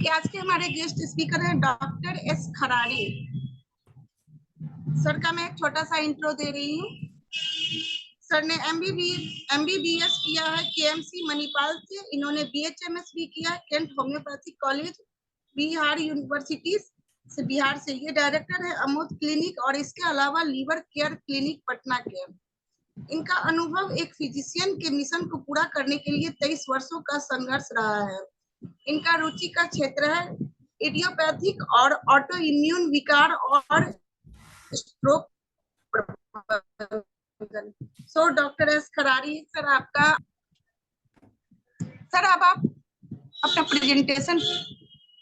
Okay, आज के हमारे गेस्ट स्पीकर हैं डॉक्टर एस खरारी सर का मैं एक छोटा सा इंट्रो दे रही हूँ। सर ने एमबीबीएस किया है केएमसी मणिपाल से। इन्होंने बीएचएमएस भी किया है Kent homeopathic college Bihar university से, बिहार से। ये डायरेक्टर है अमोद क्लिनिक और इसके अलावा लीवर केयर क्लिनिक पटना के। इनका अनुभव एक फिजिशियन के मिशन को पूरा करने के लिए 23 वर्षों का संघर्ष रहा है। इनका रुचि का क्षेत्र है इडियोपैथिक और ऑटो इम्यून विकार और stroke. So doctor S Kharari sir, आपका सर अब आप अपना प्रेजेंटेशन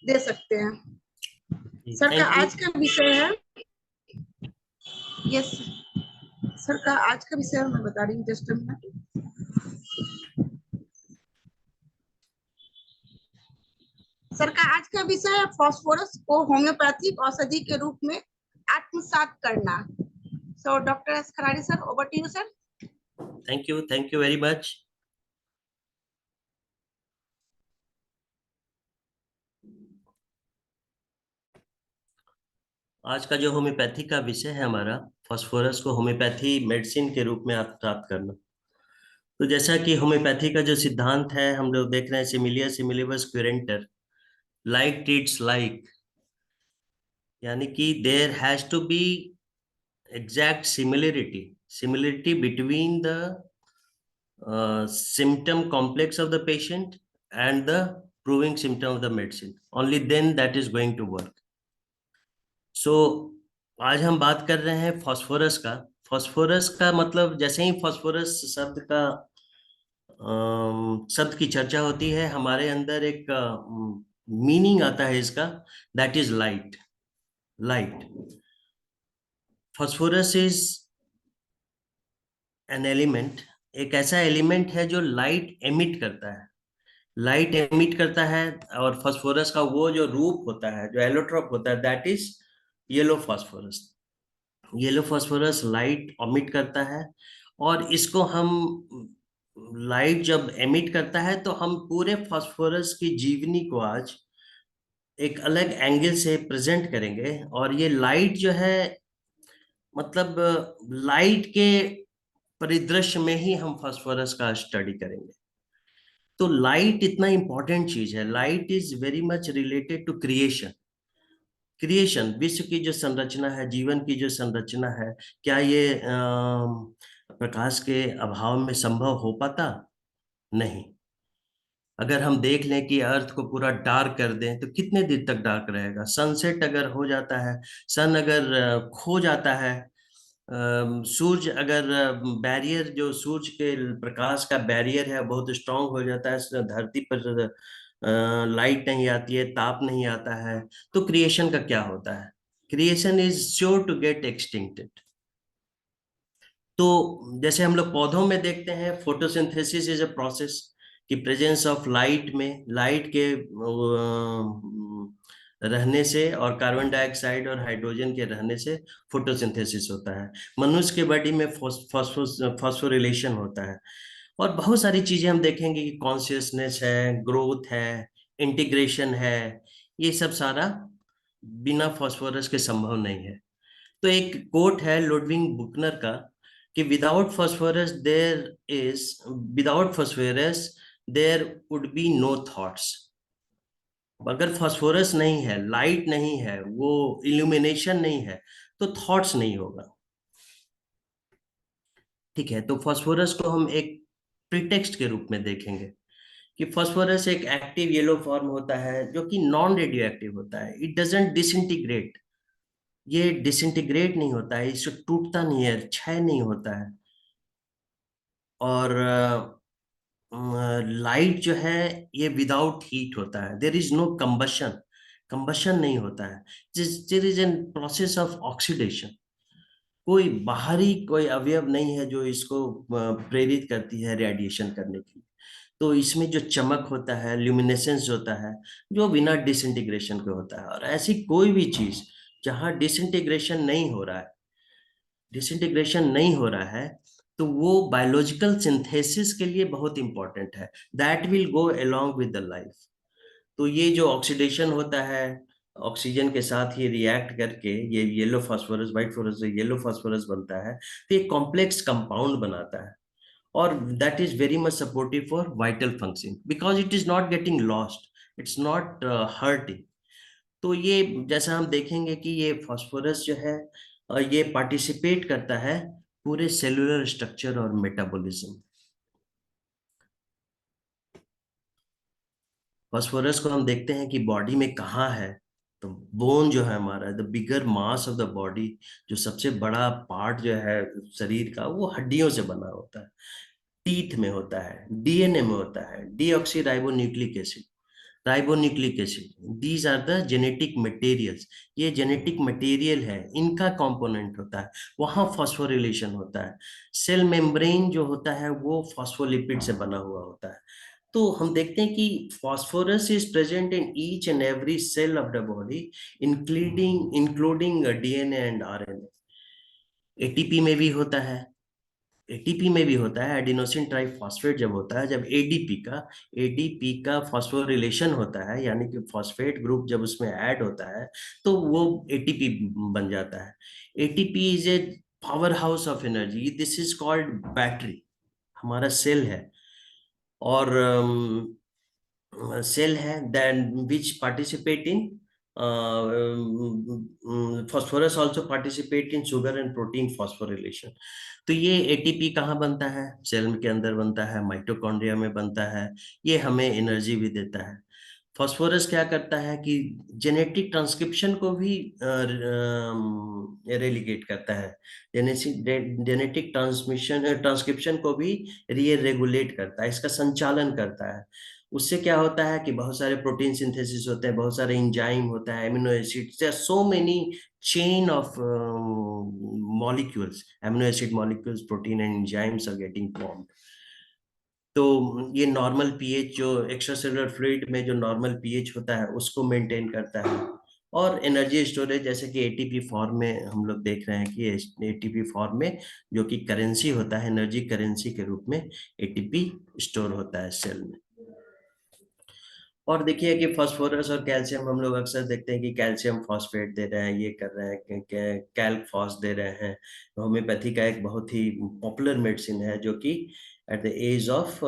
दे सकते हैं। सर का आज का विषय है, यस सर का आज का विषय मैं बता रही हूँ, जस्ट अ मिनट। सर का आज का विषय है फास्फोरस को होम्योपैथिक औषधि के रूप में आत्मसात करना। So doctor S Kharari sir, over to you sir. Thank you very much. आज का जो होम्योपैथी का विषय है हमारा, फास्फोरस को होम्योपैथी मेडिसिन के रूप में प्राप्त करना। तो जैसा कि होम्योपैथी का जो सिद्धांत है, हम लोग देख रहे हैं सिमिलियर सिमिलिबस क्वेरेंटर, लाइक ट्रीट्स लाइक, यानी कि there has to be exact similarity between the symptom complex of the patient and the proving symptom of the medicine. Only then that is going to work. So आज हम बात कर रहे हैं phosphorus का। Phosphorus का मतलब, जैसे ही फास्फोरस शब्द की चर्चा होती है, हमारे अंदर एक मीनिंग आता है इसका, that is light. Phosphorus is an element, एक ऐसा एलिमेंट है जो लाइट एमिट करता है। और फास्फोरस का वो जो रूप होता है, जो एलोट्रोप होता है, that is yellow phosphorus light emit करता है। और इसको हम, लाइट जब एमिट करता है तो हम पूरे फास्फोरस की जीवनी को आज एक अलग एंगल से प्रेजेंट करेंगे। और ये लाइट जो है, मतलब लाइट के परिदृश्य में ही हम फास्फोरस का स्टडी करेंगे। तो लाइट इतना इंपॉर्टेंट चीज है। Light is very much related to creation. विश्व की जो संरचना है, जीवन की जो संरचना है, क्या ये प्रकाश के अभाव में संभव हो पाता? नहीं। अगर हम देख लें कि अर्थ को पूरा डार्क कर दें तो कितने देर तक डार्क रहेगा? सनसेट अगर हो जाता है, सन अगर खो जाता है, सूरज अगर बैरियर, जो सूरज के प्रकाश का बैरियर है, बहुत स्ट्रांग हो जाता है, धरती पर लाइट नहीं आती है, ताप नहीं आता है, तो क्रिएशन का क्या होता है? Creation is sure to get extincted. तो जैसे हम लोग पौधों में देखते हैं, फोटोसिंथेसिस इज अ प्रोसेस कि प्रेजेंस ऑफ लाइट में, लाइट के रहने से और कार्बन डाइऑक्साइड और हाइड्रोजन के रहने से फोटोसिंथेसिस होता है। मनुष्य के बॉडी में फॉस्फोरिलेशन होता है। और बहुत सारी चीजें हम देखेंगे कि कॉन्शियसनेस है, ग्रोथ है, इंटीग्रेशन है, ये सब सारा बिना फास्फोरस के संभव नहीं है। तो एक कोट है लुडविग बुकनर का कि without phosphorus there would be no thoughts. अगर फास्फोरस नहीं है, लाइट नहीं है, वो इल्यूमिनेशन नहीं है, तो थॉट्स नहीं होगा। ठीक है, तो फास्फोरस को हम एक प्रीटेक्स्ट के रूप में देखेंगे कि फास्फोरस एक एक्टिव येलो फॉर्म होता है जो कि नॉन रेडियो एक्टिव होता है। इट डजंट डिसइंटीग्रेट, ये डिसइंटीग्रेट नहीं होता है, इससे टूटता नहीं है, क्षय नहीं होता है। और लाइट जो है ये विदाउट हीट होता है, देयर इज नो कंबशन नहीं होता है, there is an process of oxidation. कोई बाहरी कोई अवयव नहीं है जो इसको प्रेरित करती है रेडिएशन करने के लिए। तो इसमें जो चमक होता है, ल्यूमिनेसेंस होता है, जो बिना डिसइंटीग्रेशन के होता है। और ऐसी कोई भी चीज जहां डिसइंटीग्रेशन नहीं हो रहा है, तो वो बायोलॉजिकल सिंथेसिस के लिए बहुत इंपॉर्टेंट है, that will go along with the life. तो ये जो ऑक्सीडेशन होता है ऑक्सीजन के साथ ये रिएक्ट करके ये येलो फास्फोरस व्हाइट फास्फोरस से येलो फास्फोरस बनता है, तो ये कॉम्प्लेक्स कंपाउंड बनाता है और that is very much supportive for vital function because it is not getting lost, it's not hurting. तो ये जैसा हम देखेंगे कि ये फास्फोरस जो है ये पार्टिसिपेट करता है पूरे सेलुलर स्ट्रक्चर और मेटाबॉलिज्म। फास्फोरस को हम देखते हैं कि बॉडी में कहाँ है, तो बोन जो है हमारा the bigger mass of the body, जो सबसे बड़ा पार्ट जो है शरीर का वो हड्डियों से बना होता है, टीथ में होता है, डीएनए में होता है, deoxyribonucleic acid, ribonucleic acid, these are the genetic materials. ये जेनेटिक मटेरियल है, इनका कंपोनेंट होता है, वहाँ फॉस्फोरिलेशन होता है। सेल मेम्ब्रेन जो होता है वो फॉस्फोलिपिड से बना हुआ होता है। तो हम देखते हैं कि phosphorus is present in each and every cell of the body including DNA and RNA. ATP में भी होता है, एटीपी में भी होता है, एडिनोसिन ट्राइफॉस्फेट जब होता है, जब एडीपी का फॉस्फोरिलेशन होता है यानी कि फॉस्फेट ग्रुप जब उसमें ऐड होता है तो वो एटीपी बन जाता है। ATP is a power house of energy, this is called battery, हमारा सेल है। और cell है then which participate in phosphorus also participate in sugar and protein phosphorylation। तो ये एटीपी कहाँ बनता है, सेल के अंदर बनता है, माइटोकॉन्ड्रिया में बनता है, ये हमें एनर्जी भी देता है। फास्फोरस क्या करता है कि जेनेटिक ट्रांसक्रिप्शन को भी रेलिगेट करता है, जेनेटिक ट्रांसमिशन ट्रांसक्रिप्शन को भी ये रेगुलेट करता है, इसका संचालन करता है। उससे क्या होता है कि बहुत सारे प्रोटीन सिंथेसिस होते हैं, बहुत सारे एंजाइम होता है, amino acids, so many chain of molecules, amino acid molecules, protein and enzymes are getting formed। तो ये नॉर्मल पीएच जो एक्स्ट्रासेलुलर फ्लूइड में जो नॉर्मल पीएच होता है उसको मेंटेन करता है। और एनर्जी स्टोरेज जैसे कि एटीपी फॉर्म में हम लोग देख रहे हैं कि एटीपी फॉर्म में जो कि करेंसी होता है, एनर्जी करेंसी के रूप में एटीपी स्टोर होता है सेल में। और देखिए कि फास्फोरस और कैल्शियम हम लोग अक्सर देखते हैं कि कैल्शियम फॉस्फेट दे रहे हैं, ये कर रहे हैं, कैल्क फॉस दे रहे हैं। होम्योपैथी का एक बहुत ही पॉपुलर मेडिसिन है जो कि at the age of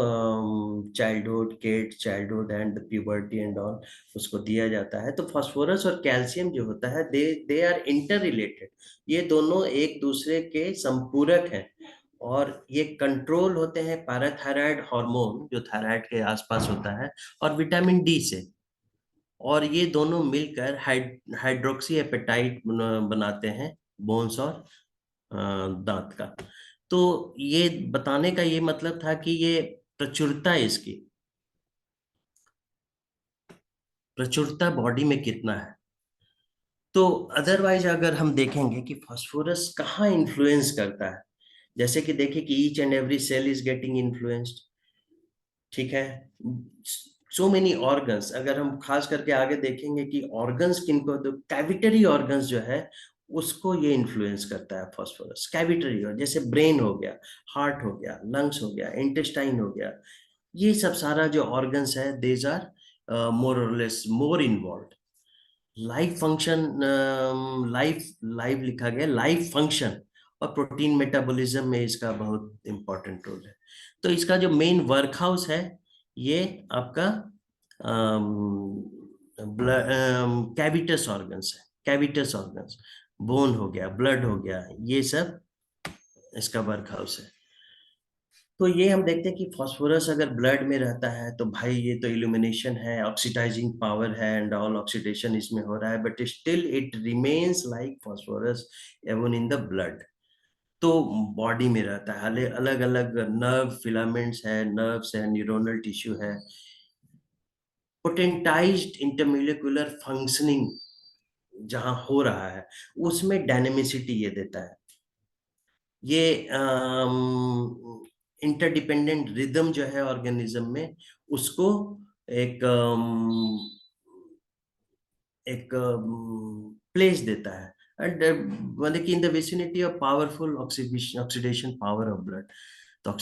childhood, kid childhood and puberty and all उसको दिया जाता है। तो फास्फोरस और कैल्शियम जो होता है दे आर इंटर रिलेटेड, ये दोनों एक दूसरे के संपूरक हैं और ये कंट्रोल होते हैं पैराथायराइड हार्मोन जो थायराइड के आसपास होता है और विटामिन डी से। और ये दोनों मिलकर हाइड्रोक्सी एपेटाइट बनाते हैं बोन्स और दांत का। तो ये बताने का ये मतलब था कि ये प्रचुरता इसकी प्रचुरता बॉडी में कितना है। तो अदरवाइज अगर हम देखेंगे कि फास्फोरस कहाँ इन्फ्लुएंस करता है, जैसे कि देखिए कि each and every cell is getting influenced, ठीक है। सो मेनी ऑर्गन्स, अगर हम खास करके आगे देखेंगे कि ऑर्गन्स किनको, तो कैविटरी ऑर्गन्स जो है उसको ये इन्फ्लुएंस करता है फास्फोरस। कैविटरी और जैसे ब्रेन हो गया, हार्ट हो गया, लंग्स हो गया, इंटेस्टाइन हो गया, ये सब सारा जो ऑर्गन्स है देज आर मोर और less more involve. Life function, life live लिखा गया, लाइफ फंक्शन और प्रोटीन मेटाबॉलिज्म में इसका बहुत इंपॉर्टेंट रोल है। तो इसका जो मेन वर्क हाउस है ये आपका कैविटस ऑर्गन्स है, कैविटस ऑर्गन्स, बोन हो गया, ब्लड हो गया, ये सब इसका वर्क हाउस है। तो ये हम देखते हैं कि फास्फोरस अगर ब्लड में रहता है तो भाई ये तो इल्यूमिनेशन है, ऑक्सीडाइजिंग पावर है एंड ऑल, ऑक्सीडेशन इसमें हो रहा है, but still it remains like phosphorus even in the blood. तो बॉडी में रहता है, अलग अलग नर्व फिलामेंट्स है, नर्व्स है, न्यूरोनल टिश्यू है, पोटेंटाइज्ड इंटरमोलिकुलर फंक्शनिंग जहां हो रहा है उसमें डायनेमिसिटी ये देता है। ये इंटरडिपेंडेंट रिदम जो है ऑर्गेनिज्म में उसको एक एक प्लेस देता है। एंड मतलब कि in the vicinity of powerful oxidation power of blood. तो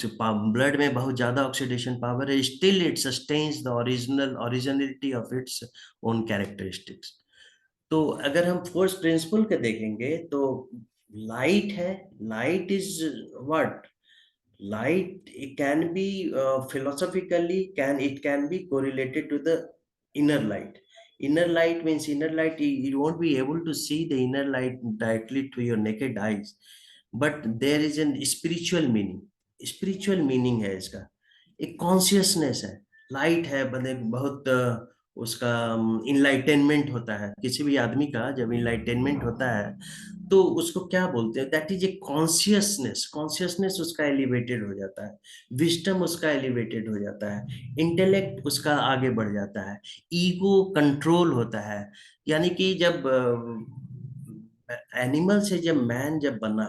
ब्लड में बहुत ज्यादा ऑक्सीडेशन पावर है, still it sustains the originality of its own characteristics. तो अगर हम फोर्स प्रिंसिपल के देखेंगे तो लाइट है, light is what, light, it can be philosophically can be correlated to the inner light. Inner light means, inner light, you won't be able to see the inner light directly to your naked eyes, but there is an spiritual meaning, spiritual meaning है इसका, एक consciousness है, light है, बने बहुत उसका enlightenment होता है किसी भी आदमी का, जब इनलाइटेनमेंट होता है तो उसको क्या बोलते हैं, that is a consciousness, consciousness उसका एलिवेटेड हो जाता है, विजडम उसका एलिवेटेड हो जाता है, इंटेलेक्ट उसका आगे बढ़ जाता है, ईगो कंट्रोल होता है। यानी कि जब एनिमल से जब मैन जब बना,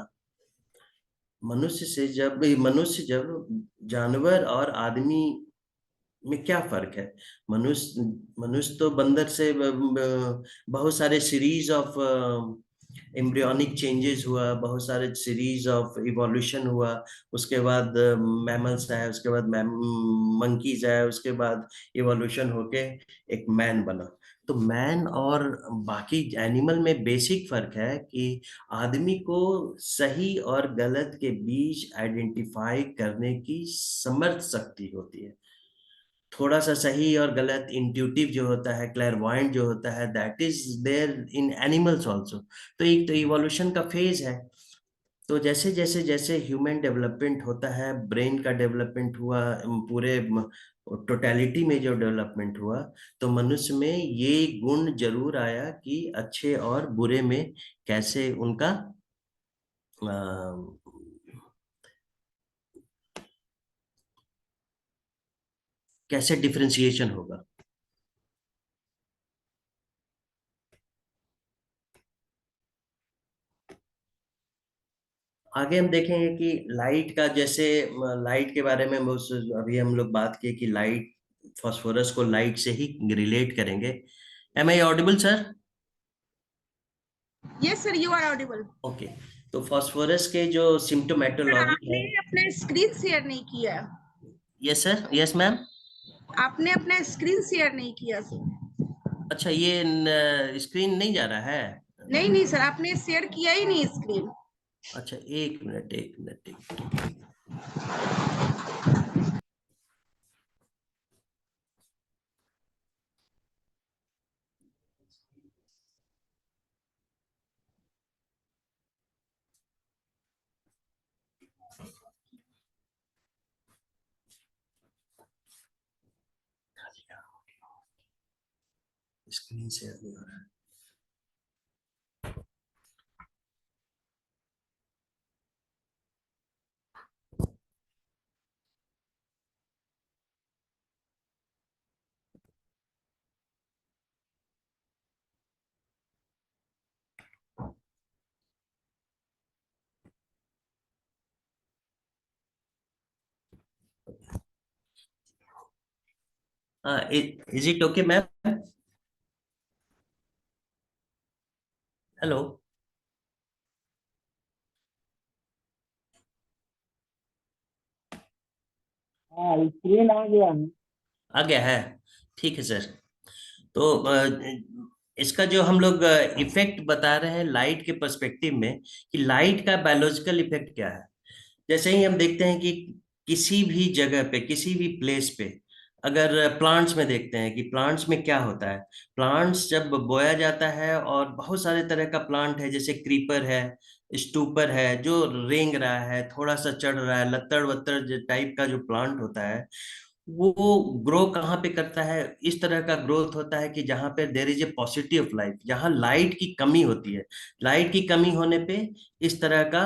मनुष्य जब जानवर और आदमी में क्या फर्क है, मनुष्य मनुष्य तो बंदर से बहुत सारे सीरीज ऑफ एम्ब्रियोनिक चेंजेस हुआ, बहुत सारे सीरीज ऑफ इवोल्यूशन हुआ, उसके बाद मैमल्स आए, उसके बाद मंकीज आए, उसके बाद इवोल्यूशन होके एक मैन बना। तो मैन और बाकी एनिमल में बेसिक फर्क है कि आदमी को सही और गलत के बीच आइडेंटिफाई करने की समर्थ शक्ति होती है, थोड़ा सा सही और गलत इंट्यूटिव जो होता है, क्लैरवॉयंट जो होता है, that is there in animals also. तो एक तो इवोल्यूशन का फेज है। तो जैसे जैसे जैसे ह्यूमन डेवलपमेंट होता है, ब्रेन का डेवलपमेंट हुआ, पूरे टोटलिटी में जो डेवलपमेंट हुआ, तो मनुष्य में ये गुण जरूर आया कि अच्छे और बुरे में कैसे उनका कैसे डिफरेंशिएशन होगा। आगे हम देखेंगे कि लाइट का, जैसे लाइट के बारे में अभी हम लोग बात किए कि लाइट, फास्फोरस को लाइट से ही रिलेट करेंगे। Am I audible sir? Yes, sir, you are audible. Okay. तो फास्फोरस के जो सर, सिम्टोमेटोलॉजी आपने है। अपना स्क्रीन शेयर नहीं किया। Yes sir, yes ma'am. आपने अपना स्क्रीन शेयर नहीं किया सर। अच्छा, ये स्क्रीन नहीं जा रहा है? नहीं नहीं सर, आपने शेयर किया ही नहीं स्क्रीन। अच्छा, एक मिनट एक मिनट एक मिनट। स्क्रीन शेयर नहीं हो रहा है। हाँ, is it okay ma'am? Hello? हाँ, स्क्रीन आ गया है। आ गया है, ठीक है सर। तो इसका जो हम लोग इफेक्ट बता रहे हैं लाइट के पर्सपेक्टिव में, कि लाइट का बायोलॉजिकल इफेक्ट क्या है। जैसे ही हम देखते हैं कि किसी भी जगह पे, किसी भी प्लेस पे, अगर प्लांट्स में देखते हैं कि प्लांट्स में क्या होता है, प्लांट्स जब बोया जाता है, और बहुत सारे तरह का प्लांट है, जैसे क्रीपर है, स्टूपर है, जो रेंग रहा है, थोड़ा सा चढ़ रहा है, लत्तड़ वत्तड़ टाइप का जो प्लांट होता है, वो ग्रो कहाँ पे करता है, इस तरह का ग्रोथ होता है कि जहाँ पे there is a positive of light, जहाँ लाइट की कमी होती है। लाइट की कमी होने पे इस तरह का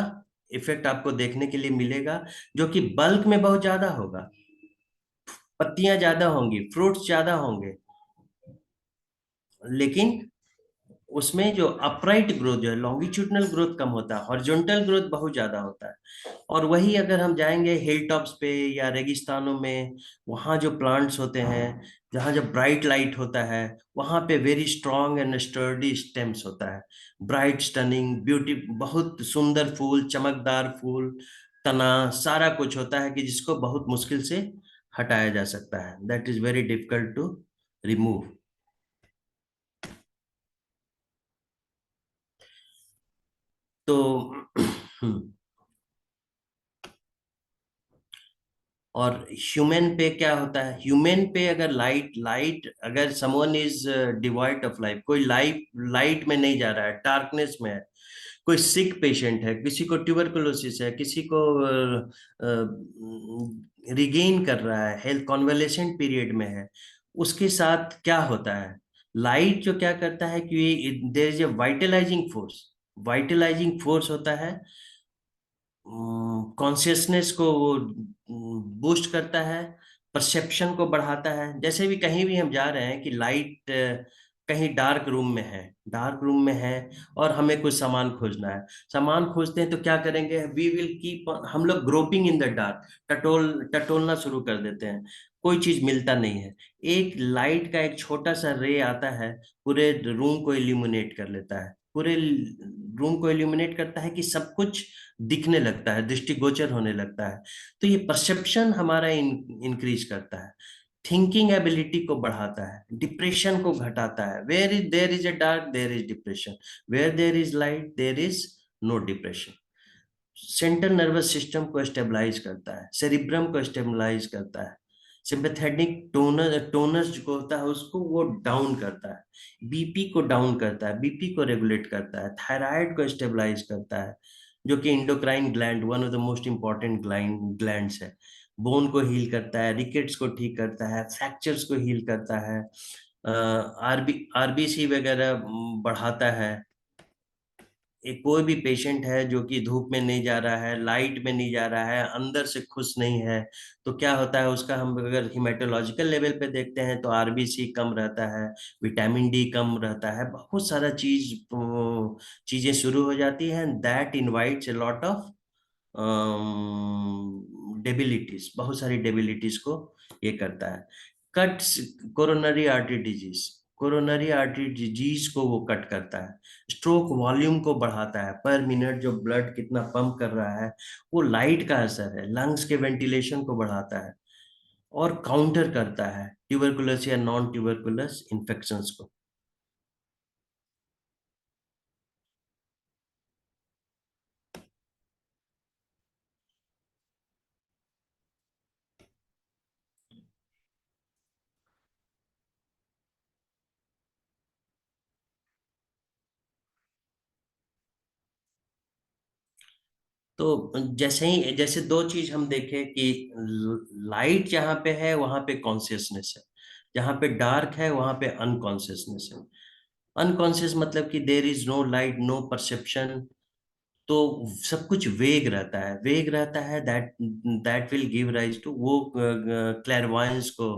इफेक्ट आपको देखने के लिए मिलेगा, जो कि बल्क में बहुत ज्यादा होगा, पत्तियां ज्यादा होंगी, फ्रूट्स ज्यादा होंगे, लेकिन उसमें जो अपराइट ग्रोथ, जो है लॉन्गिट्यूडनल ग्रोथ कम होता है, हॉरिजॉन्टल ग्रोथ बहुत ज्यादा होता है। और वही अगर हम जाएंगे हिल टॉप्स पे या रेगिस्तानों में, वहाँ जो प्लांट्स होते हैं, जहाँ जब ब्राइट लाइट होता है, वहाँ पे very strong and sturdy stems होता है, ब्राइट स्टनिंग ब्यूटी, बहुत सुंदर फूल, चमकदार फूल, तना, सारा कुछ होता है कि जिसको बहुत मुश्किल से हटाया जा सकता है. That is very difficult to remove. तो और ह्यूमन पे क्या होता है? ह्यूमन पे अगर लाइट अगर someone is devoid of life, कोई लाइट में नहीं जा रहा है, डार्कनेस में है, कोई सिक पेशेंट है, किसी को ट्यूबरकुलोसिस है, किसी को रिगेन कर रहा है, हेल्थ कॉन्वलेसेंट पीरियड में है, उसके साथ क्या होता है? लाइट जो क्या करता है कि there is a vitalising force होता है, कॉन्शियसनेस को वो बूस्ट करता है, परसेप्शन को बढ़ाता है. जैसे भी कहीं भी हम जा रहे हैं कि लाइट कहीं डार्क रूम में है और हमें कुछ सामान खोजना है, सामान खोजते हैं तो क्या करेंगे? वी विल कीप, हम लोग ग्रोपिंग इन द डार्क, टटोलना शुरू कर देते हैं, कोई चीज मिलता नहीं है. एक लाइट का एक छोटा सा रे आता है, पूरे रूम को इल्यूमिनेट कर लेता है, पूरे रूम को इल्यूमिनेट करता है कि सब कुछ दिखने लगता है, दृष्टिगोचर होने लगता है. तो ये परसेप्शन हमारा इंक्रीज करता है, थिंकिंग एबिलिटी को बढ़ाता है, डिप्रेशन को घटाता है. Where is there is a dark, there is depression. Where there is light, there is no depression. Central nervous system को स्टेबलाइज करता है, सेरिब्रम को स्टेबलाइज करता है, सिंपैथेटिक टोनस जो होता है उसको वो डाउन करता है, बीपी को डाउन करता है, बीपी को रेगुलेट करता है, थायराइड को स्टेबलाइज करता है, जो कि endocrine gland, one of the most important glands है. बोन को हील करता है, रिकेट्स को ठीक करता है, फ्रैक्चर्स को हील करता है, आरबीसी वगैरह बढ़ाता है. एक कोई भी पेशेंट है जो कि धूप में नहीं जा रहा है, लाइट में नहीं जा रहा है, अंदर से खुश नहीं है, तो क्या होता है उसका? हम अगर हिमेटोलॉजिकल लेवल पे देखते हैं तो आरबीसी कम रहता है, विटामिन डी कम रहता है, बहुत सारा चीजें शुरू हो जाती हैं. That invites a lot of debilities, बहुत सारी डेबिलिटीज को ये करता है. Cuts, coronary artery disease, coronary artery disease को वो कट करता है. स्ट्रोक वॉल्यूम को बढ़ाता है, पर मिनट जो ब्लड कितना पंप कर रहा है वो लाइट का असर है. लंग्स के वेंटिलेशन को बढ़ाता है और काउंटर करता है ट्यूबरकुलस या नॉन ट्यूबरकुलस इन्फेक्शंस को. तो जैसे दो चीज हम देखें कि लाइट जहां पे है वहां पे कॉन्शियसनेस है, जहां पे डार्क है वहां पे अनकॉन्शियसनेस है. अनकॉन्शियस मतलब कि there is no light, no perception, तो सब कुछ वेग रहता है. That that will give rise to वो क्लैरवॉयंस को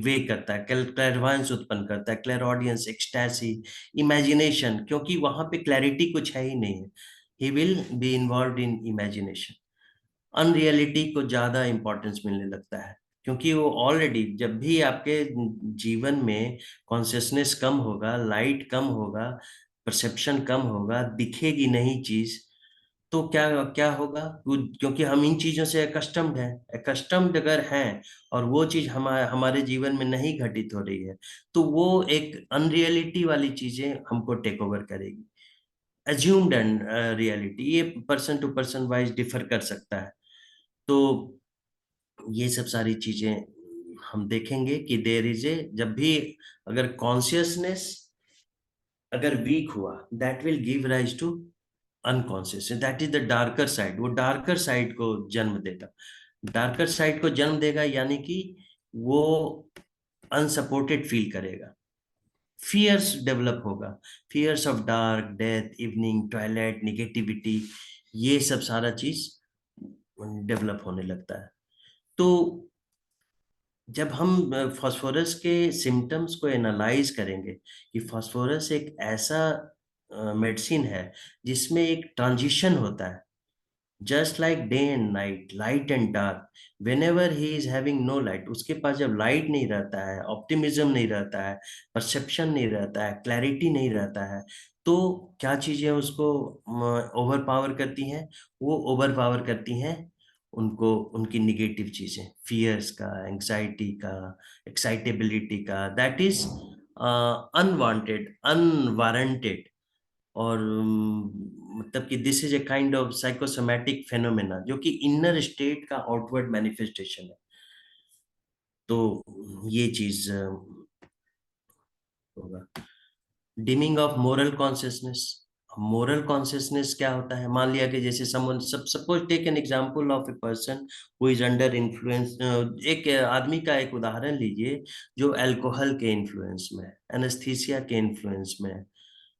वे करता है, क्लैरवॉयंस उत्पन्न करता है, क्लैरऑडियंस, एक्सटैसी, इमेजिनेशन, क्योंकि वहां पे क्लैरिटी कुछ है ही नहीं है. He will be involve in imagination. Unreality को ज्यादा इंपॉर्टेंस मिलने लगता है, क्योंकि वो ऑलरेडी, जब भी आपके जीवन में कॉन्शियसनेस कम होगा, लाइट कम होगा, परसेप्शन कम होगा, दिखेगी नहीं चीज, तो क्या क्या होगा? क्योंकि हम इन चीजों से अकस्टम्ड अगर हैं और वो चीज हमारे जीवन में नहीं घटित हो रही है, तो वो एक अनरियलिटी वाली चीजें हमको टेक ओवर करेगी. एज्यूम्ड एंड रियलिटी, ये person to person wise differ कर सकता है. तो ये सब सारी चीजें हम देखेंगे कि देयर इज ए, जब भी अगर कॉन्शियसनेस अगर वीक हुआ, that will give rise to unconscious, that is the darker side. वो डार्कर साइड को जन्म देगा, डार्कर साइड को जन्म देगा, यानी कि वो अनसपोर्टेड फील करेगा, फियर्स डेवलप होगा, fears of dark, death, evening, toilet, negativity, ये सब सारा चीज डेवलप होने लगता है. तो जब हम फास्फोरस के सिम्टम्स को एनालाइज करेंगे कि फास्फोरस एक ऐसा मेडिसिन है जिसमें एक ट्रांजिशन होता है, just like day and night, light and dark. Whenever he is having no light, उसके पास जब लाइट नहीं रहता है, ऑप्टिमिज्म नहीं रहता है, परसेप्शन नहीं रहता है, क्लैरिटी नहीं रहता है, तो क्या चीजें उसको ओवर पावर करती हैं? वो ओवर पावर करती हैं उनको उनकी निगेटिव चीजें, फियर्स का, एंग्जाइटी का, एक्साइटेबिलिटी का, दैट इज अनवांटेड, अनवारंटेड। और मतलब कि this is a kind of psychosomatic phenomena जो कि इनर स्टेट का आउटवर्ड मैनिफेस्टेशन है। तो ये चीज होगा। Dimming of moral consciousness. Moral consciousness क्या होता है? मान लिया कि जैसे someone, suppose take an example of a person who is under influence. एक आदमी का एक उदाहरण लीजिए जो अल्कोहल के इन्फ्लुएंस में है, एनेस्थीसिया के इन्फ्लुएंस में है,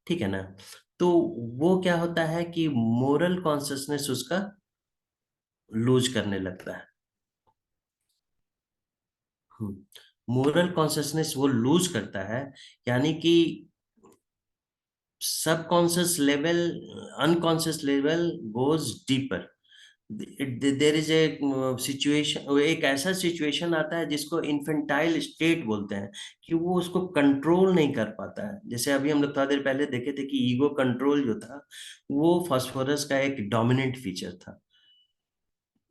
ठीक है ना? तो वो क्या होता है कि मोरल कॉन्शियसनेस उसका लूज करने लगता है। मोरल कॉन्शियसनेस वो लूज करता है, यानी कि subconscious level, unconscious level goes deeper. There is a situation, एक ऐसा सिचुएशन आता है जिसको इन्फेंटाइल स्टेट बोलते हैं, कि वो उसको कंट्रोल नहीं कर पाता है। जैसे अभी हम लोग थोड़ा देर पहले देखे थे कि ईगो कंट्रोल जो था वो फास्फोरस का एक डोमिनेंट फीचर था,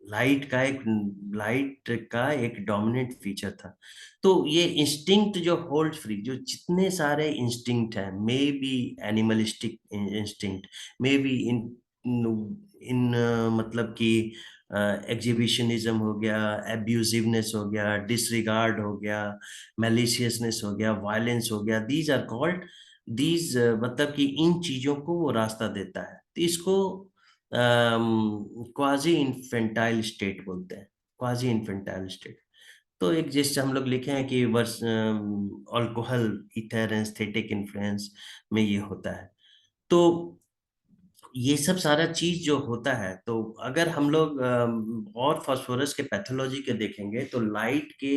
लाइट का एक डोमिनेंट फीचर था। तो ये इंस्टिंक्ट जो होल्ड फ्री, जो जितने सारे इंस्टिंक्ट हैं, may be animalistic instinct, may be in in मतलब कि एग्जीबिशनिज्म हो गया, एब्यूजिवनेस हो गया, डिसरिगार्ड हो गया, मैलिशियसनेस हो गया, वायलेंस हो गया, दीज आर कॉल्ड, दीज मतलब कि इन चीजों को वो रास्ता देता है। तो इसको क्वाजी इन्फेंटाइल स्टेट बोलते हैं, क्वाजी इन्फेंटाइल स्टेट। तो एक जैसे हम लोग लिखे हैं कि वर्ष अल्कोहल, इथर, एस्थेटिक इन्फ्लुएंस में ये होता है। तो ये सब सारा चीज जो होता है, तो अगर हम लोग और फास्फोरस के पैथोलॉजी के देखेंगे तो लाइट के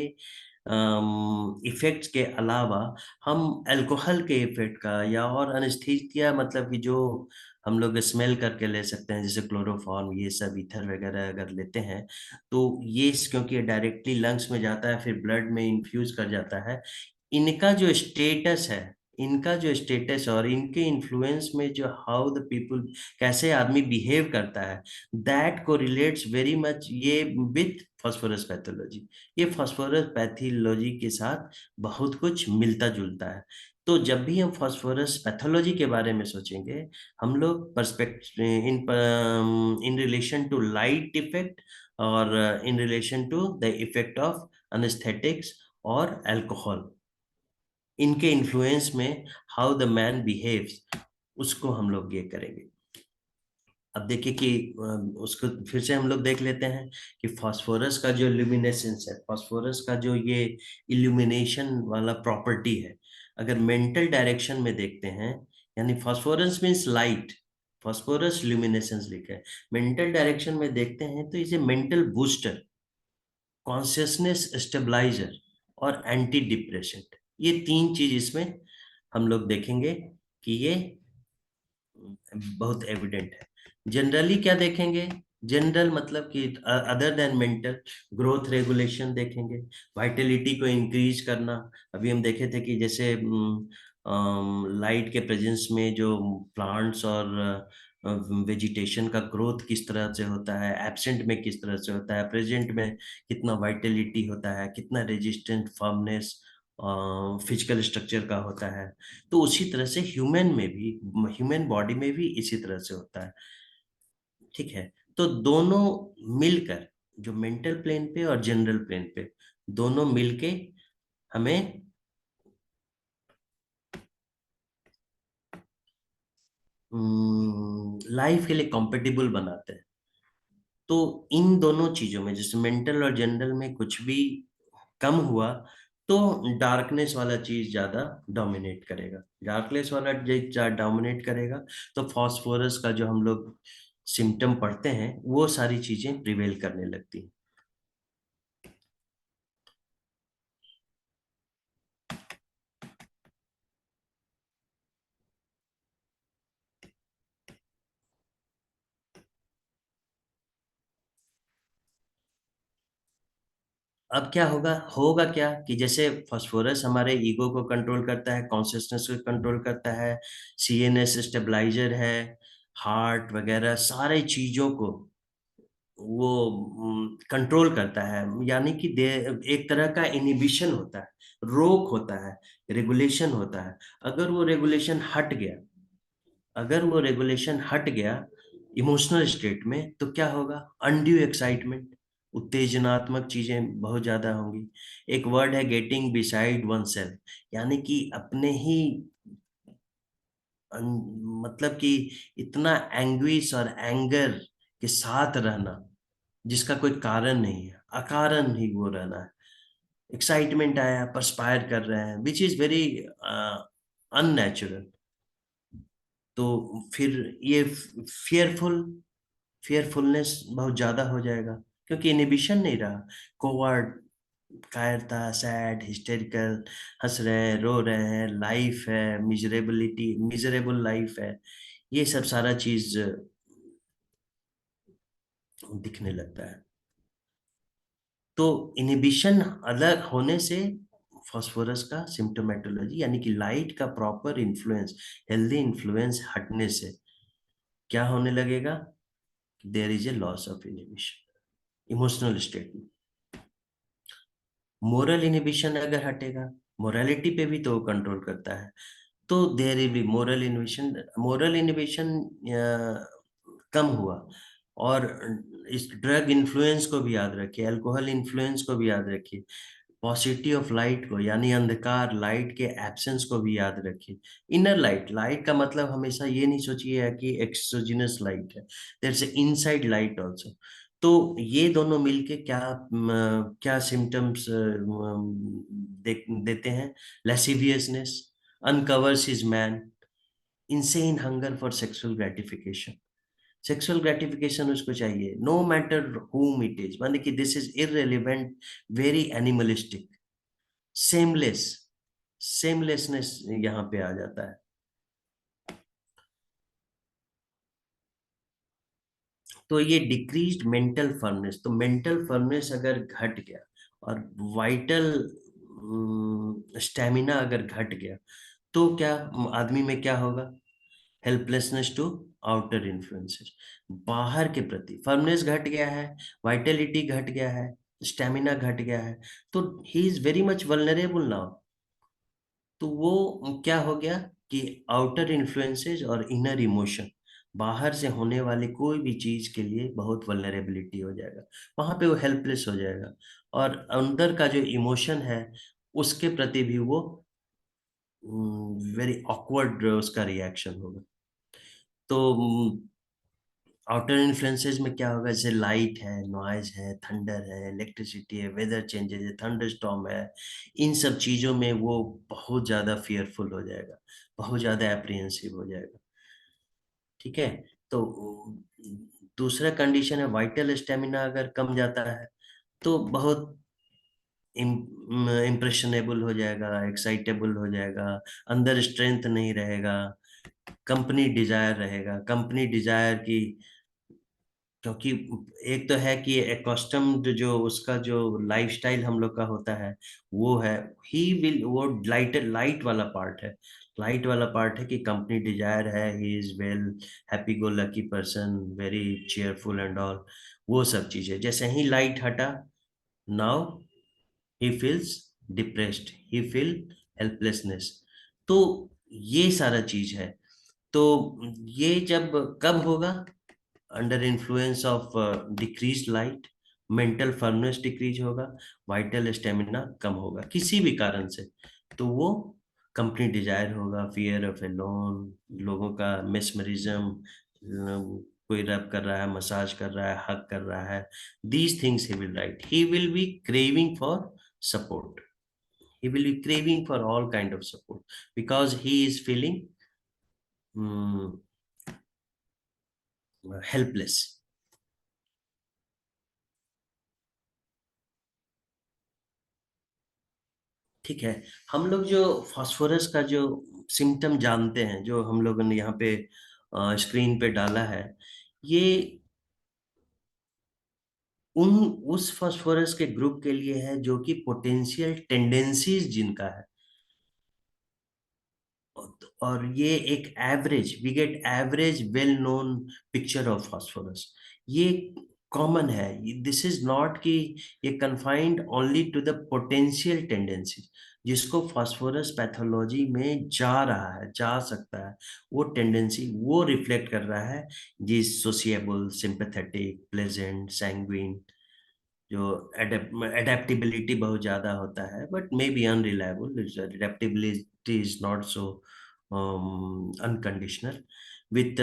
इफेक्ट्स के अलावा हम अल्कोहल के इफेक्ट का, या और अनेस्थीसिया मतलब कि जो हम लोग स्मेल करके ले सकते हैं जैसे क्लोरोफॉर्म, ये सब ईथर वगैरह अगर लेते हैं तो ये क्योंकि डायरेक्टली लंग्स में जाता है फिर ब्लड में इन्फ्यूज कर जाता है, इनका जो स्टेटस है, इनका जो स्टेटस और इनके इन्फ्लुएंस में जो हाउ द पीपल, कैसे आदमी बिहेव करता है, दैट को रिलेट्स वेरी मच ये विथ फास्फोरस पैथोलॉजी। ये फास्फोरस पैथोलॉजी के साथ बहुत कुछ मिलता जुलता है। तो जब भी हम फास्फोरस पैथोलॉजी के बारे में सोचेंगे, हम लोग perspect in relation to light effect और in relation to the effect of anaesthetics और अल्कोहल, इनके इन्फ्लुएंस में हाउ द मैन बिहेव्स, उसको हम लोग ये करेंगे। अब देखिए कि उसको फिर से हम लोग देख लेते हैं कि फास्फोरस का जो ल्यूमिनेसेंस है, फास्फोरस का जो ये इल्यूमिनेशन वाला प्रॉपर्टी है, अगर मेंटल डायरेक्शन में देखते हैं, यानी phosphorus means light, phosphorus luminescence लिखा है, मेंटल डायरेक्शन में देखते हैं तो इसे मेंटल बूस्टर, कॉन्शियसनेस स्टेबलाइजर और एंटी डिप्रेसेंट, ये तीन चीज इसमें हम लोग देखेंगे कि ये बहुत एविडेंट है। जनरली क्या देखेंगे? जनरल मतलब कि other than mental, growth regulation देखेंगे, वाइटलिटी को इंक्रीज करना। अभी हम देखे थे कि जैसे लाइट के प्रेजेंस में जो प्लांट्स और वेजिटेशन का ग्रोथ किस तरह से होता है, एब्सेंट में किस तरह से होता है, प्रेजेंट में कितना वाइटलिटी होता है, कितना रेजिस्टेंट, फर्मनेस फिजिकल स्ट्रक्चर का होता है। तो उसी तरह से ह्यूमन में भी, ह्यूमन बॉडी में भी इसी तरह से होता है, ठीक है? तो दोनों मिलकर, जो मेंटल प्लेन पे और जनरल प्लेन पे, दोनों मिलके हमें लाइफ के लिए कंपेटेबल बनाते हैं। तो इन दोनों चीजों में, जैसे मेंटल और जनरल में कुछ भी कम हुआ तो डार्कनेस वाला चीज ज्यादा डोमिनेट करेगा, डार्कनेस वाला डोमिनेट करेगा, तो फास्फोरस का जो हम लोग सिम्टम पढ़ते हैं वो सारी चीजें प्रिवेल करने लगती हैं। अब क्या होगा क्या कि जैसे फास्फोरस हमारे ईगो को कंट्रोल करता है, कॉन्शियसनेस को कंट्रोल करता है, सीएनएस स्टेबलाइजर है, हार्ट वगैरह सारे चीजों को वो कंट्रोल करता है, यानी कि एक तरह का इनिबिशन होता है, रोक होता है, रेगुलेशन होता है। अगर वो रेगुलेशन हट गया, अगर वो रेगुलेशन हट गया इमोशनल स्टेट में, तो क्या होगा? अनड्यू एक्साइटमेंट, उत्तेजनात्मक चीजें बहुत ज्यादा होंगी। एक वर्ड है गेटिंग बिसाइड वन सेल्फ, यानी कि अपने ही मतलब कि इतना एंग्विश और एंगर के साथ रहना जिसका कोई कारण नहीं है, अकारण ही वो रहना है। एक्साइटमेंट आया, परस्पायर कर रहे हैं, विच इज वेरी अननेचुरल। तो फिर ये फियरफुलनेस बहुत ज्यादा हो जाएगा, क्योंकि इनिबिशन नहीं रहा। कोवर्ड, कायरता, सैड, हिस्टेरिकल, हंस रहे हैं, रो रहे हैं, लाइफ है, मिजरेबल लाइफ है, ये सब सारा चीज दिखने लगता है। तो इनिबिशन अलग होने से फास्फोरस का सिम्टोमेटोलॉजी, यानी कि लाइट का प्रॉपर इन्फ्लुएंस, हेल्दी इन्फ्लुएंस हटने से क्या होने लगेगा? There is a loss of inhibition emotional state में। मोरल इनिबिशन अगर हटेगा, मोरालिटी पे भी तो वो कंट्रोल करता है, तो there will be moral inhibition कम हुआ। और इस ड्रग इन्फ्लुएंस को भी याद रखिए, अल्कोहल इन्फ्लुएंस को भी याद रखिए, पॉसिटिविटी ऑफ लाइट को, यानी अंधकार, लाइट के एब्सेंस को भी याद रखिए। इनर लाइट, लाइट का मतलब हमेशा ये नहीं सोचिए कि एक्सोजिनस लाइट है, there is inside light also. तो ये दोनों मिलके क्या सिम्टम्स देते हैं? Lasciviousness, uncovers his man, insane hunger for sexual gratification। Sexual gratification उसको चाहिए, no matter whom it is, माने कि this is irrelevant, very animalistic, shameless, shamelessness यहाँ पे आ जाता है। तो ये डिक्रीज्ड मेंटल फर्मनेस, तो मेंटल फर्मनेस अगर घट गया और वाइटल स्टेमिना अगर घट गया, तो क्या आदमी में क्या होगा? हेल्पलेसनेस टू आउटर इन्फ्लुएंसेस, बाहर के प्रति फर्मनेस घट गया है, वाइटलिटी घट गया है, स्टेमिना घट गया है, तो he is very much vulnerable now. तो वो क्या हो गया कि आउटर इन्फ्लुएंसेस और इनर इमोशन, बाहर से होने वाली कोई भी चीज के लिए बहुत वल्नरेबिलिटी हो जाएगा, वहां पे वो हेल्पलेस हो जाएगा। और अंदर का जो इमोशन है उसके प्रति भी वो वेरी ऑकवर्ड उसका रिएक्शन होगा। तो आउटर इन्फ्लुएंसेस में क्या होगा? जैसे लाइट है, नॉइज है, थंडर है, इलेक्ट्रिसिटी है, वेदर चेंजेस है, थंडर स्टॉर्म है, इन सब चीजों में वो बहुत ज्यादा फियरफुल हो जाएगा, बहुत ज्यादा एप्रीहेंसिव हो जाएगा। ठीक है। तो दूसरा कंडीशन है वाइटल स्टेमिना अगर कम जाता है, तो बहुत इम्प्रेशनेबल हो जाएगा, एक्साइटेबल हो जाएगा, अंदर स्ट्रेंथ नहीं रहेगा, कंपनी डिजायर रहेगा, कंपनी डिजायर की, क्योंकि एक तो है कि एकस्टम्ड जो उसका जो लाइफस्टाइल हम लोग का होता है वो है, ही विल, वो लाइट वाला पार्ट है, लाइट वाला पार्ट है कि कंपनी डिजायर है, he is well happy go lucky person, very cheerful and all, वो सब चीजें। जैसे ही लाइट हटा, now he feels depressed, he feel helplessness. तो ये सारा चीज है। तो ये जब कब होगा? Under influence of decrease light, mental firmness decrease होगा, वाइटल स्टेमिना कम होगा किसी भी कारण से, तो वो कंपनी डिजायर होगा, फियर ऑफ ए लोन, लोगों का मेस्मरिज्म, कोई रब कर रहा है, मसाज कर रहा है, हक कर रहा है, these things he will write, he will be craving for support, he will be craving for all kind of support because he is feeling helpless। ठीक है। हम लोग जो फास्फोरस का जो सिम्टम जानते हैं, जो हम लोगों ने यहाँ पे स्क्रीन पे डाला है, ये उस फास्फोरस के ग्रुप के लिए है जो कि पोटेंशियल टेंडेंसीज जिनका है, और ये एक average, we get average well known picture of phosphorus. ये कॉमन है, दिस इज नॉट कि ये confined only to the potential tendency, जिसको फास्फोरस पैथोलॉजी में जा रहा है, जा सकता है, वो टेंडेंसी वो रिफ्लेक्ट कर रहा है, जिस सोशिएबल, सिंपैथेटिक, प्लेजेंट, सैंग्विन, जो एडेप्टेबिलिटी बहुत ज्यादा होता है, but may be unreliable, adaptability is not so unconditional, with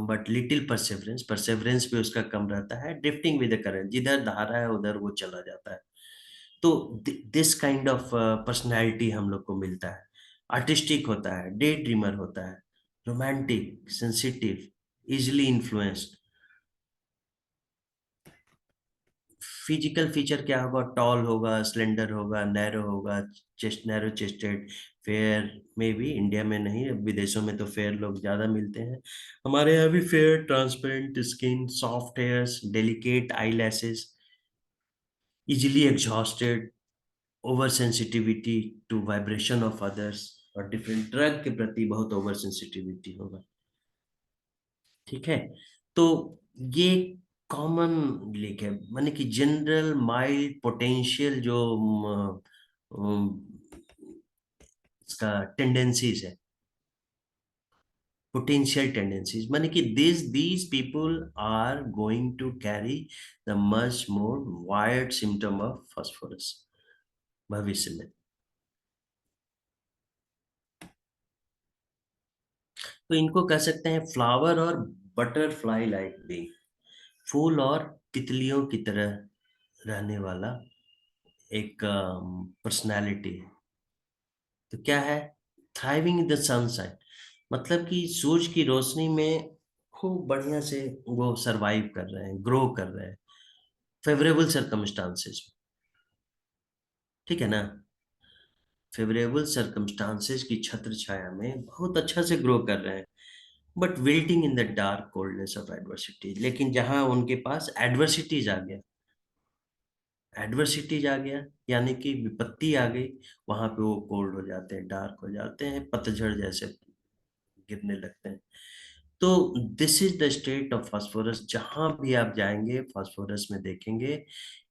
but little Perseverance, Perseverance भी उसका कम रहता है, ड्रिफ्टिंग विद द करंट, जिधर धारा है उधर वो चला जाता है। तो दिस काइंड ऑफ पर्सनैलिटी हम लोग को मिलता है। आर्टिस्टिक होता है, डे ड्रीमर होता है, romantic, sensitive, easily influenced. Physical feature क्या होगा? टॉल होगा, स्लेंडर होगा, नैरो होगा, chest, narrow chested, fair, may be India में नहीं, विदेशों में तो फेयर लोग ज्यादा मिलते हैं, हमारे यहाँ भी fair, transparent skin, soft hairs, delicate eye lashes, easily exhausted, over sensitivity to vibration of others, और डिफरेंट ड्रग के प्रति बहुत ओवर सेंसिटिविटी होगा। ठीक है, तो ये कॉमन लिंक है, माने कि जनरल माइल्ड पोटेंशियल जो इसका टेंडेंसीज है, पोटेंशियल टेंडेंसीज, माने कि these people are going to carry the much more wired symptom of phosphorus भविष्य में। तो इनको कह सकते हैं फ्लावर और बटरफ्लाई लाइक बीइंग, फूल और तितलियों की तरह रहने वाला एक पर्सनालिटी है। तो क्या है? थ्राइविंग इन द सनशाइन, मतलब कि सूरज की रोशनी में खूब बढ़िया से वो सरवाइव कर रहे हैं, ग्रो कर रहे हैं, फेवरेबल सरकमस्टांसेस, ठीक है ना, फेवरेबल सरकमस्टांसेस की छत्र छाया में बहुत अच्छा से ग्रो कर रहे हैं, but wilting in the dark coldness of adversity, लेकिन जहां उनके पास एडवर्सिटीज आ गया, एडवर्सिटीज आ गया यानी कि विपत्ति आ गई, वहां पे वो कोल्ड हो जाते हैं, डार्क हो जाते हैं, पतझड़ जैसे गिरने लगते हैं। तो this is the state of phosphorus, जहां भी आप जाएंगे फास्फोरस में देखेंगे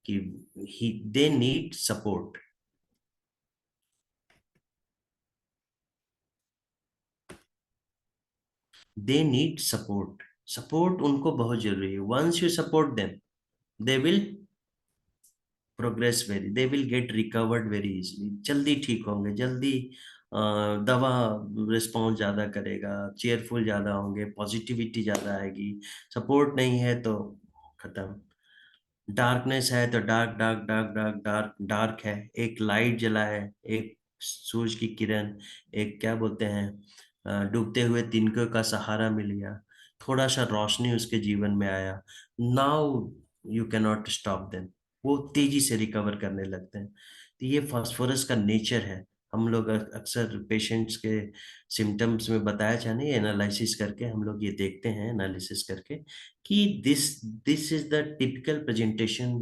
कि he they need support, they need support, support उनको बहुत जरूरी है। Once you support them, they will progress very, they will get recovered very easily, जल्दी ठीक होंगे, जल्दी दवा रिस्पॉन्स ज्यादा करेगा, चेयरफुल ज्यादा होंगे, पॉजिटिविटी ज्यादा आएगी। सपोर्ट नहीं है तो खत्म, डार्कनेस है तो dark dark dark dark dark dark है, एक लाइट जला है, एक सूरज की किरण, एक क्या बोलते हैं डूबते हुए तिनके का सहारा मिल गया, थोड़ा सा रोशनी उसके जीवन में आया, now you can not stop them, वो तेजी से रिकवर करने लगते हैं। तो ये फास्फोरस का नेचर है। हम लोग अक्सर पेशेंट्स के सिम्टम्स में बताया जाने एनालिसिस करके हम लोग ये देखते हैं, एनालिसिस करके कि this is the typical presentation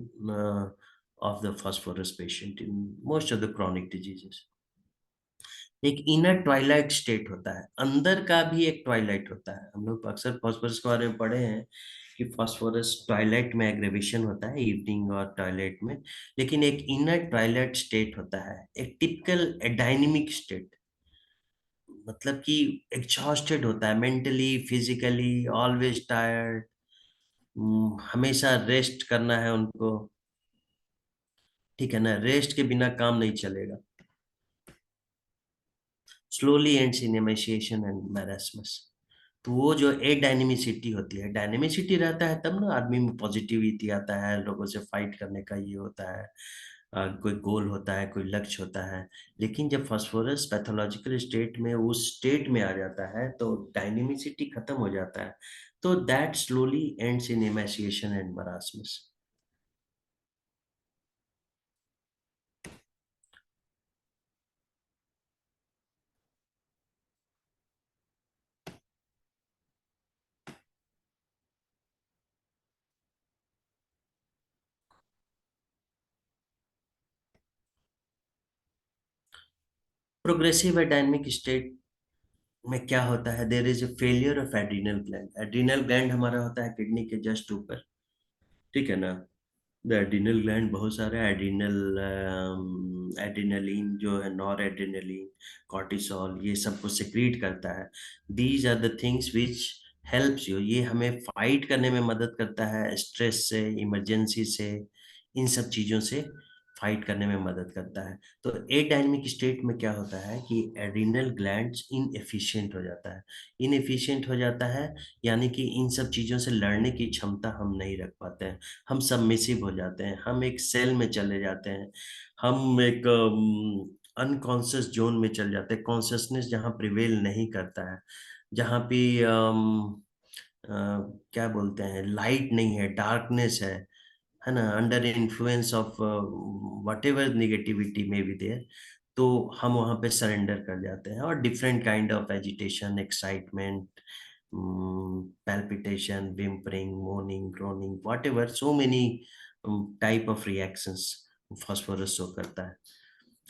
of the phosphorus patient in most of the chronic diseases। एक इनर ट्वाइलाइट स्टेट होता है, अंदर का भी एक ट्वाइलाइट होता है। हम लोग अक्सर फास्फोरस के बारे में पढ़े हैं कि फास्फोरस ट्वाइलाइट में एग्रेवेशन होता है, इवनिंग और ट्वाइलाइट में, लेकिन एक इनर ट्वाइलाइट स्टेट होता है, एक टिपिकल डायनेमिक स्टेट, मतलब कि एग्जॉस्टेड होता है, मेंटली, फिजिकली, ऑलवेज टायर्ड, हमेशा रेस्ट करना है उनको, ठीक है ना, रेस्ट के बिना काम नहीं चलेगा। Slowly ends in emaciation and marasmus. तो वो जो ए डायनेमिसिटी होती है, डायनेमिसिटी रहता है तब ना आदमी में पॉजिटिविटी आता है, लोगों से फाइट करने का ये होता है, कोई गोल होता है, कोई लक्ष्य होता है। लेकिन जब फास्फोरस पैथोलॉजिकल स्टेट में उस स्टेट में आ जाता है तो डायनेमिसिटी खत्म हो जाता है, तो that slowly ends in emaciation and marasmus. Progressive adynamic state में क्या होता है, there is a failure of adrenal gland. Adrenal gland हमारा होता है किडनी के जस्ट ऊपर, ठीक है ना। द एड्रीनल ग्लैंड बहुत सारे एड्रीनल, एड्रीनलिन जो है, नॉर एड्रीनलिन, कॉर्टिसोल, ये सबको सिक्रीट करता है। These are the things which helps you, ये हमें फाइट करने में मदद करता है स्ट्रेस से, इमरजेंसी से, इन सब चीज़ों से फाइट करने में मदद करता है। तो एडाइनमिक स्टेट में क्या होता है कि एड्रीनल ग्लैंड्स इनएफिशिएंट हो जाता है। इनएफिशिएंट हो जाता है यानी कि इन सब चीज़ों से लड़ने की क्षमता हम नहीं रख पाते हैं, हम सबमिसिव हो जाते हैं, हम एक सेल में चले जाते हैं, हम एक अनकॉन्शियस जोन में चल जाते हैं, कॉन्शियसनेस जहाँ प्रिवेल नहीं करता है, जहाँ पे क्या बोलते हैं, लाइट नहीं है, डार्कनेस है ना, under influence of what ever negativity में बी देयर, तो हम वहाँ पे सरेंडर कर जाते हैं और different kind of agitation, excitement, palpitation, whimpering, moaning, groaning, whatever, so many type of reactions phosphorus show करता है।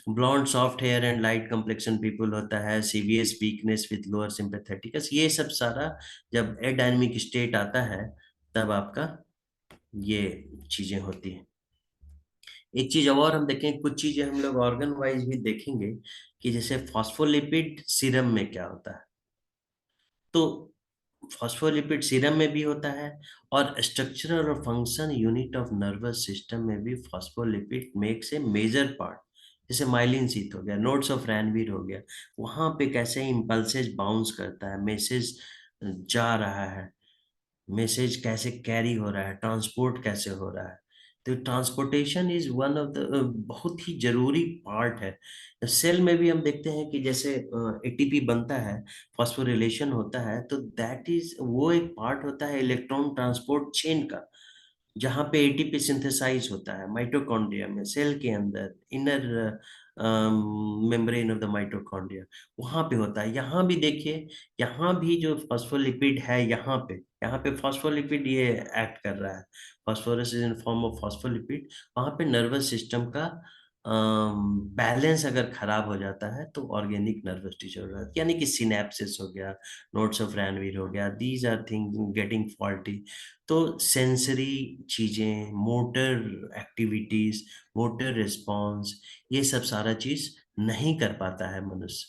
Blond soft hair and light complexion people होता है, सीवियस वीकनेस विथ लोअर सिंपैथेटिकस, ये सब सारा जब एडाइनमिक स्टेट आता है तब आपका ये चीजें होती हैं। एक चीज और हम देखें, कुछ चीजें हम लोग ऑर्गन वाइज भी देखेंगे कि जैसे फॉस्फोलिपिड सीरम में क्या होता है। तो फॉस्फोलिपिड सीरम में भी होता है और स्ट्रक्चरल और function unit of nervous system में भी phospholipid makes a major part. जैसे माइलिन शीथ हो गया, नोट्स ऑफ रैनवीर हो गया, वहां पे कैसे इम्पल्सेस बाउंस करता है, मैसेज जा रहा है, मैसेज कैसे कैरी हो रहा है, ट्रांसपोर्ट कैसे हो रहा है। तो transportation is one of the बहुत ही जरूरी पार्ट है। सेल में भी हम देखते हैं कि जैसे एटीपी बनता है, फॉस्फोरिलेशन होता है, तो दैट इज वो एक पार्ट होता है इलेक्ट्रॉन ट्रांसपोर्ट चेन का, जहाँ पे एटीपी सिंथेसाइज होता है माइटोकॉन्ड्रिया में, सेल के अंदर, inner membrane of the mitochondria, वहां पे होता है। यहाँ भी देखिए, यहाँ भी जो फॉस्फोलिपिड है, यहाँ पे फॉस्फोलिपिड ये एक्ट कर रहा है, phosphorus is in form of phospholipid. वहां पे नर्वस सिस्टम का बैलेंस अगर खराब हो जाता है तो ऑर्गेनिक नर्वस डिसऑर्डर, यानी कि सिनेप्सिस हो गया, नोट्स ऑफ रैनवीर हो गया, these are things getting faulty. तो सेंसरी चीजें, मोटर एक्टिविटीज, मोटर रिस्पॉन्स, ये सब सारा चीज नहीं कर पाता है मनुष्य,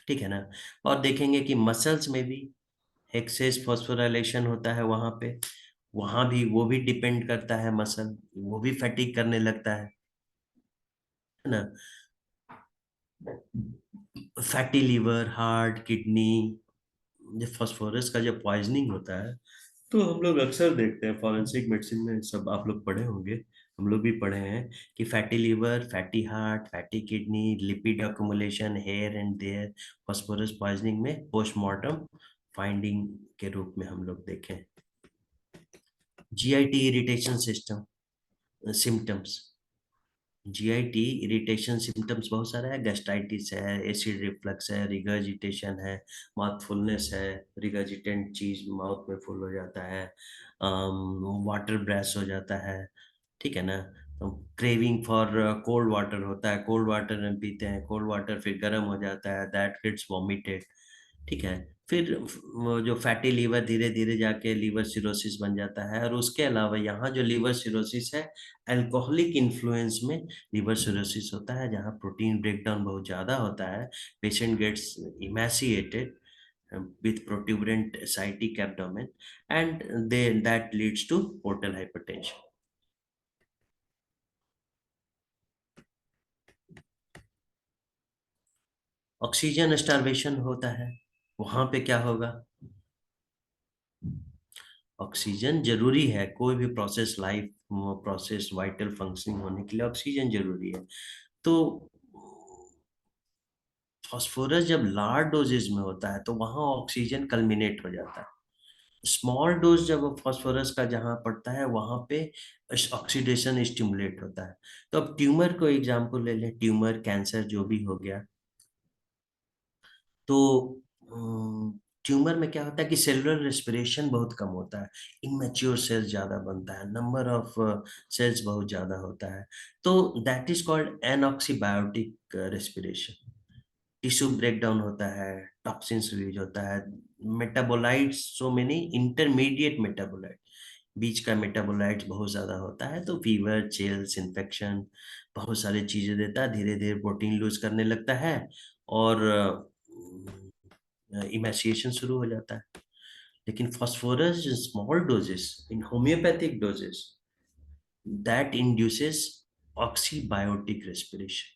ठीक है ना। और देखेंगे कि मसल्स में भी एक्सेस फॉस्फोराइलेशन होता है, वहां भी वो भी डिपेंड करता है, मसल वो भी फैटिक करने लगता है ना। फैटी लिवर, हार्ट, किडनी, ये फास्फोरस का जब पॉइजनिंग होता है तो हम लोग अक्सर देखते हैं फॉरेंसिक मेडिसिन में, सब आप लोग पढ़े होंगे, हम लोग भी पढ़े हैं कि fatty liver, fatty heart, fatty kidney, lipid accumulation here and there, phosphorus poisoning में पोस्टमार्टम फाइंडिंग के रूप में हम लोग देखें। GIT irritation system symptoms, GIT irritation symptoms बहुत सारे हैं, गैस्ट्राइटिस है, एसिड रिफ्लक्स है, रिगर्जिटेशन है, माउथ फुलनेस है, रिगर्जिटेंट चीज माउथ में फुल हो जाता है, वाटर ब्रेस हो जाता है, ठीक है ना। तो क्रेविंग फॉर कोल्ड वाटर होता है, कोल्ड वाटर हम पीते हैं, कोल्ड वाटर फिर गर्म हो जाता है, दैट गेट्स वॉमिटेड, ठीक है। फिर वो जो फैटी लीवर धीरे धीरे जाके लीवर सिरोसिस बन जाता है। और उसके अलावा यहाँ जो लीवर सिरोसिस है, अल्कोहलिक इन्फ्लुएंस में लीवर सिरोसिस होता है, जहाँ प्रोटीन ब्रेकडाउन बहुत ज़्यादा होता है, patient gets emaciated with protuberant ascitic abdomen, and that leads to portal hypertension. Oxygen starvation होता है, वहां पे क्या होगा, ऑक्सीजन जरूरी है, कोई भी process, life process, vital functioning होने के लिए ऑक्सीजन जरूरी है। तो फास्फोरस जब लार्ज डोजेज में होता है तो वहां ऑक्सीजन कल्मिनेट हो जाता है। स्मॉल डोज जब फास्फोरस का जहां पड़ता है वहां पे ऑक्सीडेशन स्टिमुलेट होता है। तो अब ट्यूमर को एग्जांपल ले लें, ट्यूमर, कैंसर जो भी हो गया, तो ट्यूमर में क्या होता है कि सेलुलर रेस्पिरेशन बहुत कम होता है, इमेच्योर सेल्स ज्यादा बनता है, नंबर ऑफ सेल्स बहुत ज्यादा होता है, तो that is called anoxybiotic respiration. Tissue breakdown होता है, टॉक्सिन्स रिलीज होता है, metabolites, so many intermediate metabolite, बीच का मेटाबोलाइट्स बहुत ज्यादा होता है, तो फीवर, चिल्स, इन्फेक्शन, बहुत सारी चीजें देता है, धीरे धीरे प्रोटीन लूज करने लगता है और इमेसिएशन शुरू हो जाता है। लेकिन phosphorus in small doses, in homoeopathic doses, that induces oxybiotic respiration.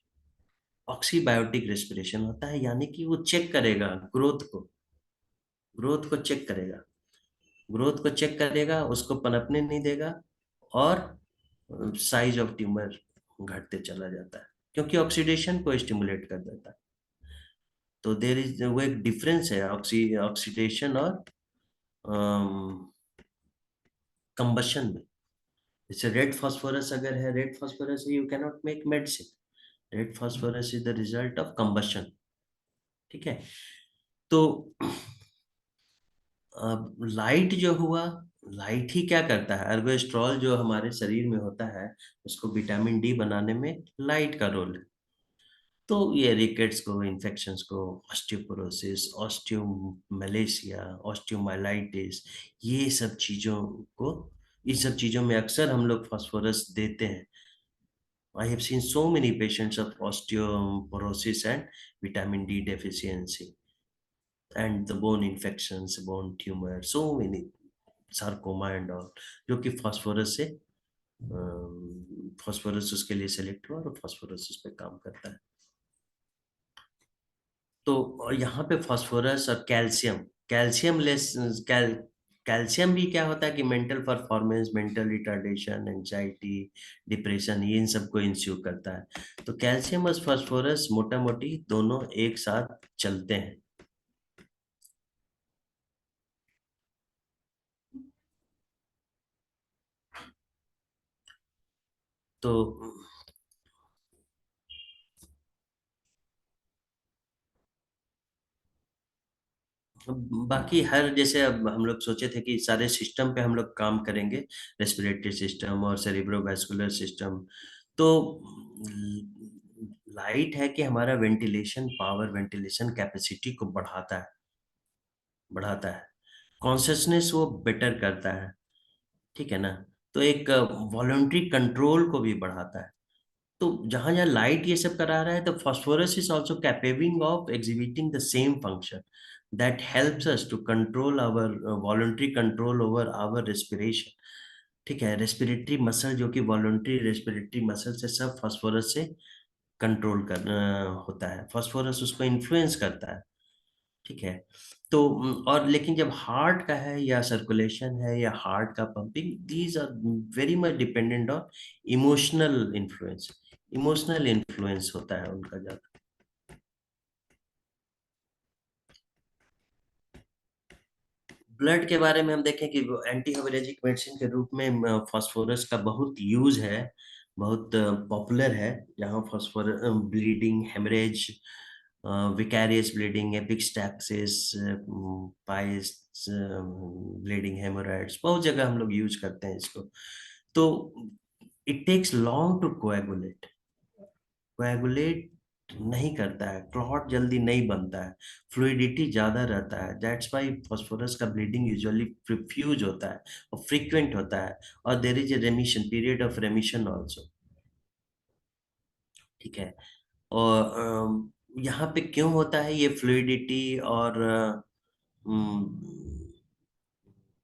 Oxybiotic respiration होता है, यानी कि वो चेक करेगा ग्रोथ को चेक करेगा, उसको पनपने नहीं देगा, और साइज ऑफ ट्यूमर घटते चला जाता है, क्योंकि ऑक्सीडेशन को स्टिमुलेट कर देता है। तो देर इज वो एक डिफरेंस है ऑक्सीडेशन और कंबशन में। जैसे रेड फास्फोरस अगर है, red phosphorus you can not make medicine, red phosphorus is the result of combustion. ठीक है, तो अब लाइट जो हुआ, लाइट ही क्या करता है, अर्गोस्ट्रॉल जो हमारे शरीर में होता है, उसको विटामिन डी बनाने में लाइट का रोल है। तो ये रिकेट्स को, इन्फेक्शंस को, ऑस्टियोपोरोसिस, ऑस्टियोमलेशिया, ऑस्टियोमाइलाइटिस, ये सब चीजों को, इन सब चीजों में अक्सर हम लोग फास्फोरस देते हैं। I have seen so many patients of osteoporosis and vitamin D deficiency and the bone infections, bone tumor, so many sarcoma and all, जो कि फास्फोरस से, फास्फोरस उसके लिए सेलेक्ट हुआ और फास्फोरस उस पे काम करता है। तो यहाँ पे फास्फोरस और कैल्शियम, कैल्शियम भी क्या होता है कि mental performance, mental retardation, anxiety, depression, ये इन सबको इंस्यू करता है। तो कैल्शियम और फास्फोरस मोटा मोटी दोनों एक साथ चलते हैं। तो बाकी हर, जैसे अब हम लोग सोचे थे कि सारे सिस्टम पे हम लोग काम करेंगे, रेस्पिरेटरी सिस्टम और सेरिब्रोवास्कुलर सिस्टम। तो लाइट है कि हमारा वेंटिलेशन पावर, वेंटिलेशन कैपेसिटी को बढ़ाता है, कॉन्शियसनेस वो बेटर करता है। ठीक है ना, तो एक वॉलंटरी कंट्रोल को भी बढ़ाता है। तो जहां जहां लाइट ये सब करा रहा है, तो phosphorus is also capable of exhibiting the same function that helps us to control our, voluntary control over our respiration. ठीक है, रेस्पिरेटरी मसल जो कि वॉलंटरी रेस्पिरेटरी मसल से सब फास्फोरस से कंट्रोल कर होता है, फास्फोरस उसको इन्फ्लुएंस करता है। ठीक है, तो और लेकिन जब हार्ट का है या सर्कुलेशन है या हार्ट का pumping, these are very much dependent on emotional influence, emotional influence होता है उनका ज्यादा। ब्लड के बारे में हम देखें कि एंटी हेमोरेजिक मेडिसिन के रूप में फास्फोरस का बहुत यूज है, बहुत पॉपुलर है। जहाँ phosphorus bleeding, haemorrhage, vicarious bleeding, epistaxis, piles bleeding, haemorrhoids, बहुत जगह हम लोग यूज करते हैं इसको। तो it takes long to coagulate नहीं करता है, क्लॉट जल्दी नहीं बनता है, फ्लूइडिटी ज्यादा रहता है, दैट्स व्हाई फास्फोरस का ब्लीडिंग यूजुअली प्रिफ्यूज होता है और फ्रीक्वेंट होता है, और there is a remission, period of remission also. ठीक है, और यहाँ पे क्यों होता है ये फ्लूइडिटी और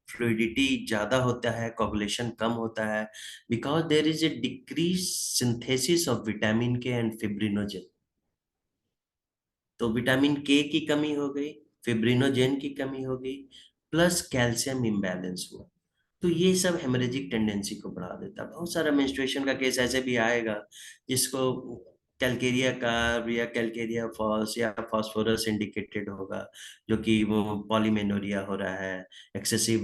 फ्लूइडिटी ज्यादा होता है, कोगुलेशन कम होता है, because there is a decrease synthesis of vitamin K and fibrinogen. तो विटामिन के की कमी हो गई, फिब्रिनोजेन की कमी हो गई, प्लस कैल्शियम इम्बैलेंस हुआ। तो ये सब हेमरेजिक टेंडेंसी को बढ़ा देता है। बहुत सारा मेंस्ट्रुएशन का केस ऐसे भी आएगा जिसको कैलकेरिया कार्ब या कैलकेरिया फॉस या फास्फोरस इंडिकेटेड होगा, जो कि वो पॉलीमेनोरिया हो रहा है, एक्सेसिव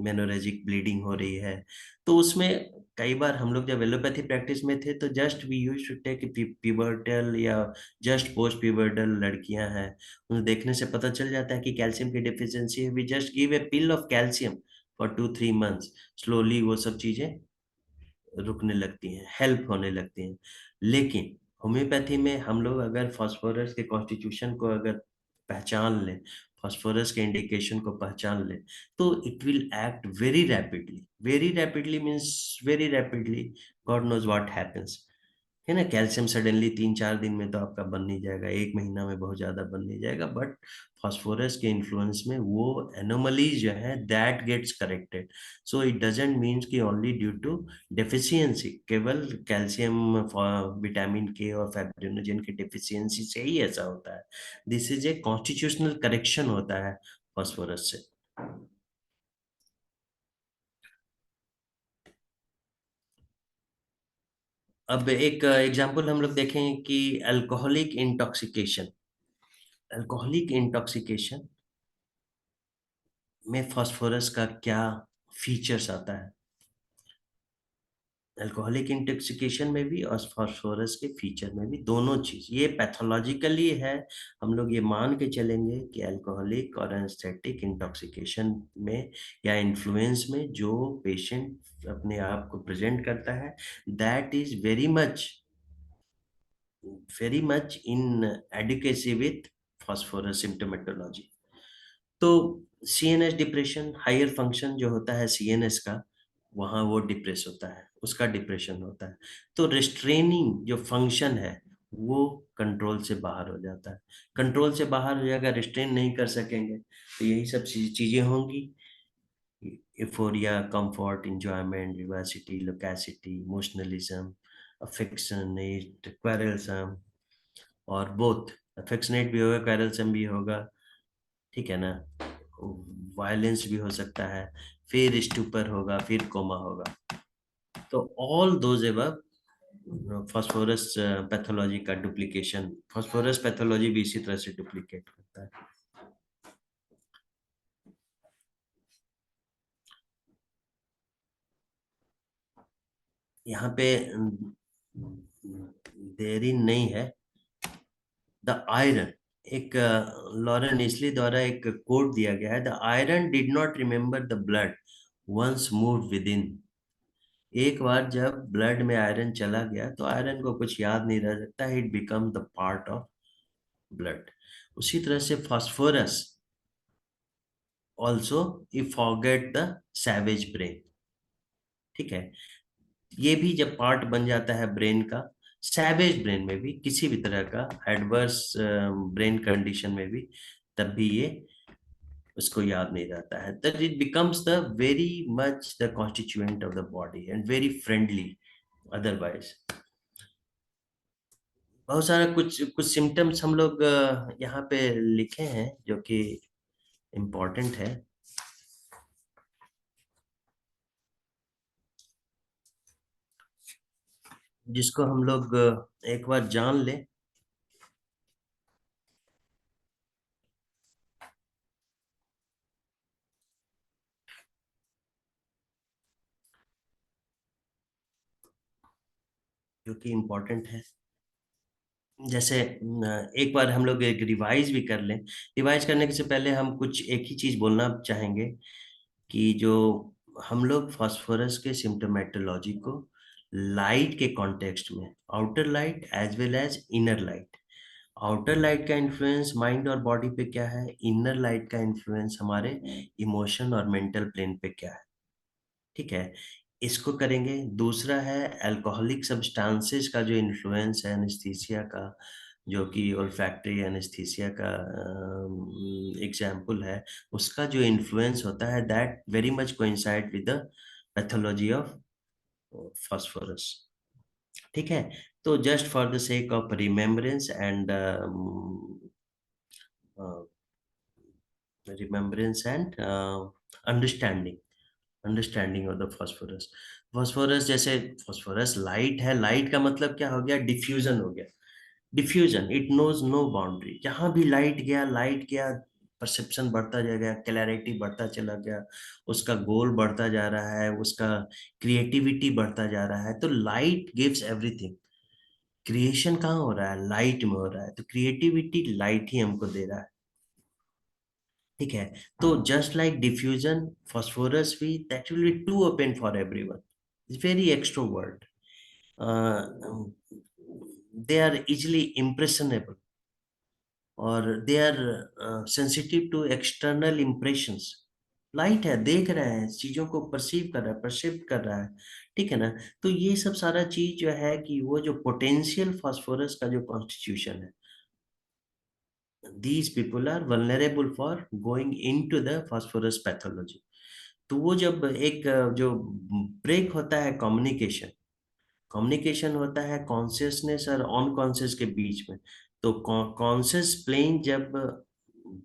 मेनोरेजिक ब्लीडिंग हो रही है। तो उसमें कई बार हम लोग जब एलोपैथी प्रैक्टिस में थे, तो just we used to take pubertal या जस्ट पोस्ट पिबर्टल लड़कियां हैं, उन्हें देखने से पता चल जाता है कि कैल्शियम की डिफिशियंसी है, we just give a pill of calcium for 2-3 months, slowly वो सब चीजें रुकने लगती हैं, हेल्प होने लगती हैं। लेकिन होम्योपैथी में हम लोग अगर फास्फोरस के कॉन्स्टिट्यूशन को अगर पहचान लें, फास्फोरस के इंडिकेशन को पहचान लें, तो it will act very rapidly means very rapidly, God knows what happens, है ना। कैल्शियम सडनली 3-4 दिन में तो आपका बन नहीं जाएगा, 1 महीना में बहुत ज्यादा बन नहीं जाएगा, बट फास्फोरस के इन्फ्लुएंस में वो एनोमलीज जो है that gets corrected. So it doesn't means कि ओनली ड्यू टू डेफिशिएंसी, केवल कैल्शियम, विटामिन के और फाइब्रिनोजन की डेफिशिएंसी से ही ऐसा होता है। This is a constitutional correction होता है फास्फोरस से। अब एक एग्जांपल हम लोग देखें कि अल्कोहलिक इंटॉक्सिकेशन में फास्फोरस का क्या फीचर्स आता है। अल्कोहलिक इंटॉक्सिकेशन में भी और फास्फोरस के फीचर में भी, दोनों चीज ये पैथोलॉजिकली है। हम लोग ये मान के चलेंगे कि अल्कोहलिक और एनेस्थेटिक इंटॉक्सिकेशन में या इन्फ्लुएंस में जो पेशेंट अपने आप को प्रेजेंट करता है, that is very much in adequacy with phosphorus symptomatology. तो सीएनएस डिप्रेशन, हायर फंक्शन जो होता है सीएनएस का, वहाँ वो डिप्रेस होता है, उसका डिप्रेशन होता है। तो रिस्ट्रेनिंग जो फंक्शन है वो कंट्रोल से बाहर हो जाता है। कंट्रोल से बाहर हो जाएगा, रिस्ट्रेन नहीं कर सकेंगे, तो यही सब चीजें होंगी। Euphoria, comfort, enjoyment, vivacity, loquacity, emotionalism, affectionate, querulous, और बोथ अफेक्शनेट भी होगा, क्वेरलसम भी होगा, ठीक है ना। वायलेंस भी हो सकता है, फिर स्टूपर होगा, फिर कोमा होगा। तो all those above phosphorus pathology का डुप्लीकेशन, फास्फोरस पैथोलॉजी भी इसी तरह से डुप्लीकेट करता है। यहाँ पे देरी नहीं है। द आयरन, एक लॉरेन इसली द्वारा एक कोट दिया गया है, the iron did not remember the blood once move within. एक बार जब ब्लड में आयरन चला गया तो आयरन को कुछ याद नहीं रह सकता, it become the part of blood. उसी तरह से phosphorus also you forget the savage brain, ठीक है। ये भी जब पार्ट बन जाता है ब्रेन का, सैवेज ब्रेन में भी, किसी भी तरह का एडवर्स ब्रेन कंडीशन में भी, तब भी ये उसको याद नहीं रहता है, that it becomes the very much the constituent of the body and very friendly otherwise. बहुत सारा कुछ कुछ सिम्टम्स हम लोग यहाँ पे लिखे हैं जो कि इम्पोर्टेंट है। जिसको हम लोग एक बार जान लें। जो कि इम्पोर्टेंट है, जैसे एक बार हम लोग एक रिवाइज भी कर लें। रिवाइज करने से पहले हम कुछ एक ही चीज बोलना चाहेंगे कि जो हम लोग फास्फोरस के सिम्टोमेटोलॉजी को लाइट के कॉन्टेक्स्ट में, outer light as well as inner light, outer light का इन्फ्लुएंस माइंड और बॉडी पे क्या है, इनर लाइट का इन्फ्लुएंस हमारे इमोशन और मेंटल प्लेन पे क्या है, ठीक है, इसको करेंगे। दूसरा है अल्कोहलिक सब्सटेंसेस का जो इन्फ्लुएंस है एनेस्थीसिया का, जो कि ओल्फैक्टरी एनेस्थीसिया का एग्जाम्पल है, उसका जो इन्फ्लुएंस होता है that very much coincide with the pathology of phosphorus, ठीक है। तो just for the sake of remembrance and understanding, understanding of the phosphorus. Phosphorus जैसे फास्फोरस लाइट है, लाइट का मतलब क्या हो गया, डिफ्यूजन हो गया। Diffusion, it knows no boundary, जहां भी लाइट गया परसेप्शन बढ़ता जाएगा, क्लैरिटी बढ़ता चला गया, उसका गोल बढ़ता जा रहा है, उसका क्रिएटिविटी बढ़ता जा रहा है। तो लाइट गिव्स एवरीथिंग। क्रिएशन कहाँ हो रहा है, लाइट में हो रहा है, तो क्रिएटिविटी लाइट ही हमको दे रहा है, ठीक है। तो जस्ट लाइक डिफ्यूजन, फास्फोरस भी that will be too open for everyone, it's very extrovert. they are easily impressionable और they are sensitive to external impressions. Light है, देख रहा है, चीजों को परसीव कर रहा है, परसिव कर रहा है, ठीक है ना। तो ये सब सारा चीज जो है कि वो जो पोटेंशियल फास्फोरस का जो कॉन्स्टिट्यूशन है, these people are vulnerable for going into the phosphorus pathology. तो वो जब एक जो ब्रेक होता है कम्युनिकेशन, कम्युनिकेशन होता है कॉन्शियसनेस और अनकॉन्शियस के बीच में, तो कॉन्शियस प्लेन जब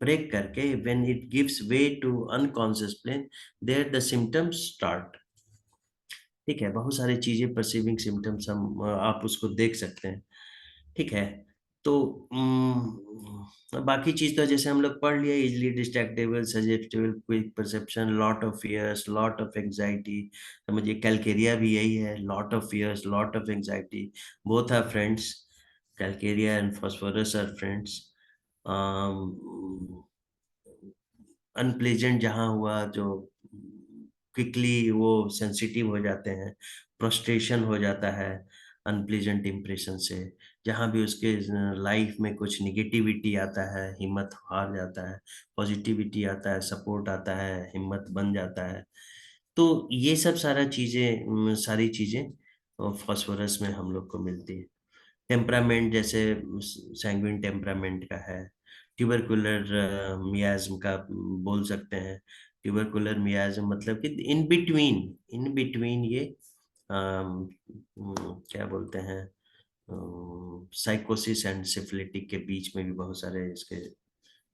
ब्रेक करके when it gives way to unconscious plane, there the symptoms start. ठीक है, बहुत सारी चीजें परसीविंग सिम्टम्स हम आप उसको देख सकते हैं, ठीक है। तो बाकी चीज तो जैसे हम लोग पढ़ लिए, easily distractible, suggestible, quick perception, lot of fears, lot of anxiety. समझिए कैलकेरिया भी यही है, lot of fears, lot of anxiety, both are friends, calcarea and phosphorus are friends. Unpleasant जहाँ हुआ, जो क्विकली वो सेंसिटिव हो जाते हैं, प्रोस्ट्रेशन हो जाता है अनप्लेजेंट इम्प्रेशन से, जहाँ भी उसके लाइफ में कुछ निगेटिविटी आता है, हिम्मत हार जाता है, पॉजिटिविटी आता है, सपोर्ट आता है, हिम्मत बन जाता है। तो ये सब सारी चीजें फास्फोरस में हम लोग को मिलती है। टेम्परामेंट जैसे सैंग्विन टेम्परामेंट का है, ट्यूबरकुलर मियाज्म का बोल सकते हैं। ट्यूबरकुलर मियाज्म मतलब कि इन बिटवीन ये क्या बोलते हैं, साइकोसिस एंड सिफिलिटिक के बीच में भी बहुत सारे इसके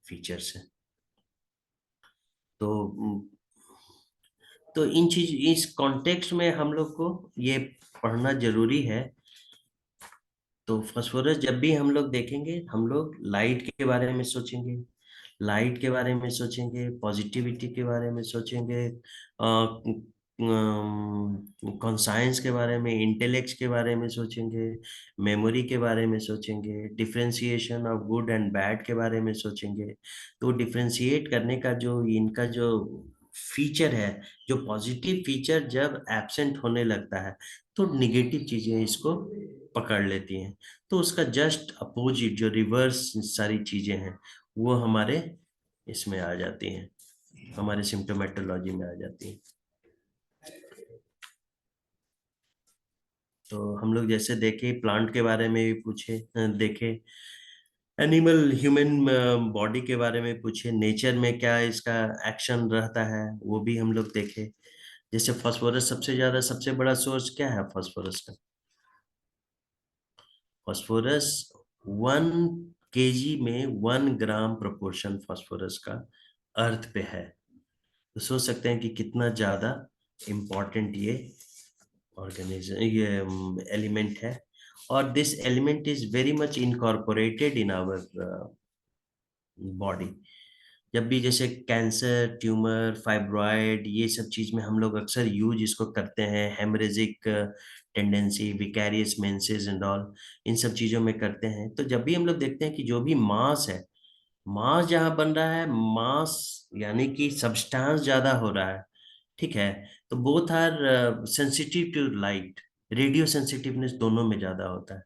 फीचर्स हैं। तो इस कॉन्टेक्स्ट में हम लोग को ये पढ़ना जरूरी है। तो फास्फोरस जब भी हम लोग देखेंगे, हम लोग लाइट के बारे में सोचेंगे, लाइट के बारे में सोचेंगे, पॉजिटिविटी के बारे में सोचेंगे, कॉन्साइंस के बारे में, इंटेलेक्ट के बारे में सोचेंगे, मेमोरी के बारे में सोचेंगे, differentiation of good and bad के बारे में सोचेंगे। तो डिफ्रेंशिएट करने का जो इनका जो फीचर है, जो पॉजिटिव फीचर जब एब्सेंट होने लगता है तो निगेटिव चीजें इसको पकड़ लेती हैं। तो उसका जस्ट अपोजिट जो रिवर्स सारी चीजें हैं वो हमारे इसमें आ जाती हैं, हमारे सिम्टोमेटोलॉजी में आ जाती हैं। तो हम लोग जैसे देखे प्लांट के बारे में भी पूछे, देखे एनिमल ह्यूमन बॉडी के बारे में पूछे, नेचर में क्या इसका एक्शन रहता है वो भी हम लोग देखे। जैसे फास्फोरस सबसे बड़ा सोर्स क्या है फास्फोरस का? फास्फोरस 1 kg में 1 ग्राम प्रोपोर्शन फास्फोरस का अर्थ पे है। तो सोच सकते हैं कि कितना ज्यादा इम्पोर्टेंट ये ऑर्गेनिज्म, ये एलिमेंट है। और this element is very much incorporated in our body. जब भी जैसे कैंसर, ट्यूमर, फाइब्रॉइड, ये सब चीज में हम लोग अक्सर यूज इसको करते हैं, haemorrhagic tendency, vicarious menses and all, इन सब चीजों में करते हैं। तो जब भी हम लोग देखते हैं कि जो भी मास है, मास जहाँ बन रहा है, मास यानी कि सब्सटेंस ज्यादा हो रहा है, ठीक है। तो both are sensitive to light, radio sensitiveness दोनों में ज्यादा होता है,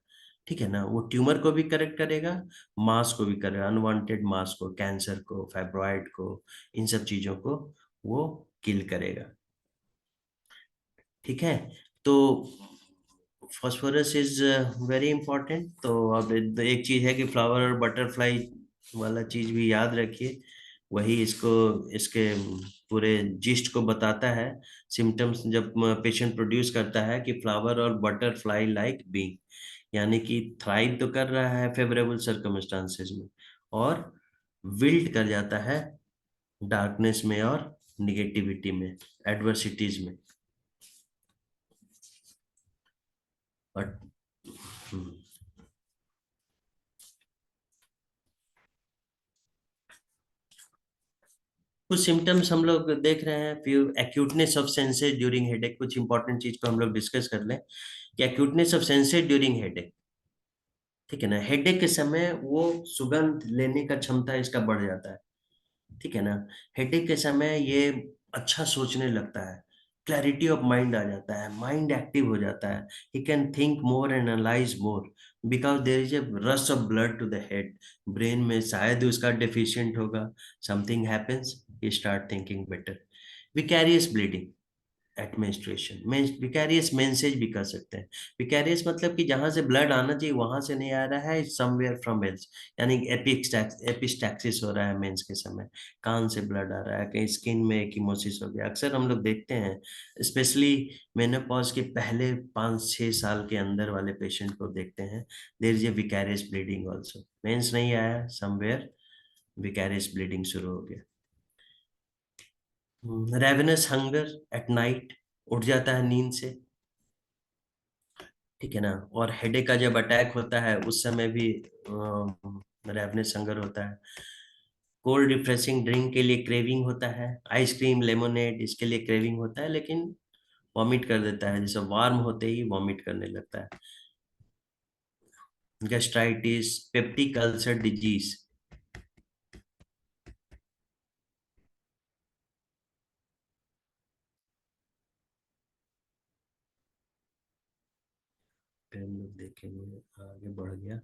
ठीक है ना। वो ट्यूमर को भी करेक्ट करेगा, मास को भी करेगा, अनवांटेड मास को, कैंसर को, फाइब्रॉइड को, इन सब चीजों को वो किल करेगा, ठीक है। तो फास्फोरस इज वेरी इंपॉर्टेंट। तो अब एक चीज है कि फ्लावर और बटरफ्लाई वाला चीज भी याद रखिए, वही इसको इसके पूरे जिस्ट को बताता है। सिम्टम्स जब पेशेंट प्रोड्यूस करता है कि फ्लावर और बटरफ्लाई लाइक बीइंग, यानी कि थ्राइव तो कर रहा है फेवरेबल सर्कमस्टांसेस में, और विल्ट कर जाता है डार्कनेस में और निगेटिविटी में, एडवर्सिटीज में। और कुछ सिम्टम्स हम लोग देख रहे हैं, फिर acuteness of senses during headache. कुछ इंपॉर्टेंट चीज को हम लोग डिस्कस कर लें कि acuteness of senses during headache, ठीक है ना। हेडेक के समय वो सुगंध लेने का क्षमता इसका बढ़ जाता है, ठीक है ना। हेडेक के समय ये अच्छा सोचने लगता है, क्लैरिटी ऑफ माइंड आ जाता है, माइंड एक्टिव हो जाता है, he can think more and analyse more. Because there is a rush of blood to the head, brain में शायद उसका डेफिशिएंट होगा, something happens, he start thinking better. Vicarious bleeding administration, vicarious menses भी कर सकते हैं। विकैरियस मतलब कि जहां से ब्लड आना चाहिए वहां से नहीं आ रहा है, समवेयर फ्रॉम एल्स, यानी एपिस्टैक्सिस हो रहा है मेंस के समय, कान से ब्लड आ रहा है, कहीं स्किन में एकिमोसिस हो गया। अक्सर हम लोग देखते हैं, स्पेशली मेनोपॉज के पहले 5-6 साल के अंदर वाले पेशेंट को देखते हैं, there is a vicarious bleeding also, menses नहीं आया, समवेयर विकैरियस ब्लीडिंग शुरू हो गया। रेवेनस हंगर एट नाइट, उठ जाता है नींद से, ठीक है ना। और हेडेक का जब अटैक होता है उस समय भी रेवेनस हंगर होता है। कोल्ड रिफ्रेशिंग ड्रिंक के लिए क्रेविंग होता है, आइसक्रीम, लेमोनेड, इसके लिए क्रेविंग होता है, लेकिन वॉमिट कर देता है, जैसे वार्म होते ही वॉमिट करने लगता है। गैस्ट्राइटिस, पेप्टिक अल्सर डिजीज, फिर हम लोग देखेंगे, आगे बढ़ गया।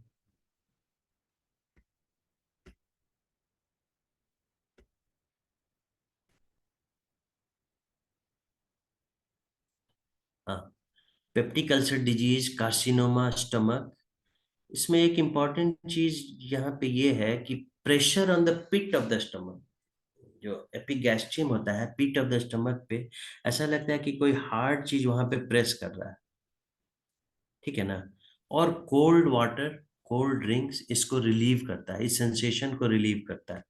हाँ, peptic ulcer disease, carcinoma stomach. इसमें एक इम्पॉर्टेंट चीज यहाँ पे ये है कि pressure on the pit of the stomach, जो एपिगैस्ट्रियम होता है पिट ऑफ द स्टमक पे, ऐसा लगता है कि कोई हार्ड चीज वहां पे प्रेस कर रहा है, ठीक है ना। और कोल्ड वाटर, कोल्ड ड्रिंक्स इसको रिलीव करता है, इस सेंसेशन को रिलीव करता है।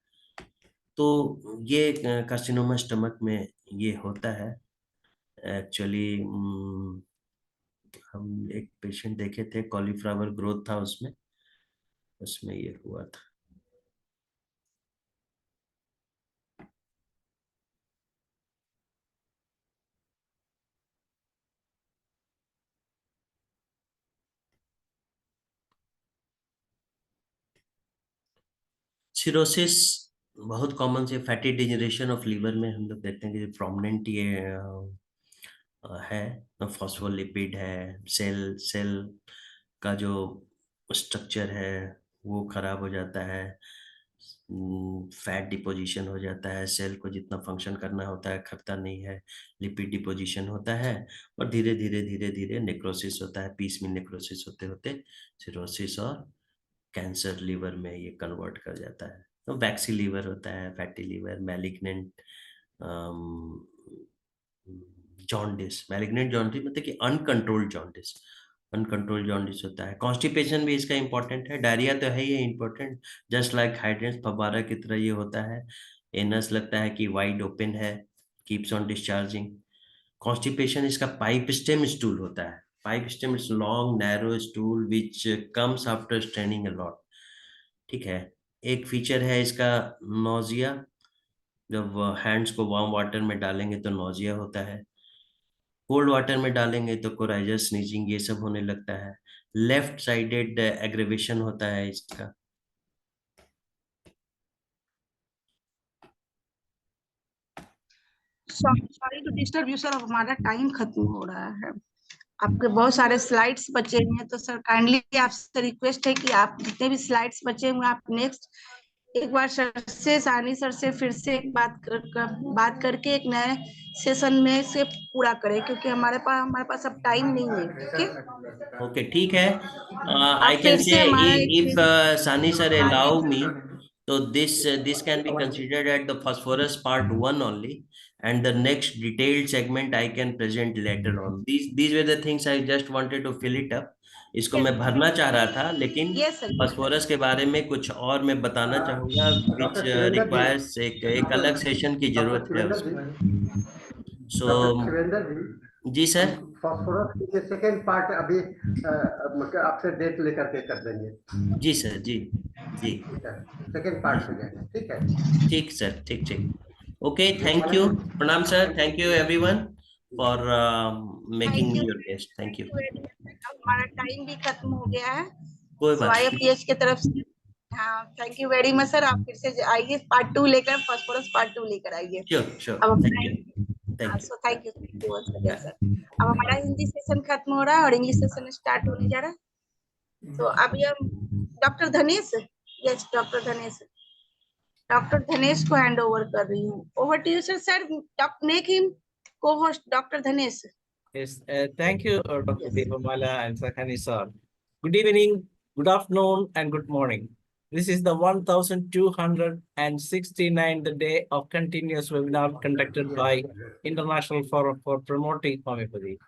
तो ये कार्सिनोमा स्टमक में ये होता है एक्चुअली। हम एक पेशेंट देखे थे, कॉलीफ्लावर ग्रोथ था उसमें, उसमें ये हुआ था। सिरोसिस बहुत कॉमन से, फैटी डिजनरेशन ऑफ लीवर में हम लोग देखते हैं कि प्रोमिनेंट ये है, फॉस्फोलिपिड है, सेल सेल का जो स्ट्रक्चर है वो खराब हो जाता है, फैट डिपोजिशन हो जाता है, सेल को जितना फंक्शन करना होता है करता नहीं है, लिपिड डिपोजिशन होता है, और धीरे धीरे धीरे धीरे नेक्रोसिस होता है, पीस में नेक्रोसिस होते होते सिरोसिस और कैंसर लीवर में ये कन्वर्ट कर जाता है। तो वैक्सी लीवर होता है, fatty liver, malignant jaundice, malignant jaundice मतलब कि अनकंट्रोल्ड जॉन्डिस, अनकंट्रोल्ड जॉन्डिस होता है। कॉन्स्टिपेशन भी इसका इंपॉर्टेंट है, डायरिया तो है ही इंपॉर्टेंट, जस्ट लाइक हाइड्रेंस फब्बारा की तरह ये होता है। एनस लगता है कि वाइड ओपन है, कीप्स ऑन डिस्चार्जिंग। कॉन्स्टिपेशन इसका पाइप स्टेम स्टूल होता है, pipe stem is long narrow stool which comes after straining a lot, ठीक है। एक फीचर है इसका नोजिया, जब हैंड्स को वार्म वाटर में डालेंगे तो नोजिया होता है, कोल्ड वाटर में डालेंगे तो कोराइजर, स्नीजिंग, ये सब होने लगता है। लेफ्ट साइडेड एग्रेवेशन होता है इसका। Sorry to disturb you sir, अब हमारा टाइम खत्म हो रहा है। आपके बहुत सारे स्लाइड्स बचे हुए हैं, तो सर काइंडली आपसे रिक्वेस्ट है कि आप जितने भी स्लाइड्स बचे हुए हैं आप नेक्स्ट एक बार सर से, सानी सर से फिर से एक बात करके एक नए सेशन में से पूरा करें, क्योंकि हमारे पास अब टाइम नहीं है। ठीक ओके, ठीक है। आप आई कैन फिर से से हमारा इफ एक Sani sir allow आगे me, so this can be considered at the phosphorus part 1 only, and the next detailed segment I can present later on. These were the things I just wanted to fill it up. इसको मैं भरना चाह रहा था, लेकिन yes sir. Phosphorus के बारे में कुछ और मैं बताना चाहूंगा, विच डॉक्टर शिवेंद्र जी, रिक्वायर्स एक अलग सेशन की डॉक्टर जरूरत है शिवेंद्र उसमें। जी, सो डॉक्टर शिवेंद्र जी, जी हम सर। फास्फोरस के सेकेंड पार्ट अभी मतलब आपसे डेट लेकर के कर देंगे। जी सर, जी जी ठीक है, सेकेंड पार्ट से लेंगे, ठीक है। ठीक सर, ठीक ठीक। ओके, जो थैंक हमारे यू, प्रणाम sir, thank you everyone for making thank me you, your guest, thank thank you. You very much. अब हमारा टाइम भी खत्म हो गया है, कोई सो बात नहीं। आईएफपीएच की तरफ से हाँ thank you very much sir. आप फिर से आइए पार्ट 2 लेकर, फास्फोरस पार्ट 2 लेकर आइए। श्योर श्योर, अब थैंक हमारा you, thank you. So thank you once again bye. Sir. अब हमारा हिंदी सेशन खत्म हो रहा है और इंग्लिश सेशन स्टार्ट होने जा रहा है। So अभी हम doctor Dhanesh, yes doctor Dhanesh को हैंड ओवर कर रही हूँ. Over to you sir. Make him co-host doctor Dhanesh. Yes, thank you, Dr. Yes. Deepamala and Sakhani sir. Good evening, good afternoon, and good morning. This is the 1269th day of continuous webinar conducted by International Forum for Promoting Homeopathy.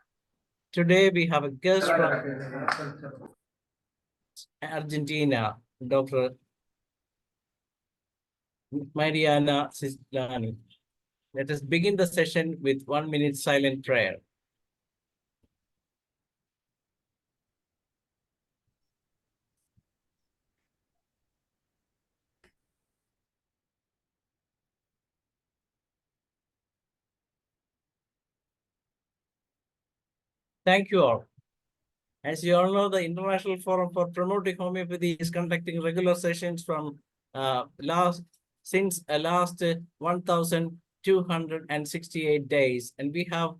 Today we have a guest from Argentina, Dr. MARIANA. Let us begin the session with 1 minute silent prayer. Thank you all. As you all know, the International Forum for Promoting Homeopathy is conducting regular sessions from last 1,268 days, and we have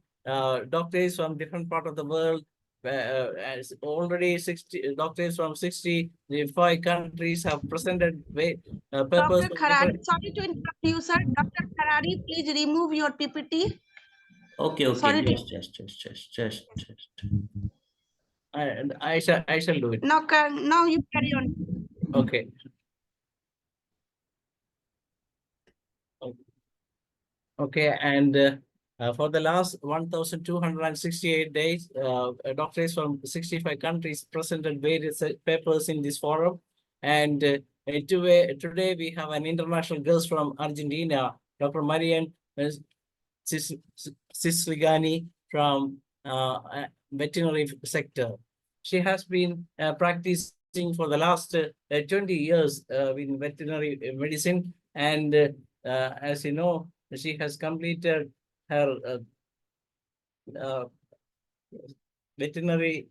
doctors from different part of the world. As already 60 doctors from 65 countries have presented papers. Dr. Kharari, sorry to interrupt you, sir. Dr. Kharari, please remove your PPT. Okay. Sorry to- Just. I shall do it. Now you carry on. Okay. Okay, and for the last 1,268 days, doctors from 65 countries presented various papers in this forum. And today we have an international guest from Argentina, Dr. Marian Siciliani from veterinary sector. She has been practicing for the last 20 years in veterinary medicine, and as you know, she has completed her veterinary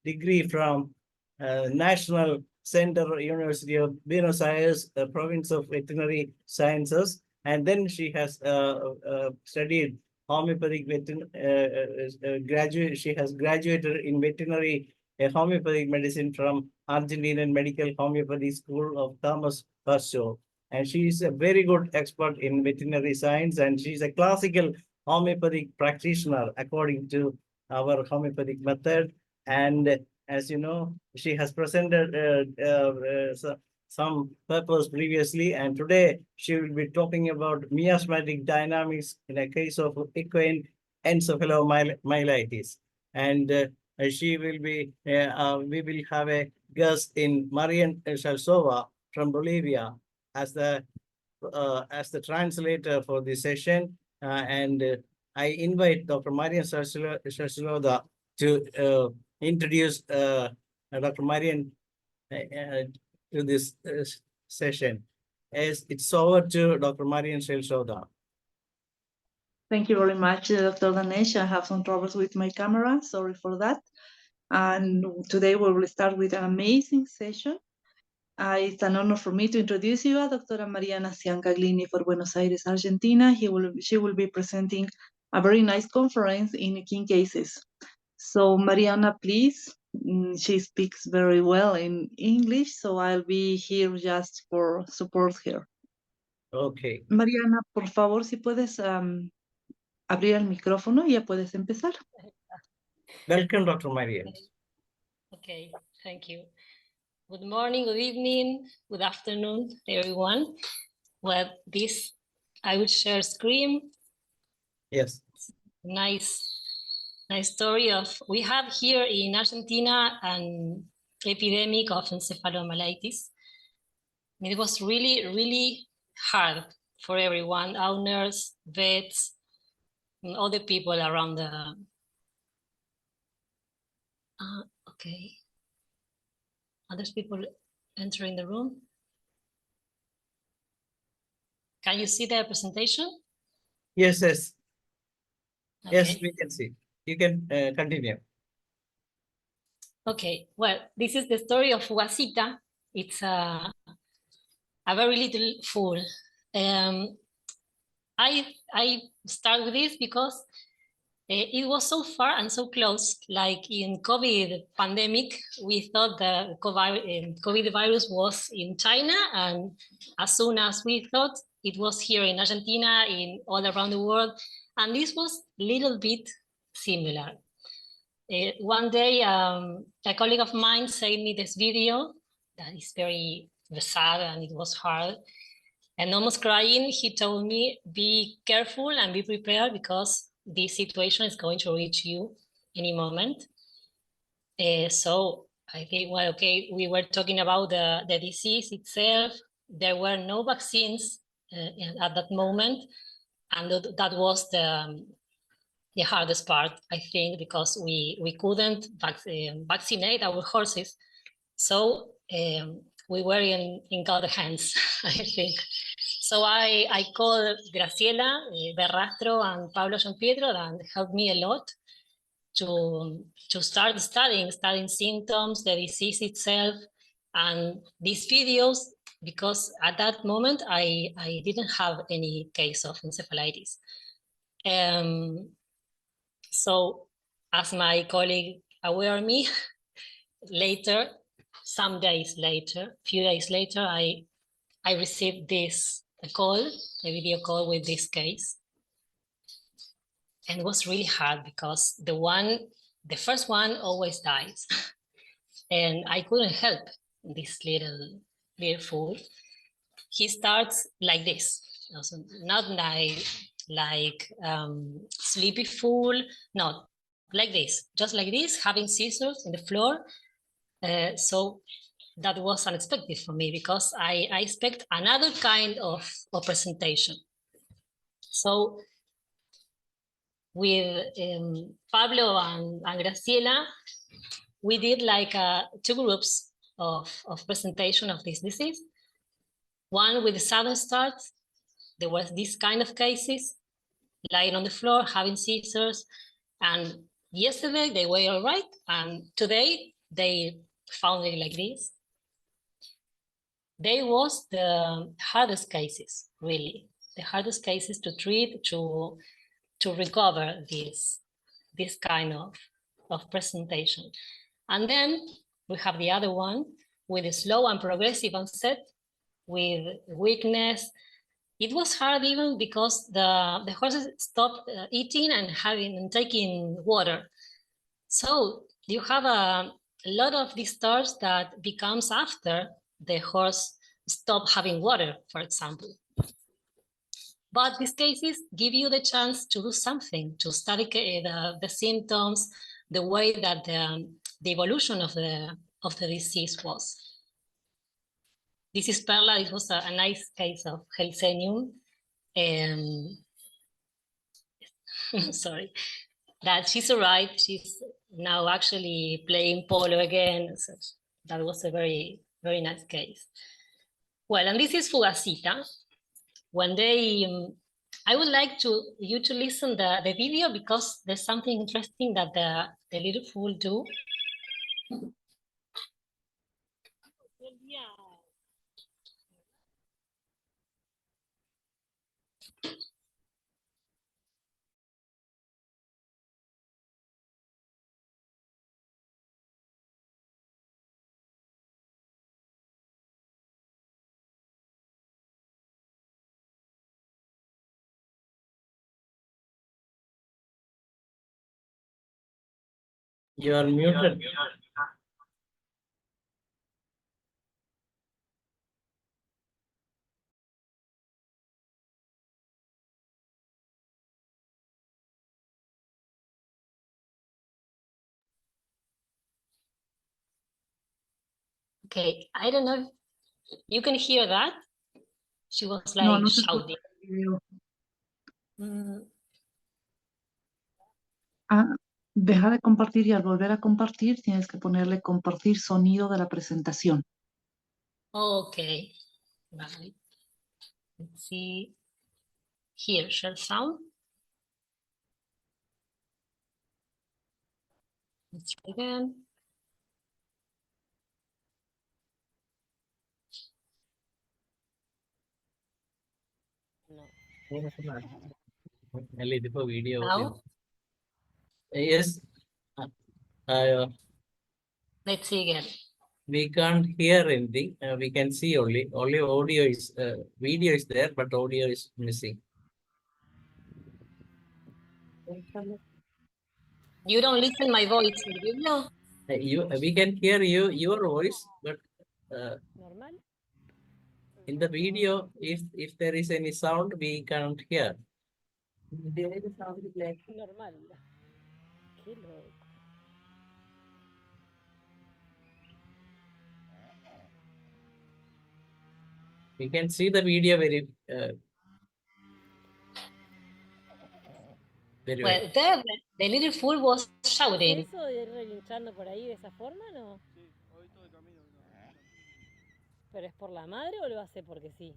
degree from National Center University of Buenos Aires, Province of Veterinary Sciences, and then she has studied homeopathic graduate. She has graduated in veterinary homeopathic medicine from Argentinian Medical Homeopathy School of Thomas Pasteur. And she is a very good expert in veterinary science, and she's a classical homeopathic practitioner according to our homeopathic method. And as you know, she has presented some papers previously, and today she will be talking about miasmatic dynamics in a case of equine encephalomyelitis. And she will be, we will have a guest in Marian Shalsova from Bolivia as the translator for this session. I invite Dr. Marian Shalsova to introduce Dr. Marian to this session. As it's over to Dr. Marian Shalsova. Thank you very much, Dr. Danesh. I have some troubles with my camera. Sorry for that. And today we will start with an amazing session. It's an honor for me to introduce you, Dr. Mariana CIANCAGLINI for Buenos Aires, Argentina. She will be presenting a very nice conference in equine cases. So Mariana, please. She speaks very well in English, so I'll be here just for support her. Okay. Mariana, por favor, si puedes abrir el micrófono, ya puedes empezar. Welcome, Dr. Marian. Okay, thank you. Good morning, good evening, good afternoon, everyone. Well, I will share screen. Yes. Nice story of, we have here in Argentina an epidemic of encephalomyelitis. It was really, really hard for everyone, owners, vets, and other people around the, okay. Other people entering the room. Can you see the presentation? Yes. Okay. Yes, we can see. You can continue. Okay, well, this is the story of Guasita. It's a very little fool. I start with this because It was so far and so close. Like in COVID pandemic, we thought the COVID virus was in China, and as soon as we thought, it was here in Argentina, in all around the world, and this was a little bit similar. One day, a colleague of mine sent me this video that is very sad, and it was hard. And almost crying, he told me, be careful and be prepared because this situation is going to reach you any moment. So I think, well, okay, we were talking about the disease itself. There were no vaccines at that moment. And that was the hardest part, I think, because we couldn't vaccinate our horses. So we were in God's hands, I think. So I called Graciela Berrastro and Pablo Gianpietro, and helped me a lot to start studying symptoms, the disease itself, and these videos, because at that moment I didn't have any case of encephalitis. So as my colleague aware me, later, some days later, few days later, I received a video call with this case. And it was really hard because the first one always dies. And I couldn't help this little fool. He starts like this, also not like sleepy fool, no, like this, just like this, having seizures in the floor. So that was unexpected for me because I expect another kind of presentation. So with Pablo and Graciela, we did like 2 groups of presentation of this disease. One with the sudden start, there was this kind of cases, lying on the floor, having seizures, and yesterday they were all right, and today they found it like this. They was the hardest cases, really, the hardest cases to treat, to recover this kind of presentation. And then we have the other one with a slow and progressive onset, with weakness. It was hard even because the horses stopped eating and taking water. So you have a lot of disturbs that becomes after the horse stop having water, for example. But these cases give you the chance to do something, to study the symptoms, the way that the evolution of the disease was. This is Perla. It was a nice case of Helsenium. Sorry, that she survived. She's now actually playing polo again. So that was a very, very nice case. Well, and this is Fugacita. When they, I would like you to listen the video because there's something interesting that the little fool do. You are muted. Okay, I don't know if you can hear that. She was like No, no se escucha shouting. el video. Mm, Ah, deja de compartir y al volver a compartir tienes que ponerle compartir sonido de la presentación. okay, right. Let's see. Here, share sound. Let's try again. No. Video. Now? Yes. Let's see again. We can't hear anything. We can see only. Only audio is, video is there, but audio is missing. You don't listen my voice in the video? We can hear your voice, but ¿Normal? in the video, if there is any sound, we can't hear. Normal. Qué loco. We can see the video very well. Well, there, the little fool was ¿Es shouting. eso de ir relinchando por ahí de esa forma, no? ¿Pero es por la madre o lo hace porque sí?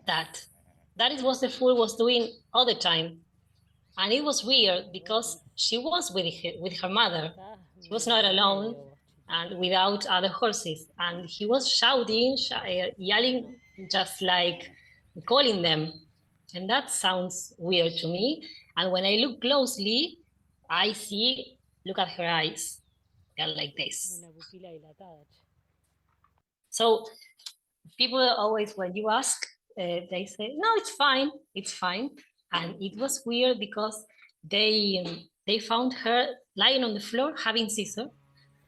That is what the fool was doing all the time. And it was weird because she was with her mother. She was not alone and without other horses. And he was shouting, yelling, just like calling them. And that sounds weird to me. And when I look closely, I see, look at her eyes. They're like this. Una pupila dilatada. So people always, when you ask, they say, no, it's fine, it's fine. And it was weird because they found her lying on the floor having seizure,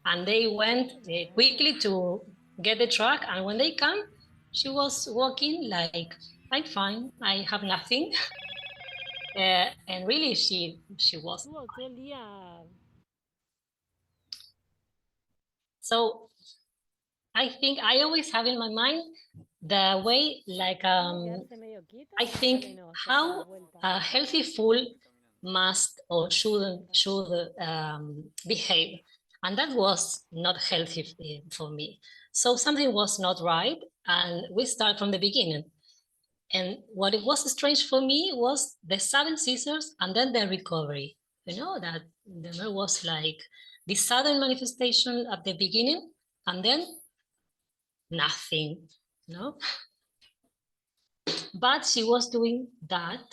and they went quickly to get the truck. And when they come, she was walking like, I'm fine, I have nothing. And really, she was. Estuvo todo el día. So I think I always have in my mind the way, like, Quedarse medio quieta, I think bueno, hacerse how la vuelta. a healthy fool must or should behave. And that was not healthy for me. So something was not right. And we start from the beginning. And what it was strange for me was the sudden seizures and then the recovery. You know, that there was like this sudden manifestation at the beginning and then nothing, no? But she was doing that,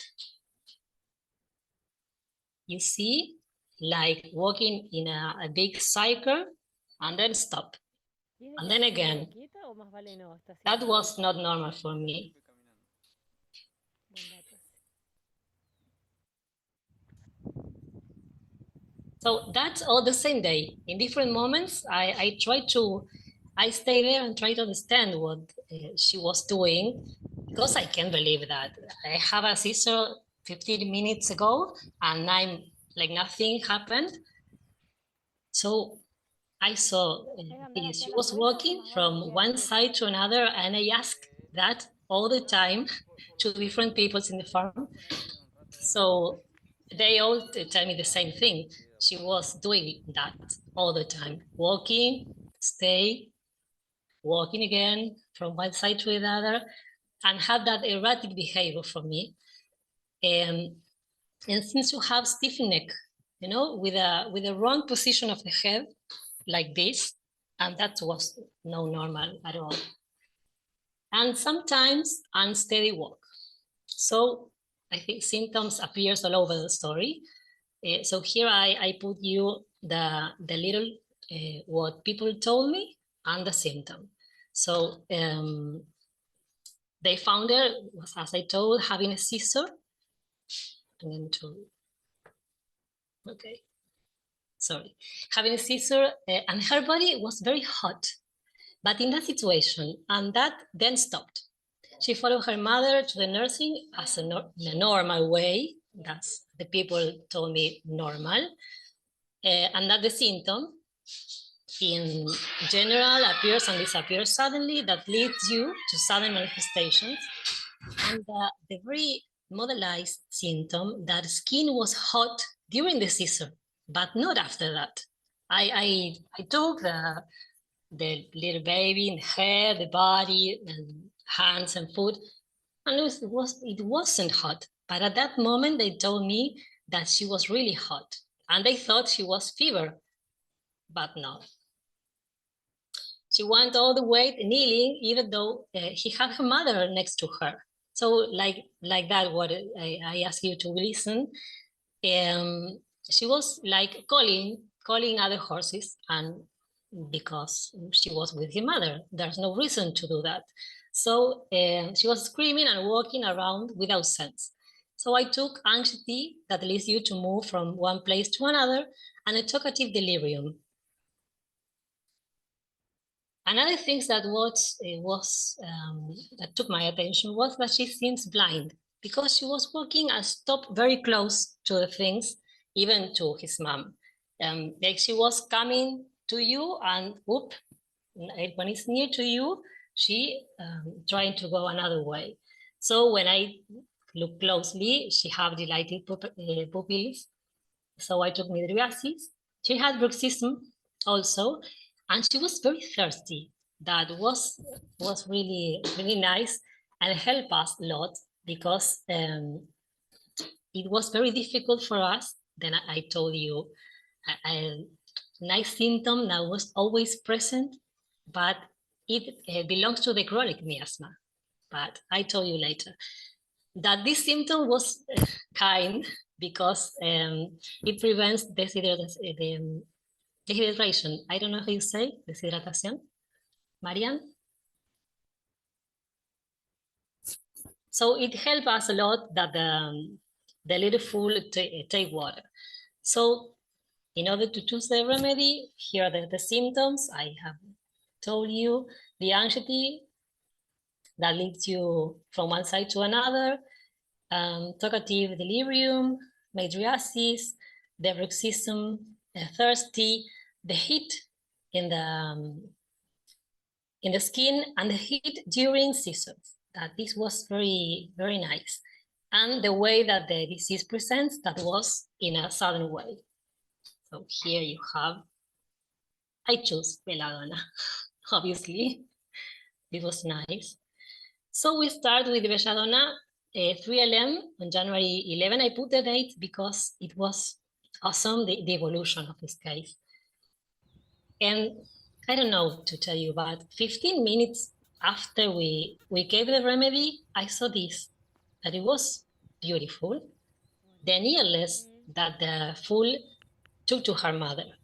you see, like walking in a big cycle and then stop. ¿Tiene And que then estar again, quieta o más vale no? Está that haciendo was not normal for me. buen dato. So that's all the same day. In different moments, I stay there and try to understand what she was doing, because I can't believe that. I have a seizure 15 minutes ago and I'm like nothing happened. So I saw she was walking from one side to another, and I asked that all the time to different people in the farm. So they all tell me the same thing. She was doing that all the time, walking, stay, walking again from one side to the other, and had that erratic behavior for me. And since you have stiff neck, you know, with a wrong position of the head, like this, and that was no normal at all. And sometimes unsteady walk. So I think symptoms appears all over the story. So here I put you the little what people told me and the symptom. So they found her, as I told, having a seizure. Okay, sorry, having a seizure, and her body was very hot, but in that situation, and that then stopped. She followed her mother to the nursing as in a normal way. That's the people told me normal, and that the symptom in general appears and disappears suddenly, that leads you to sudden manifestations. And the very modelized symptom that skin was hot during the seizure, but not after that. I took the little baby in the head, the body, and hands and foot, and it wasn't hot. But at that moment, they told me that she was really hot, and they thought she was fever, but no. She went all the way kneeling, even though he had her mother next to her. So like that, what I ask you to listen. She was like calling other horses, and because she was with her mother, there's no reason to do that. So she was screaming and walking around without sense. So I took anxiety that leads you to move from one place to another, and a talkative delirium. Another thing that that took my attention was that she seems blind, because she was walking and stopped very close to the things, even to his mom. Like she was coming to you, and whoop, when it's near to you, she trying to go another way. So when I look closely, she have dilated pupils. So I took mydriasis. She had bruxism also, and she was very thirsty. That was really, really nice and helped us a lot, because it was very difficult for us. Then I told you, a nice symptom that was always present, but it belongs to the chronic miasma. But I told you later that this symptom was kind, because it prevents dehydration. I don't know how you say deshidratación. Marian? So it helped us a lot that the little fool take water. So in order to choose the remedy, here are the symptoms I have told you. The anxiety that leads you from one side to another, talkative delirium, mydriasis, the bruxism, thirsty, the heat in the skin, and the heat during seasons. That this was very, very nice. And the way that the disease presents, that was in a sudden way. So here you have, I chose belladonna, obviously. It was nice. So we start with belladonna 3LM on January 11. I put the date because it was awesome, the evolution of this case. And I don't know to tell you, but 15 minutes after we gave the remedy, I saw this, that it was beautiful. The nearness that the fool took to her mother,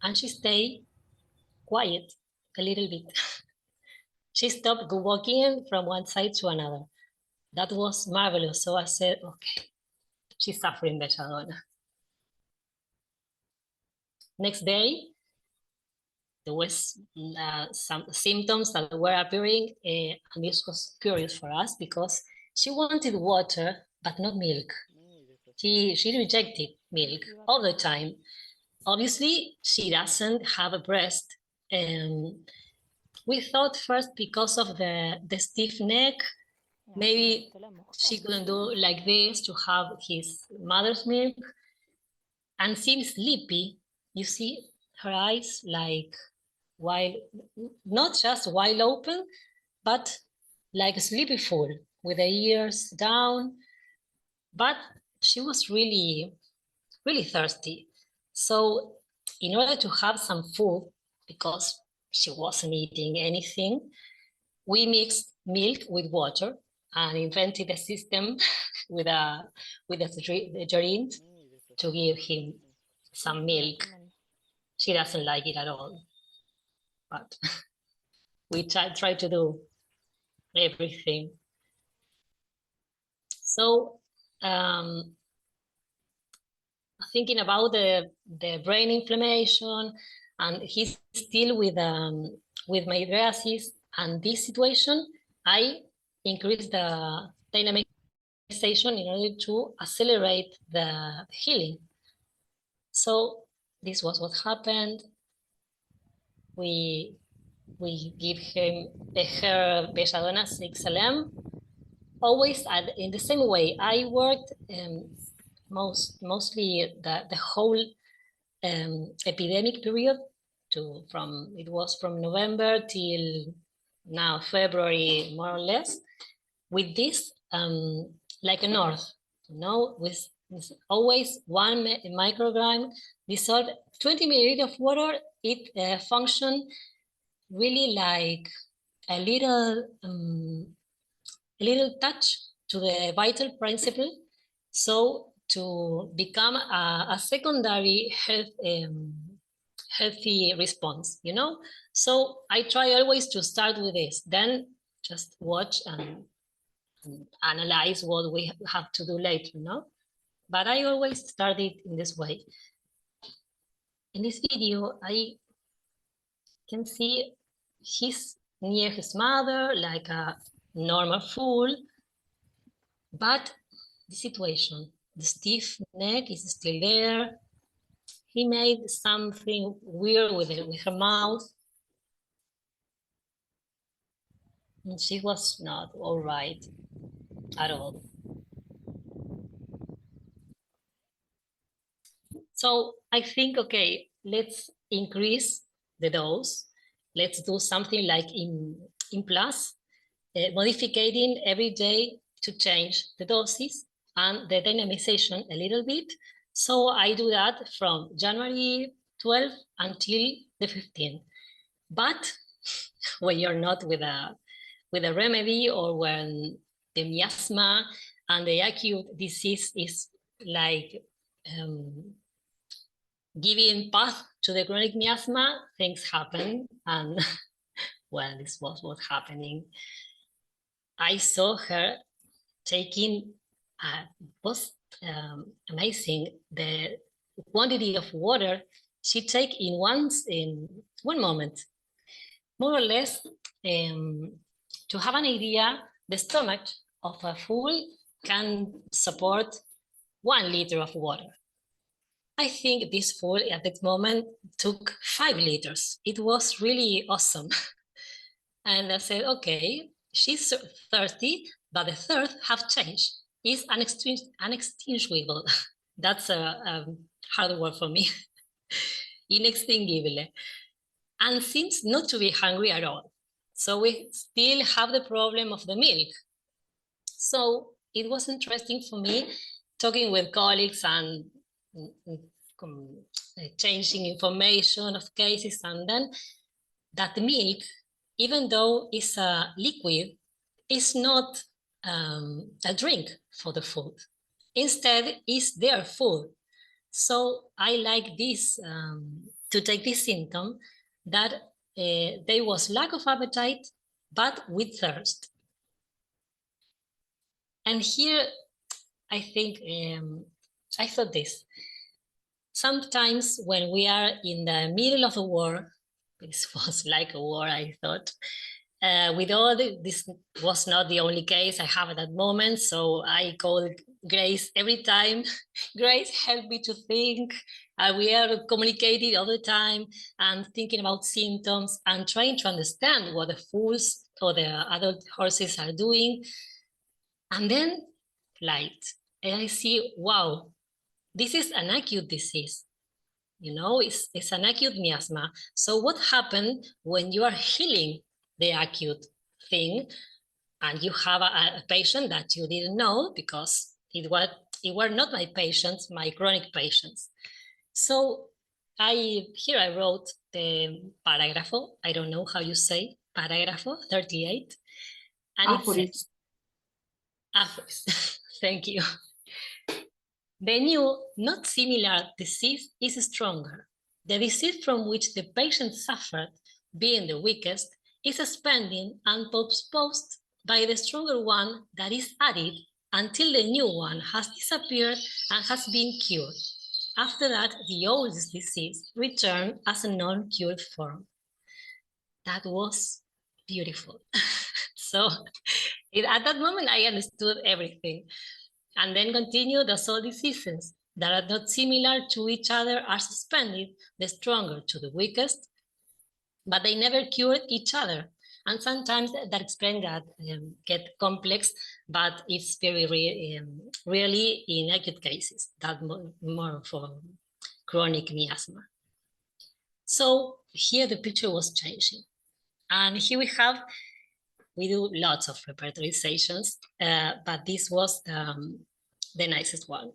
and she stayed quiet a little bit. She stopped walking from one side to another. That was marvelous. So I said, okay, she's suffering belladonna. Next day, there was some symptoms that were appearing, and this was curious for us because she wanted water, but not milk. She rejected milk all the time. Obviously, she doesn't have a breast. We thought first because of the stiff neck, maybe she couldn't do like this to have his mother's milk, and seems sleepy. You see her eyes like not just wide open, but like a sleepy fool with the ears down. But she was really, really thirsty. So in order to have some food, because she wasn't eating anything, we mixed milk with water and invented a system with a gerund to give him some milk. She doesn't like it at all, but we try to do everything. So thinking about the brain inflammation, and he's still with mydriasis, and this situation, I increased the dynamization in order to accelerate the healing. So this was what happened. We give her belladonna 6LM, always in the same way. I worked mostly the whole epidemic period it was from November till now February, more or less, with this like a north, with always 1 microgram dissolved 20 milliliters of water. It functioned really like a little touch to the vital principle. So to become a secondary healthy response, you know? So I try always to start with this, then just watch and analyze what we have to do later, no? But I always start it in this way. In this video, I can see he's near his mother, like a normal fool, but the situation, the stiff neck is still there. He made something weird with her mouth. And she was not all right at all. So I think, okay, let's increase the dose. Let's do something like in plus, modifying every day to change the doses and the dynamization a little bit. So I do that from January 12 until the 15th. But when you're not with a remedy, or when the miasma and the acute disease is like giving path to the chronic miasma, things happen. And well, this was what's happening. I saw her taking, was amazing, the quantity of water she take in one moment. More or less, to have an idea, the stomach of a fool can support 1 liter of water. I think this fool at that moment took 5 liters. It was really awesome. And I said, okay, she's thirsty, but the thirst have changed. It's unextinguishable. That's a hard word for me. Inextinguible. And seems not to be hungry at all. So we still have the problem of the milk. So it was interesting for me talking with colleagues and changing information of cases, and then that the milk, even though it's a liquid, is not a drink for the food. Instead, it's their food. So I like this, to take this symptom that there was lack of appetite, but with thirst. And here, I think, I thought this. Sometimes when we are in the middle of a war, this was like a war, I thought, with all this was not the only case I have at that moment, so I called Grace every time. Grace, help me to think. We are communicating all the time and thinking about symptoms and trying to understand what the fools or the adult horses are doing. And then light, and I see, wow, this is an acute disease. You know, it's an acute miasma. So what happened when you are healing the acute thing and you have a patient that you didn't know, because it were not my patients, my chronic patients. So here I wrote the paragrapho, I don't know how you say, paragrapho 38. And it says, thank you. The new, not similar disease is stronger. The disease from which the patient suffered, being the weakest, is suspended and postponed by the stronger one that is added until the new one has disappeared and has been cured. After that, the old disease returned as a non-cured form. That was beautiful. So at that moment, I understood everything. And then continue, the soul diseases that are not similar to each other are suspended, the stronger to the weakest, but they never cured each other. And sometimes that explains that get complex, but it's very rarely in acute cases, that more for chronic miasma. So here the picture was changing. And here we do lots of repertory sessions, but this was the nicest one.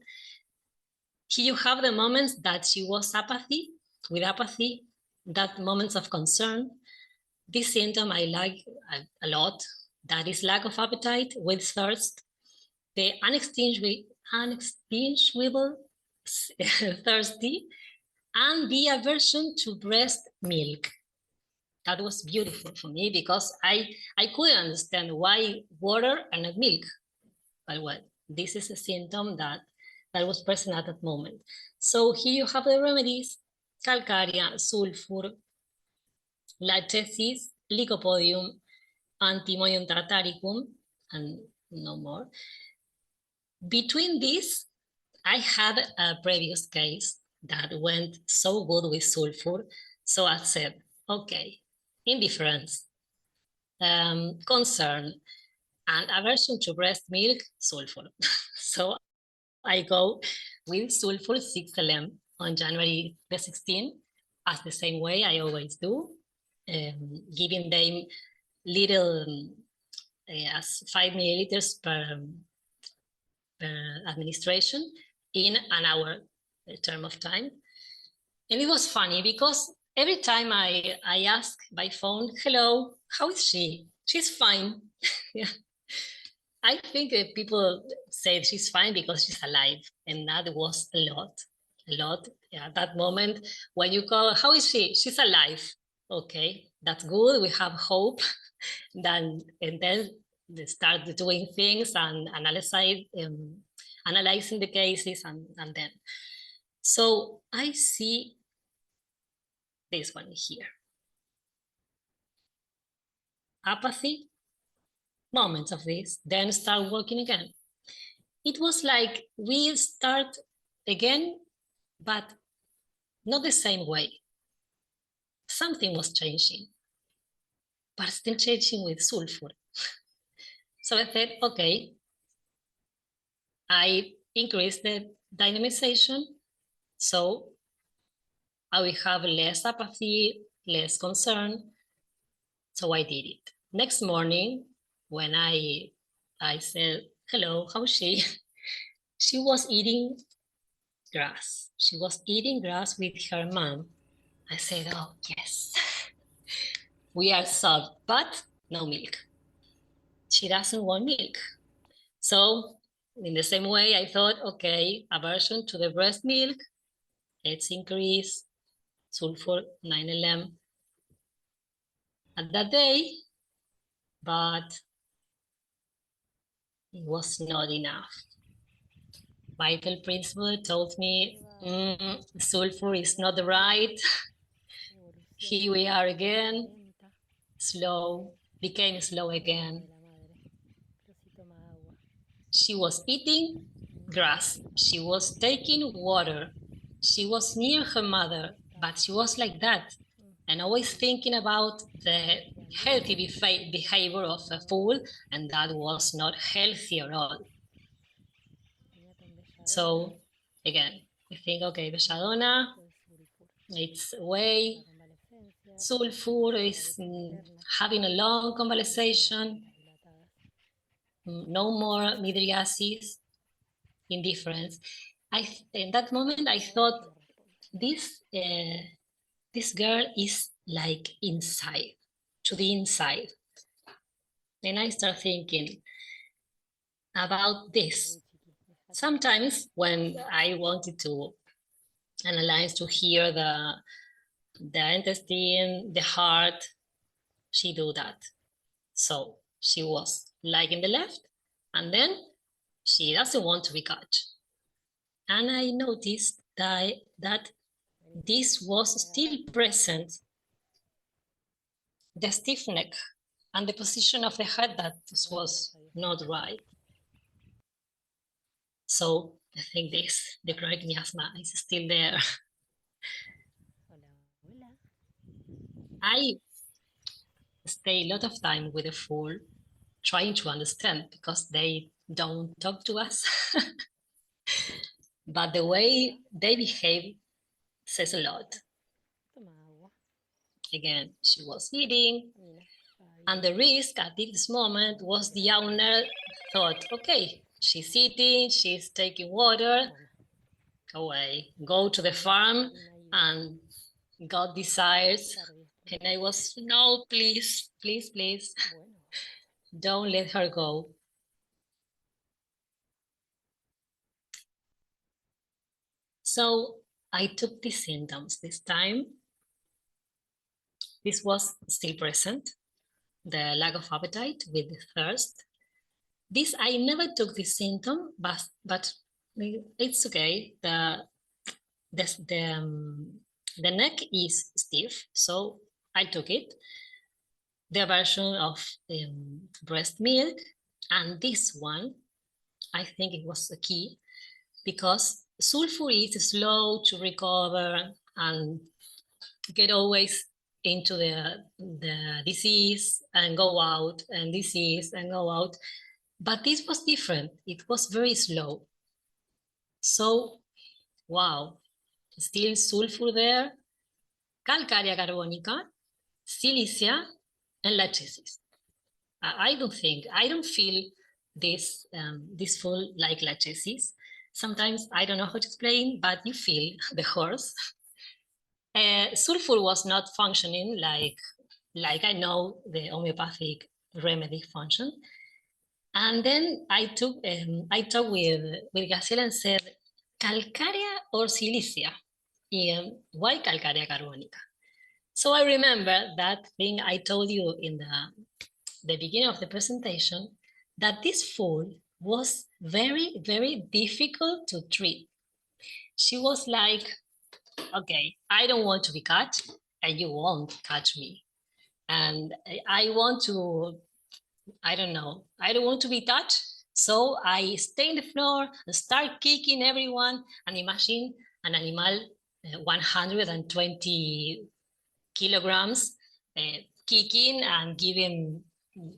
Here you have the moments that she was with apathy, that moments of concern, this symptom I like a lot. That is lack of appetite with thirst, the unextinguishable thirsty, and the aversion to breast milk. That was beautiful for me because I couldn't understand why water and not milk. But well, this is a symptom that was present at that moment. So here you have the remedies: calcarea, sulfur, lachesis, lycopodium, antimonium tartaricum, and no more. Between these, I had a previous case that went so good with sulfur. So I said, okay, indifference, concern, and aversion to breast milk, sulfur. So I go with sulfur 6LM on January the 16th, as the same way I always do, giving them little, as 5 milliliters per administration in an hour term of time. And it was funny because every time I ask by phone, hello, how is she? She's fine. Yeah. I think people say she's fine because she's alive. And that was a lot. Yeah, at that moment, when you call, how is she? She's alive. Okay, that's good. We have hope. And then they start doing things and analyzing the cases and then. So I see this one here. Apathy, moments of this, then start working again. It was like we start again, but not the same way. Something was changing, but still changing with sulfur. So I said, okay, I increased the dynamization, so I will have less apathy, less concern. So I did it. Next morning, when I said, hello, how's she? She was eating grass. She was eating grass with her mom. I said, oh, yes, we are solved, but no milk. She doesn't want milk. So in the same way, I thought, okay, aversion to the breast milk, let's increase sulfur 9LM at that day, but it was not enough. Vital principle told me, sulfur is not right. Here we are again, slow, became slow again. She was eating grass, she was taking water, she was near her mother, but she was like that, and always thinking about the healthy behavior of a fool, and that was not healthy at all. So again, we think, okay, belladonna, it's away, sulfur is having a long convalescence, no more midriasis, indifference. In that moment, I thought, this girl is like inside, to the inside. And I start thinking about this. Sometimes when I wanted to analyze, to hear the intestine, the heart, she do that. So she was like in the left, and then she doesn't want to be caught. And I noticed that this was still present, the stiff neck and the position of the head that was not right. So I think the chronic miasma is still there. I stay a lot of time with the fool, trying to understand, because they don't talk to us. But the way they behave says a lot. Again, she was eating, and the risk at this moment was the owner thought, okay, she's eating, she's taking water, away, go to the farm, and God desires And I was, no, please, please, please, Bueno, don't let her go. So I took the symptoms this time. This was still present, the lack of appetite with the thirst. This, I never took this symptom, but it's okay. The neck is stiff, so I took it. The aversion of breast milk, and this one, I think it was the key, because sulfur is slow to recover and get always into the disease and go out, and disease and go out. But this was different. It was very slow. So, wow, still sulfur there, calcarea carbonica, silicia, and lachesis. I don't feel this this full like lachesis. Sometimes I don't know how to explain, but you feel the horse. Sulfur was not functioning like I know the homeopathic remedy function. And then I talked with Graciela and said, calcarea or silicia? Why calcarea carbonica? So I remember that thing I told you in the beginning of the presentation, that this fool was very, very difficult to treat. She was like, okay, I don't want to be caught, and you won't catch me. And I want to, I don't know, I don't want to be touched. So I stay in the floor and start kicking everyone, and imagine an animal 120 kilograms kicking and giving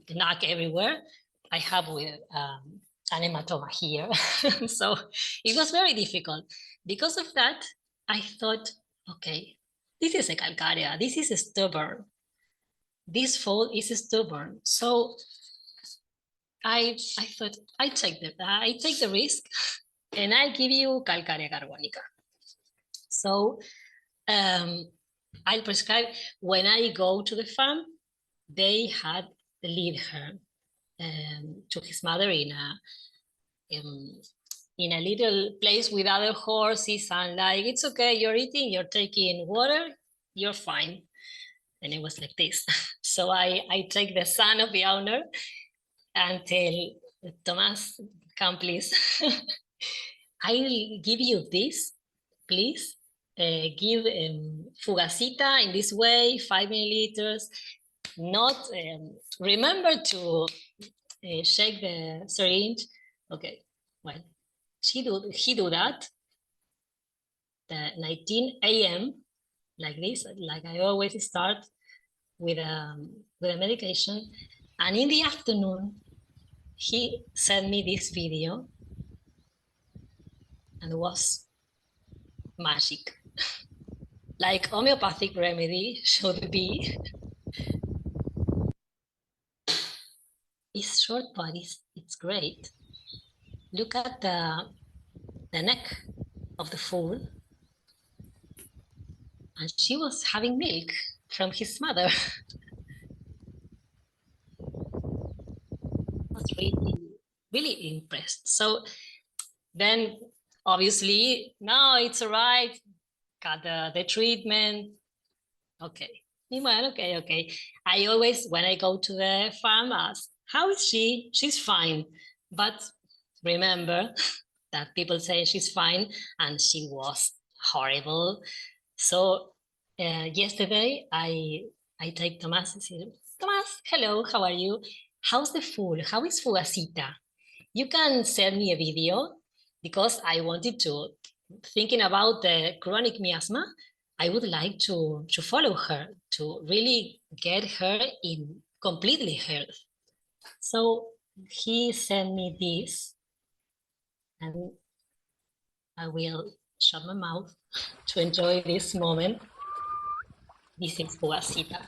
knock everywhere. I have with an hematoma here. So it was very difficult. Because of that, I thought, okay, this is a calcarea, this is stubborn. This foal is stubborn. So I thought I take the risk and I give you calcarea carbonica. So I'll prescribe. When I go to the farm, they had lead her to his mother in a little place with other horses, and like, it's okay, you're eating, you're taking water, you're fine. And it was like this. So I take the son of the owner and tell Thomas, come please. I'll give you this, please. Give Fugacita in this way, 5 milliliters. Not remember to shake the syringe. Okay, well, he do that. The 19 a.m. like this, like I always start with a medication, and in the afternoon he sent me this video, and it was magic, like homeopathic remedy should be. It's short, but it's great. Look at the neck of the foal, and she was having milk from his mother. I was really impressed. So then, obviously, no, it's all right. Got the treatment. Okay. Well, okay. I always, when I go to the farm, ask, how is she? She's fine. But remember that people say she's fine, and she was horrible. So yesterday, I take Thomas and say, Thomas, hello, how are you? How's the food? How is Fugacita? You can send me a video, because I wanted to, thinking about the chronic miasma, I would like to follow her, to really get her in completely health. So he sent me this, and I will shut my mouth to enjoy this moment. This is Fugacita.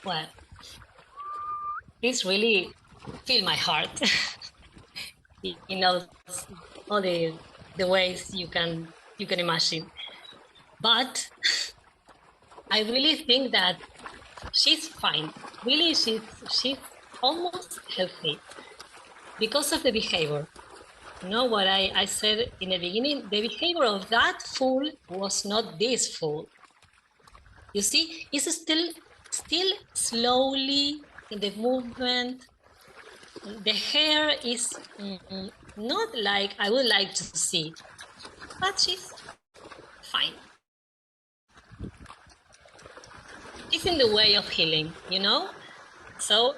Well, this really filled my heart. In all the ways you can imagine. But I really think that she's fine. Really, she's almost healthy because of the behavior. You know what I said in the beginning? The behavior of that fool was not this fool. You see, it's still slowly in the movement. The hair is not like I would like to see, but she's fine. It's in the way of healing, you know? So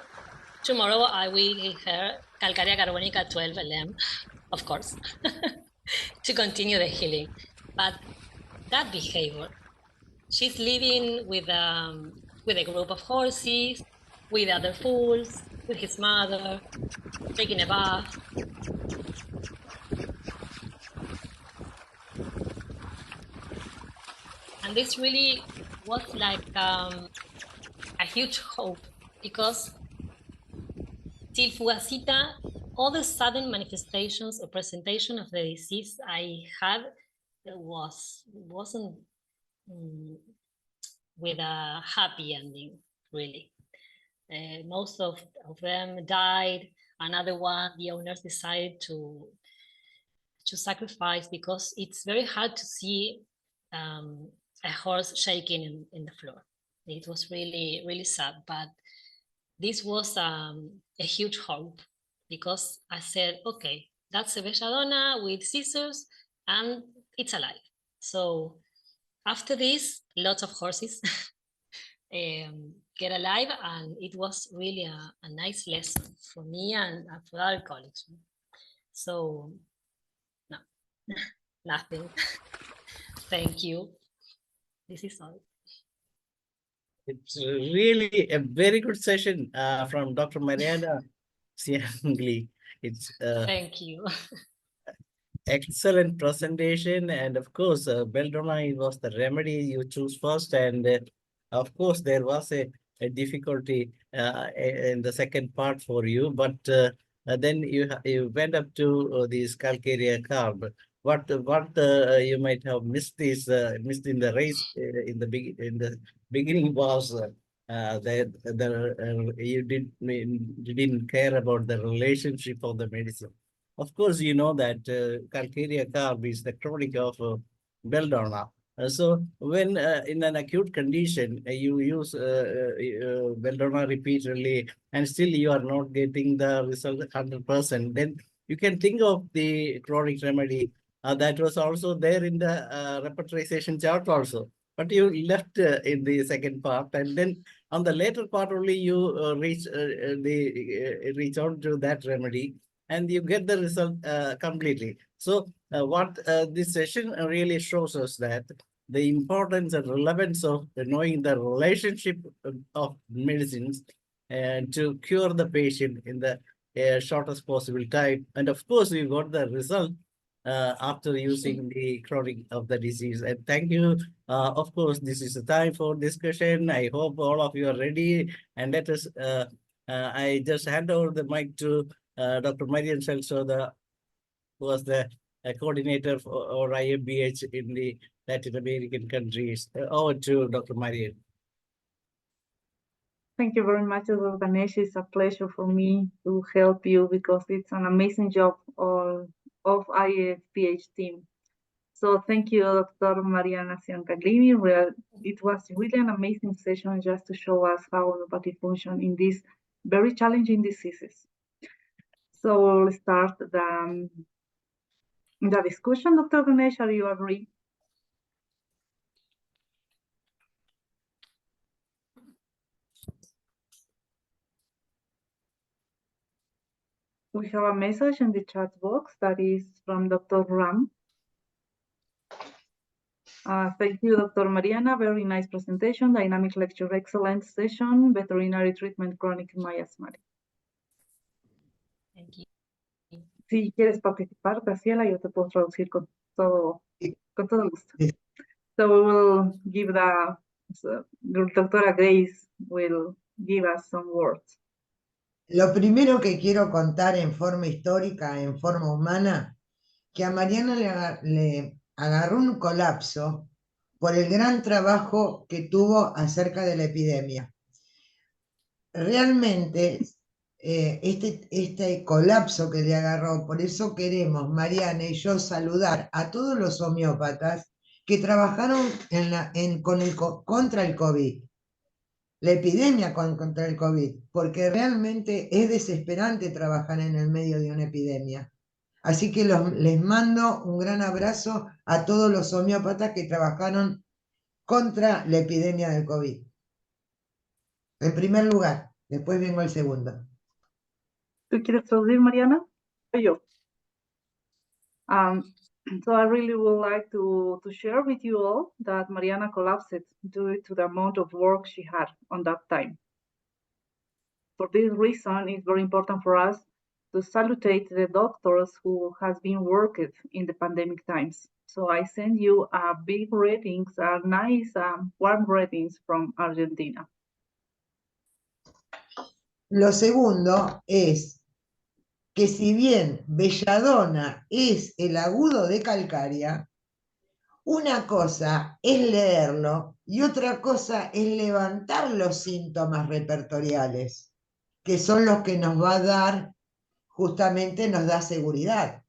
tomorrow I will give her Calcarea carbonica 12 LM, of course, to continue the healing. But that behavior, she's living with a group of horses, with other fools, with his mother, taking a bath. And this really was like a huge hope, because till Fugacita, all the sudden manifestations or presentation of the disease I had wasn't with a happy ending, really. Most of them died. Another one, the owners decided to sacrifice, because it's very hard to see a horse shaking in the floor. It was really, really sad, but this was a huge hope, because I said, okay, that's a Belladonna with scissors and it's alive. So after this, lots of horses get alive, and it was really a nice lesson for me and for our colleagues. So, no, nothing. Thank you. This is all. It's really a very good session from Dr. Mariana CIANCAGLINI. It's Thank you. excellent presentation, and of course, Belladonna was the remedy you choose first, and of course, there was a difficulty in the second part for you, but then you went up to this Calcarea carb. What you might have missed missed in the race in the beginning was that you didn't care about the relationship of the medicine. Of course, you know that Calcarea carb is the chronic of Belladonna. So when in an acute condition, you use Belladonna repeatedly and still you are not getting the result 100%, then you can think of the chronic remedy that was also there in the repertorization chart also. But you left in the second part, and then on the later part only you reach out to that remedy, and you get the result completely. So what this session really shows us that the importance and relevance of knowing the relationship of medicines to cure the patient in the shortest possible time. And of course, we got the result after using the chronic of the disease. And thank you. Of course, this is the time for discussion. I hope all of you are ready. And let us, I just hand over the mic to Dr. Marian Selsoda, who was the coordinator for IMBH in the Latin American countries. Over to Dr. Marian. Thank you very much, Dr. Ganesh. It's a pleasure for me to help you because it's an amazing job of IFPH team. So thank you, Dr. Mariana CIANCAGLINI. It was really an amazing session just to show us how homeopathy functions in these very challenging diseases. So we'll start the discussion. Dr. Ganesh, are you agree? We have a message in the chat box that is from Dr. Ram. Thank you, Dr. Mariana. Very nice presentation, dynamic lecture, excellent session, veterinary treatment, chronic miasmatic. Thank you. Si quieres participar, Graciela, yo te puedo traducir con todo gusto. Sí. So we will give Doctora Grace will give us some words. Lo primero que quiero contar en forma histórica, en forma humana, que a Mariana le agarró un colapso por el gran trabajo que tuvo acerca de la epidemia. Realmente, este colapso que le agarró, por eso queremos, Mariana y yo, saludar a todos los homeópatas que trabajaron contra el COVID, la epidemia contra el COVID, porque realmente es desesperante trabajar en el medio de una epidemia. Así que les mando un gran abrazo a todos los homeópatas que trabajaron contra la epidemia del COVID. En primer lugar, después vengo el segundo. ¿Tú quieres traducir, Mariana? O yo. So I really would like to share with you all that Mariana collapsed due to the amount of work she had on that time. For this reason, it's very important for us to salutate the doctors who has been working in the pandemic times. So I send you a big greetings, nice warm greetings from Argentina. Lo segundo es que si bien belladona es el agudo de calcárea, una cosa es leerlo y otra cosa es levantar los síntomas repertoriales, que son los que nos va a dar, justamente nos da seguridad.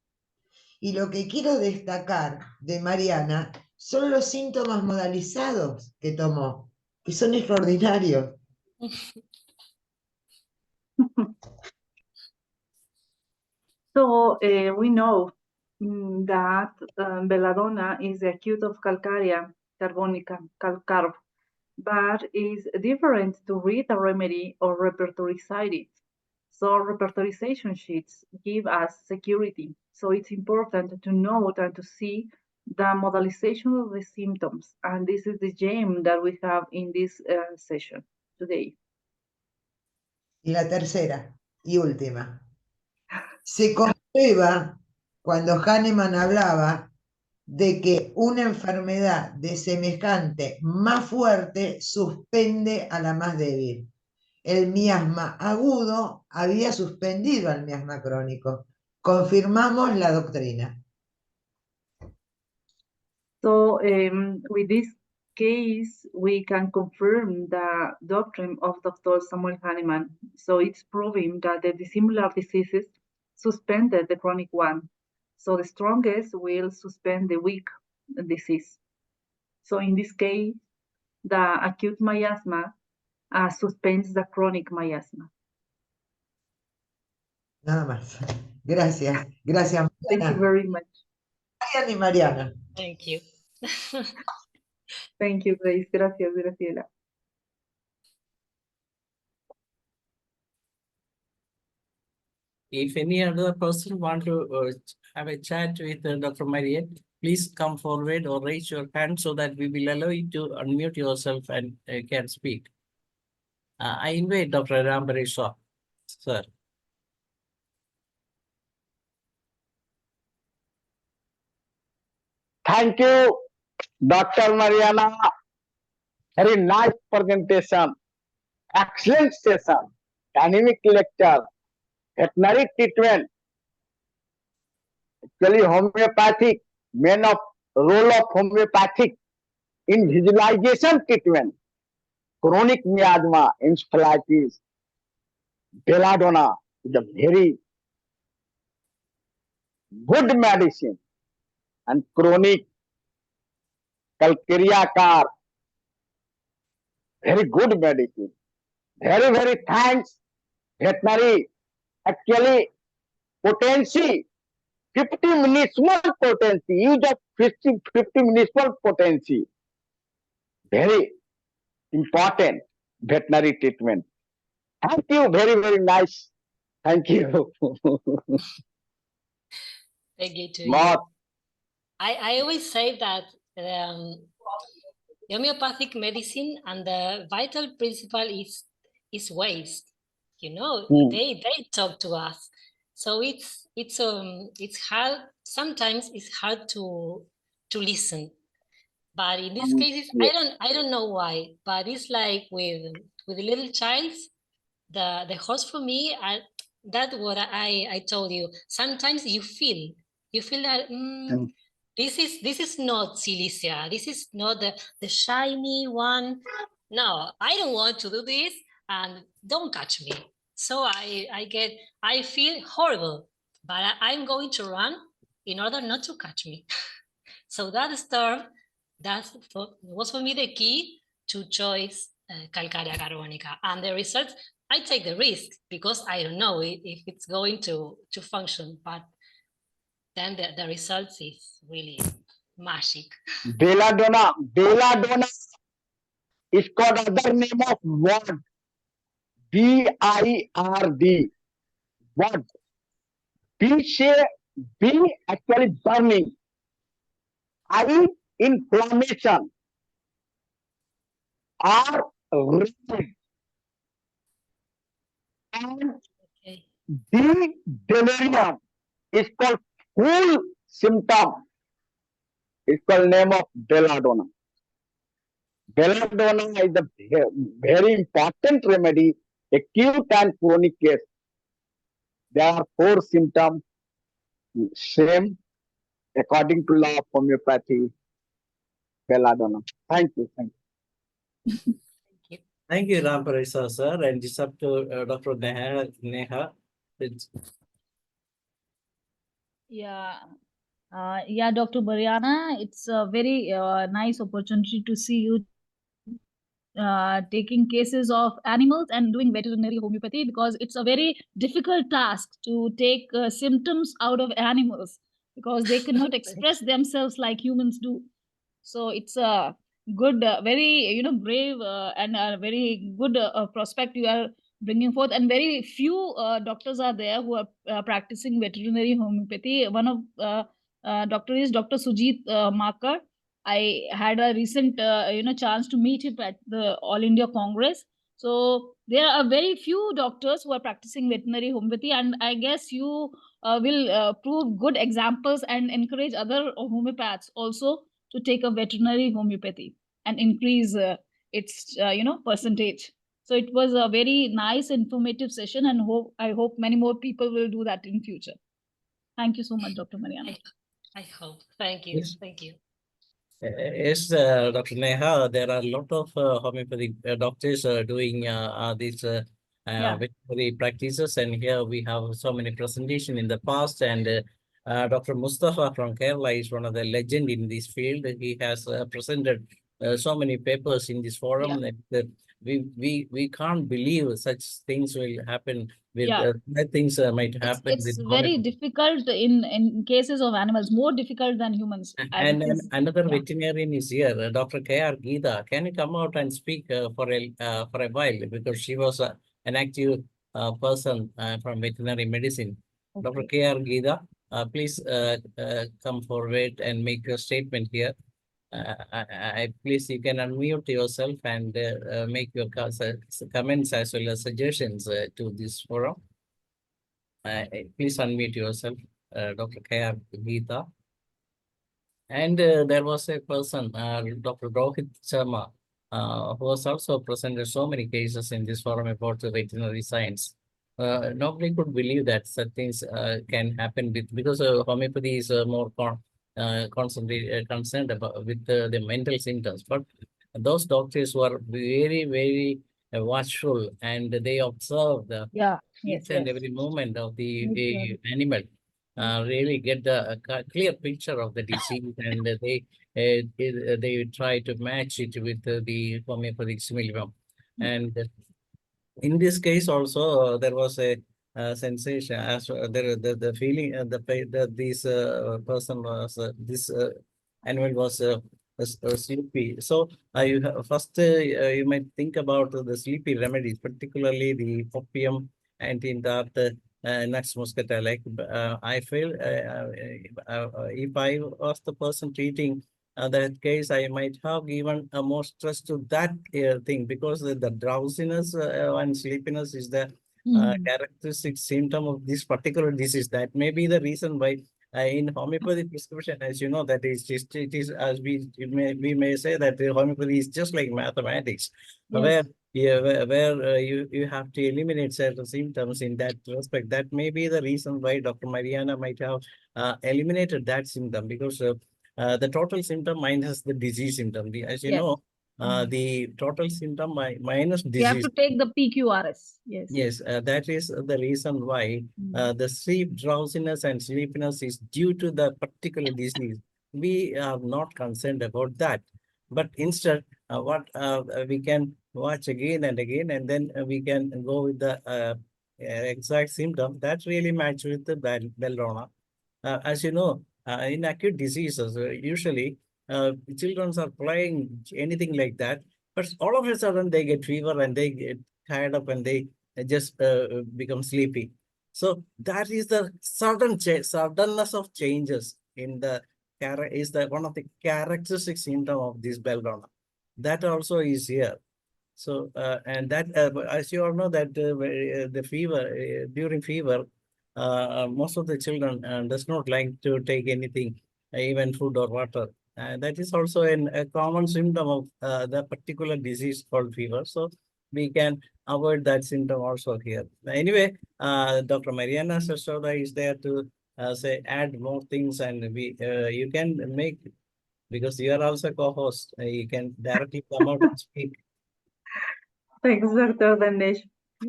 Y lo que quiero destacar de Mariana son los síntomas modalizados que tomó, que son extraordinarios. So we know that belladonna is the acute of calcarea carbonica, calcarb, but is different to read a remedy or repertorize it. So repertorization sheets give us security. So it's important to note and to see the modalization of the symptoms. And this is the gem that we have in this session today. Y la tercera y última. Se comprueba cuando Hahnemann hablaba de que una enfermedad de semejante más fuerte suspende a la más débil. El miasma agudo había suspendido al miasma crónico. Confirmamos la doctrina. So with this case, we can confirm the doctrine of Dr. Samuel Hahnemann. So it's proving that the dissimilar diseases suspended the chronic one. So the strongest will suspend the weak disease. So in this case, the acute miasma suspends the chronic miasma. Nada más. Gracias. Gracias, Thank you Mariana. very much. Mariana y Mariana. Thank you. Thank you, Grace. Gracias, Graciela. If any other person want to have a chat with Dr. Marian, please come forward or raise your hand so that we will allow you to unmute yourself and can speak. I invite Dr. Rambaresh, sir. Thank you, Dr. Mariana. Very nice presentation. Excellent session. Dynamic lecture. Veterinary treatment. Actually, homeopathic, main of role of homeopathic in visualization treatment. Chronic miasma, encephalitis, belladonna is a very good medicine. And chronic calcarea car, very good medicine. Very, very thanks, veterinary. Actually, potency, 50 municipal potency, use of 50 municipal potency. Very important veterinary treatment. Thank you, very, very nice. Thank you. Thank you to More. you. I always say that the homeopathic medicine and the vital principle is waste. You know, they talk to us, so it's hard. Sometimes it's hard to listen. But in these cases, I don't know why. But it's like with little childs, the horse for me. That's what I told you. Sometimes you feel that this is not Cilicia. This is not the shiny one. No, I don't want to do this, and don't catch me. So I feel horrible, but I'm going to run in order not to catch me. So that storm, was for me the key to choice Calcarea carbonica. And the results, I take the risk because I don't know if it's going to function, but then the results is really magic. Belladonna is called other name of word. BIRD. What? B actually burning. I inflammation. R red. And Okay. D delirium is called full symptom. It's called name of belladonna. Belladonna is a very important remedy, acute and chronic case. There are 4 symptoms, same according to law of homeopathy, belladonna. Thank you. Thank you, Ramparisa, sir. And it's up to Dr. Neha. Yeah. Yeah, Dr. Mariana, it's a very nice opportunity to see you taking cases of animals and doing veterinary homeopathy, because it's a very difficult task to take symptoms out of animals because they cannot express themselves like humans do. So it's a good, very brave and a very good prospect you are bringing forth. And very few doctors are there who are practicing veterinary homeopathy. One of doctor is Dr. Sujit Makar. I had a recent chance to meet him at the All India Congress. So there are very few doctors who are practicing veterinary homeopathy, and I guess you will prove good examples and encourage other homeopaths also to take a veterinary homeopathy and increase its percentage. So it was a very nice, informative session, and I hope many more people will do that in future. Thank you so much, Dr. Mariana. I hope. Thank you. Yes. Thank you. Yes, Dr. Neha, there are a lot of homeopathic doctors doing these veterinary practices, and here we have so many presentations in the past. And Dr. Mustafa from Kerala is one of the legend in this field. He has presented so many papers in this forum that we can't believe such things will happen. With bad things might happen. It's very difficult in cases of animals, more difficult than humans. And another veterinarian is here, Dr. K.R. Geeta. Can you come out and speak for a while, because she was an active person from veterinary medicine. Okay. Dr. K.R. Geeta, please come forward and make your statement here. Please, you can unmute yourself and make your comments as well as suggestions to this forum. Please unmute yourself, Dr. K.R. Geeta. And there was a person, Dr. Rohit Sharma, who was also presented so many cases in this forum about the veterinary science. Nobody could believe that such things can happen because homeopathy is more concerned about with the mental symptoms. But those doctors were very, very watchful, and they observe the each and every movement of the animal. Really get the clear picture of the disease, and they try to match it with the homeopathic similarium. And in this case also there was a sensation as the feeling this person was this animal was sleepy. So first you might think about the sleepy remedies, particularly the opium and in that nuts muscatel. Like I feel if I was the person treating that case, I might have given more stress to that thing, because the drowsiness and sleepiness is the characteristic symptom of this particular disease. That may be the reason why in homeopathy prescription, as you know, that is just, it is, as we may say that the homeopathy is just like mathematics, where you have to eliminate certain symptoms in that respect. That may be the reason why Dr. Mariana might have eliminated that symptom, because the total symptom minus the disease symptom. As you Yes. know, the total symptom minus You have disease. to take the PQRS. Yes. Yes, that is the reason why the sleep drowsiness and sleepiness is due to the particular disease. We are not concerned about that, but instead, what we can watch again and again, and then we can go with the exact symptom that really match with the belladonna. As you know, in acute diseases, usually children are playing anything like that, but all of a sudden they get fever and they get tired up and they just become sleepy. So that is the suddenness of changes in the is the one of the characteristic symptom of this belladonna. That also is here. So and that as you all know that the fever during fever, most of the children does not like to take anything, even food or water. That is also a common symptom of the particular disease called fever. So we can avoid that symptom also here. Anyway, Dr. Mariana Sasoda is there to say add more things, and we you can make, because you are also co-host, you can directly come out and speak. Thanks, Dr. Danesh.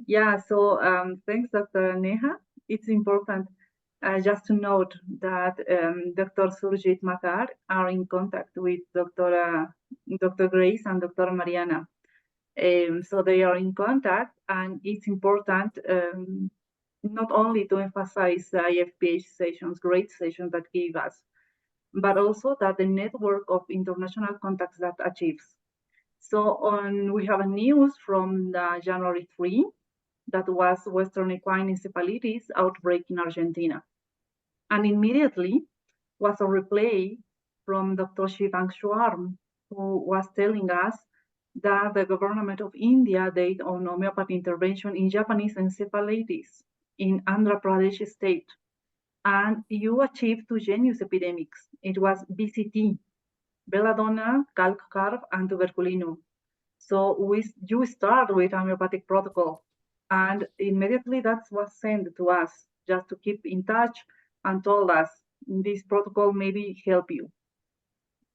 Yeah, so thanks, Dr. Neha. It's important just to note that Dr. Surjit Matar are in contact with Dr. Grace and Dr. Mariana. So they are in contact, and it's important not only to emphasize Ifph sessions, great sessions that gave us, but also that the network of international contacts that achieves. So we have a news from the January 3, that was Western equine encephalitis outbreak in Argentina. And immediately was a replay from Dr. Shivang Shwarm, who was telling us that the government of India did on homeopathy intervention in Japanese encephalitis in Andhra Pradesh state. And you achieved 2 genius epidemics. It was BCT, belladonna, calc carb, and tuberculinum. So you start with homeopathic protocol, and immediately that was sent to us just to keep in touch and told us this protocol maybe help you.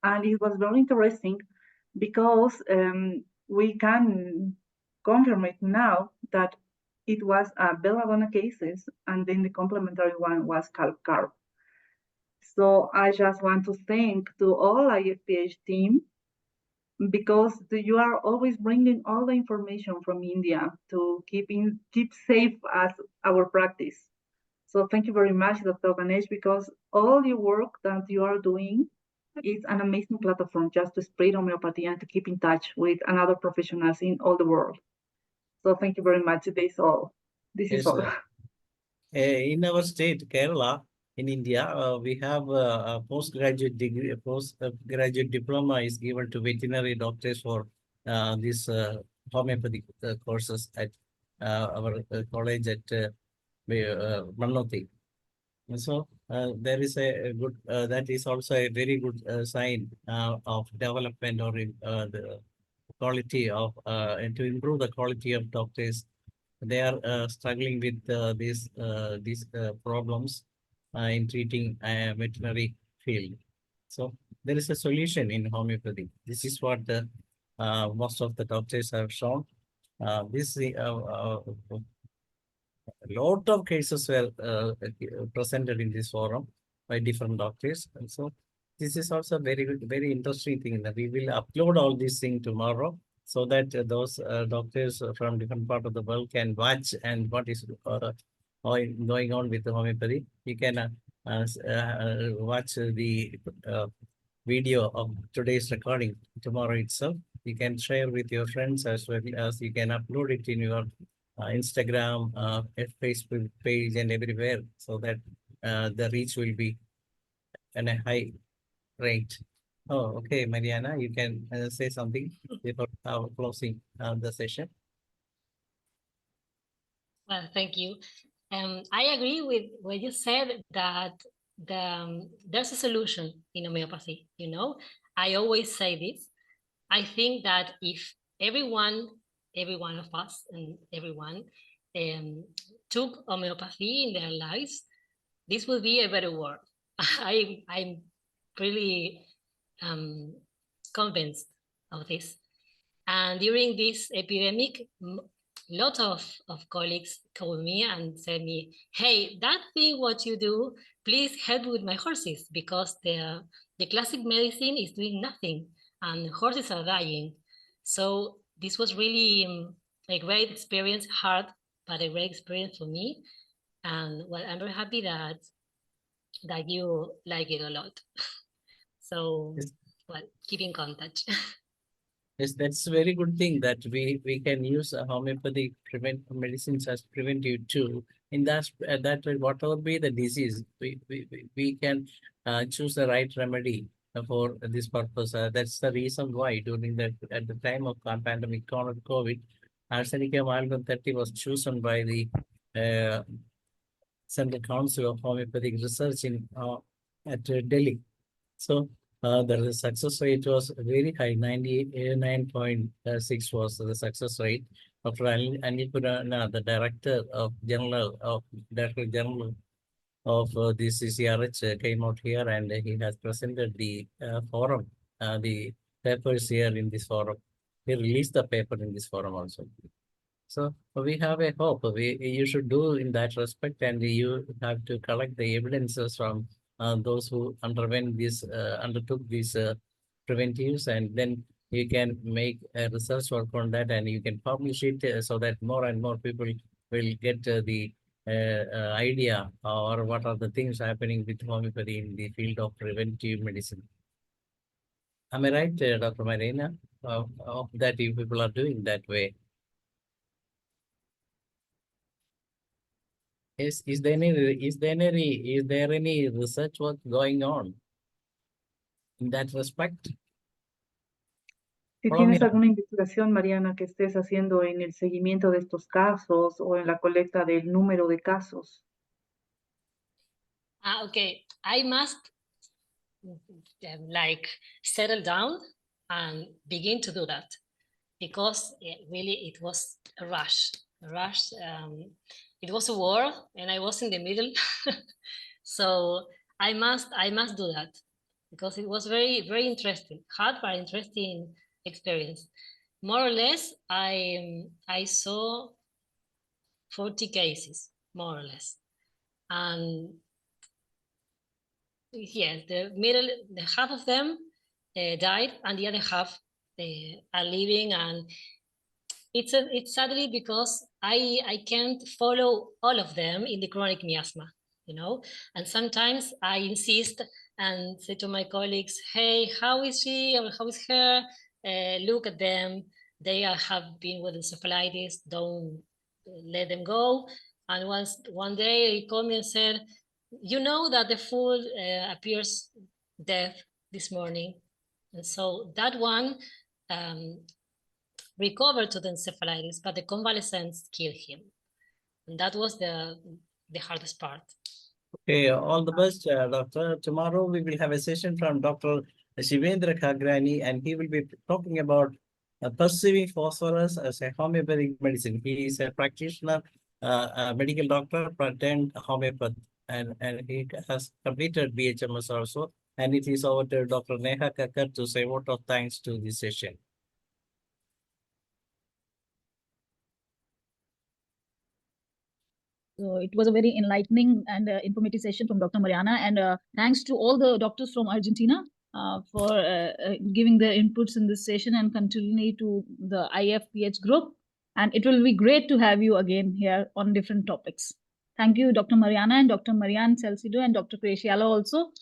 And it was very interesting because we can confirm it now that it was belladonna cases, and then the complementary one was calc carb. So I just want to thank to all Ifph team, because you are always bringing all the information from India to keep safe as our practice. So thank you very much, Dr. Ganesh, because all your work that you are doing is an amazing platform just to spread homeopathy and to keep in touch with another professionals in all the world. So thank you very much. This is all. In our state, Kerala, in India, we have a postgraduate degree, postgraduate diploma is given to veterinary doctors for these homeopathic courses at our college at Mannoti. So there is a good, that is also a very good sign of development, or the quality of, and to improve the quality of doctors. They are struggling with these problems in treating veterinary field. So there is a solution in homeopathy. This is what the most of the doctors have shown. This a lot of cases were presented in this forum by different doctors, and so this is also a very good, very interesting thing that we will upload all these things tomorrow, so that those doctors from different part of the world can watch and what is going on with the homeopathy. You can watch the video of today's recording tomorrow itself. You can share with your friends, as well as you can upload it in your Instagram, Facebook page, and everywhere, so that the reach will be at a high rate. Oh, okay, Mariana, you can say something before closing the session. Well, thank you. I agree with what you said that there's a solution in homeopathy. You know, I always say this. I think that if every one of us and everyone took homeopathy in their lives, this will be a better world. I'm really convinced of this. And during this epidemic, lot of colleagues called me and said me, hey, that thing what you do, please help with my horses, because the classic medicine is doing nothing and horses are dying. So this was really a great experience, hard, but a great experience for me. And well, I'm very happy that you like it a lot. So, Yes. well, keep in contact. Yes, that's a very good thing that we can use homeopathic medicines as preventive too. In that way, whatever be the disease, we can choose the right remedy for this purpose. That's the reason why during at the time of pandemic COVID, Arsenicum amalgam 30 was chosen by the Central Council of Homeopathic Research at Delhi. So the success rate was very high, 99.6 was the success rate. Dr. Anil Purana, the Director General of the CCRH came out here and he has presented the forum, the papers here in this forum. He released the paper in this forum also. So we have a hope. You should do in that respect, and you have to collect the evidences from those who undertook these preventives, and then you can make a research work on that, and you can publish it so that more and more people will get the idea or what are the things happening with homeopathy in the field of preventive medicine. Am I right, Dr. Marina? That you people are doing that way. Is there any research work going on in that respect? Si tienes alguna investigación, Mariana, que estés haciendo en el seguimiento de estos casos o en la colecta del número de casos. Okay, I must like settle down and begin to do that, because it was a rush. It was a war and I was in the middle. So I must do that, because it was very, very interesting, hard but interesting experience. More or less, I saw 40 cases, more or less. And yes, the half of them died, and the other half are living. And it's sadly because I can't follow all of them in the chronic miasma, you know. And sometimes I insist and say to my colleagues, "Hey, how is she or how is her? Look at them. They have been with encephalitis. Don't let them go." And one day he called me and said, "You know that the food appears dead this morning." And so that one recovered to the encephalitis, but the convalescence killed him. And that was the hardest part. Okay, all the best, Doctor. Tomorrow we will have a session from Dr. Shivendra Kagrani, and he will be talking about perceiving phosphorus as a homeopathic medicine. He is a practitioner, a medical doctor, patent homeopath, and he has completed BHMS also. And it is over to Dr. Neha Kakkar to say a vote of thanks to this session. So it was a very enlightening and informative session from Dr. Mariana, and thanks to all the doctors from Argentina for giving their inputs in this session, and continue to the IFPH group. And it will be great to have you again here on different topics. Thank you, Dr. Mariana and Dr. Marianne Celcido and Dr. Crescialo also.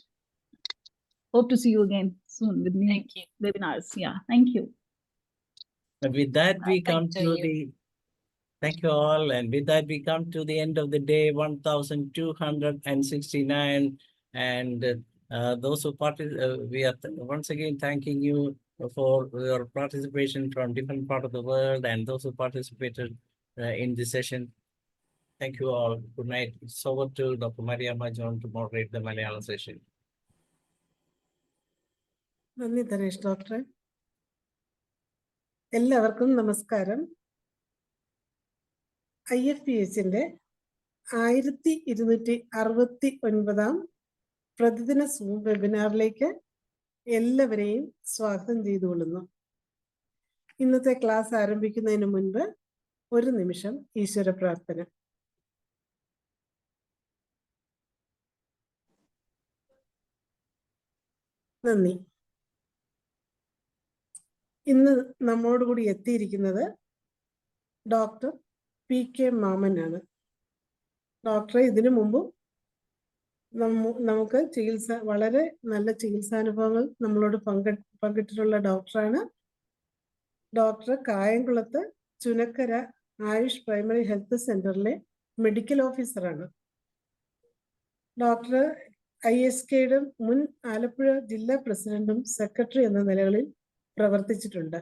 Hope to see you again soon with new webinars. Yeah, thank you. And with that, we come to the... Thank you all. And with that, we come to the end of the day, 1269. And Those who we are once again thanking you for your participation from different part of the world, and those who participated in this session. Thank you all. Good night. It's over to Dr. Mariana John to moderate the Malayalam session. നന്ദി ധനേഷ് ഡോക്ടറെ. എല്ലാവർക്കും നമസ്കാരം. IFPHന്റെ 1269 പ്രതിദിന zoom വെബിനാറിലേക്ക് എല്ലാവരെയും സ്വാഗതം ചെയ്തുകൊള്ളുന്നു. ഇന്നത്തെ class ആരംഭിക്കുന്നതിന് മുൻപ് ഒരു നിമിഷം ഈശ്വര പ്രാർത്ഥന. നന്ദി. ഇന്ന് നമ്മോടുകൂടി എത്തിയിരിക്കുന്നത് ഡോക്ടർ PK മാമനാണ്. ഡോക്ടറെ ഇതിനു മുമ്പും നമുക്ക് വളരെ നല്ല ചികിത്സാനുഭവങ്ങൾ നമ്മളോട് പങ്കിട്ടിട്ടുള്ള ഡോക്ടറാണ്. ഡോക്ടർ കായംകുളത്ത് ചുനക്കര ആയുഷ് പ്രൈമറി ഹെൽത്ത് സെന്ററിലെ മെഡിക്കൽ ഓഫീസറാണ്. ഡോക്ടർ ISKയുടെ മുൻ ആലപ്പുഴ ജില്ലാ പ്രസിഡന്റും സെക്രട്ടറി എന്ന നിലകളിൽ പ്രവർത്തിച്ചിട്ടുണ്ട്.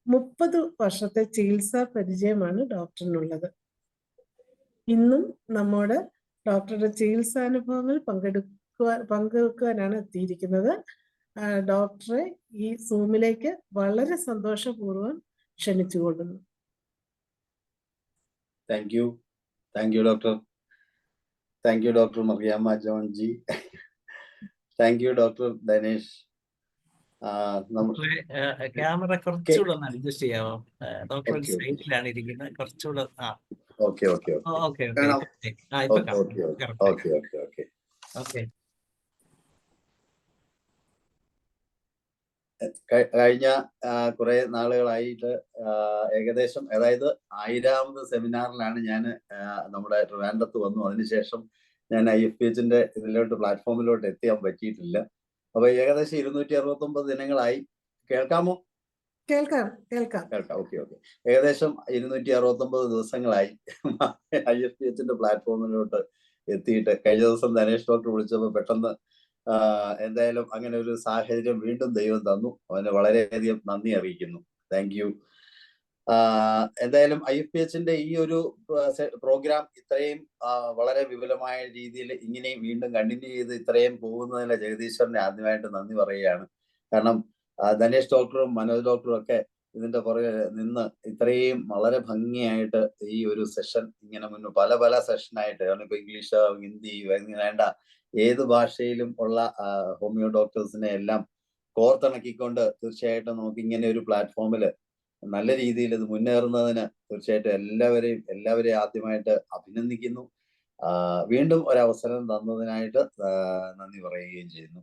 30 വർഷത്തെ ചികിത്സാ പരിചയമാണ് ഡോക്ടറിനുള്ളത്. ഇന്നും നമ്മോട് ഡോക്ടറുടെ ചികിത്സാനുഭവങ്ങൾ പങ്കുവെക്കാനാണ് എത്തിയിരിക്കുന്നത്. ഡോക്ടറെ ഈ സൂമിലേക്ക് വളരെ സന്തോഷപൂർവ്വം ക്ഷണിച്ചുകൊള്ളുന്നു. Thank you, doctor. Thank you, Dr. Mariana John G. Thank you, Dr. Dinesh. Camera കുറച്ചുകൂടെ ഒന്ന് അഡ്ജസ്റ്റ് ചെയ്യാമോ? ഡോക്ടർ സൈഡിലാണ് ഇരിക്കുന്നത്. കുറച്ചുകൂടെ കഴിഞ്ഞ കുറെ നാളുകളായിട്ട് ഏകദേശം അതായത് 1000ാമത് സെമിനാറിലാണ് ഞാൻ നമ്മുടെ ട്രിവാൻഡ്രത്ത് വന്നു. അതിനുശേഷം ഞാൻ IFPHന്റെ ഇതിലോട്ട് പ്ലാറ്റ്ഫോമിലോട്ട് എത്തിയാൻ പറ്റിയിട്ടില്ല. അപ്പൊ ഏകദേശം 269 ദിനങ്ങളായി. കേൾക്കാമോ? കേൾക്കാം. ഓക്കെ. ഏകദേശം 269 ദിവസങ്ങളായി IFPHന്റെ പ്ലാറ്റ്ഫോമിലോട്ട് എത്തിയിട്ട്. കഴിഞ്ഞ ദിവസം ധനേഷ് ഡോക്ടർ വിളിച്ചപ്പോൾ പെട്ടെന്ന് എന്തായാലും അങ്ങനെ ഒരു സാഹചര്യം വീണ്ടും ദൈവം തന്നു. അവന് വളരെയധികം നന്ദി അറിയിക്കുന്നു. Thank you. എന്തായാലും IFPHന്റെ ഈ ഒരു പ്രോഗ്രാം ഇത്രയും വളരെ വിപുലമായ രീതിയിൽ ഇങ്ങനെയും വീണ്ടും കണ്ടിന്യൂ ചെയ്ത് ഇത്രയും പോകുന്നതിന് ജഗദീശ്വരനെ ആദ്യമായിട്ട് നന്ദി പറയുകയാണ്. കാരണം ധനേഷ് ഡോക്ടറും മനോജ് ഡോക്ടറും ഒക്കെ ഇതിന്റെ പുറകെ നിന്ന് ഇത്രയും വളരെ ഭംഗിയായിട്ട് ഈ ഒരു സെഷൻ ഇങ്ങനെ പല സെഷനായിട്ട്, ഇപ്പൊ ഇംഗ്ലീഷ്, ഹിന്ദി, വേണ്ട ഏത് ഭാഷയിലും ഉള്ള ഹോമിയോ ഡോക്ടേഴ്സിനെ എല്ലാം കോർത്തിണക്കിക്കൊണ്ട് തീർച്ചയായിട്ടും നമുക്ക് ഇങ്ങനെ ഒരു പ്ലാറ്റ്ഫോമില് നല്ല രീതിയിൽ ഇത് മുന്നേറുന്നതിന് തീർച്ചയായിട്ടും എല്ലാവരെയും ആദ്യമായിട്ട് അഭിനന്ദിക്കുന്നു. വീണ്ടും ഒരവസരം തന്നതിനായിട്ട് നന്ദി പറയുകയും ചെയ്യുന്നു.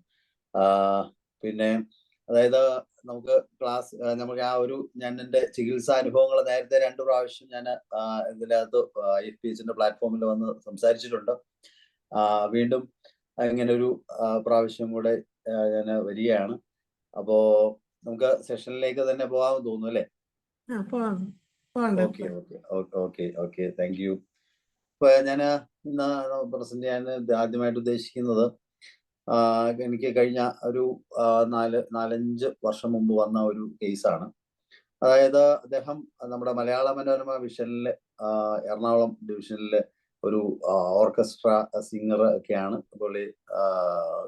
പിന്നെ അതായത് നമുക്ക് നമുക്ക് ഞാൻ എൻ്റെ ചികിത്സാ അനുഭവങ്ങൾ നേരത്തെ 2 പ്രാവശ്യം ഞാൻ ഇതിനകത്ത് IFPHന്റെ പ്ലാറ്റ്ഫോമിൽ വന്ന് സംസാരിച്ചിട്ടുണ്ട്. വീണ്ടും ഇങ്ങനെ ഒരു പ്രാവശ്യം കൂടെ ഞാൻ വരികയാണ്. അപ്പോ നമുക്ക് സെഷനിലേക്ക് തന്നെ പോകാമെന്ന് തോന്നുന്നു അല്ലേ? ഓക്കെ. Thank U. ഇപ്പൊ ഞാൻ ഇന്ന് പ്രസന്റ് ചെയ്യാൻ ആദ്യമായിട്ട് ഉദ്ദേശിക്കുന്നത് എനിക്ക് കഴിഞ്ഞ ഒരു 4-5 വർഷം മുമ്പ് വന്ന ഒരു കേസാണ്. അതായത് അദ്ദേഹം നമ്മുടെ മലയാള മനോരമ വിഷനിലെ എറണാകുളം ഡിവിഷനിലെ ഒരു ഓർക്കസ്ട്ര സിംഗർ ഒക്കെയാണ്. അപ്പോൾ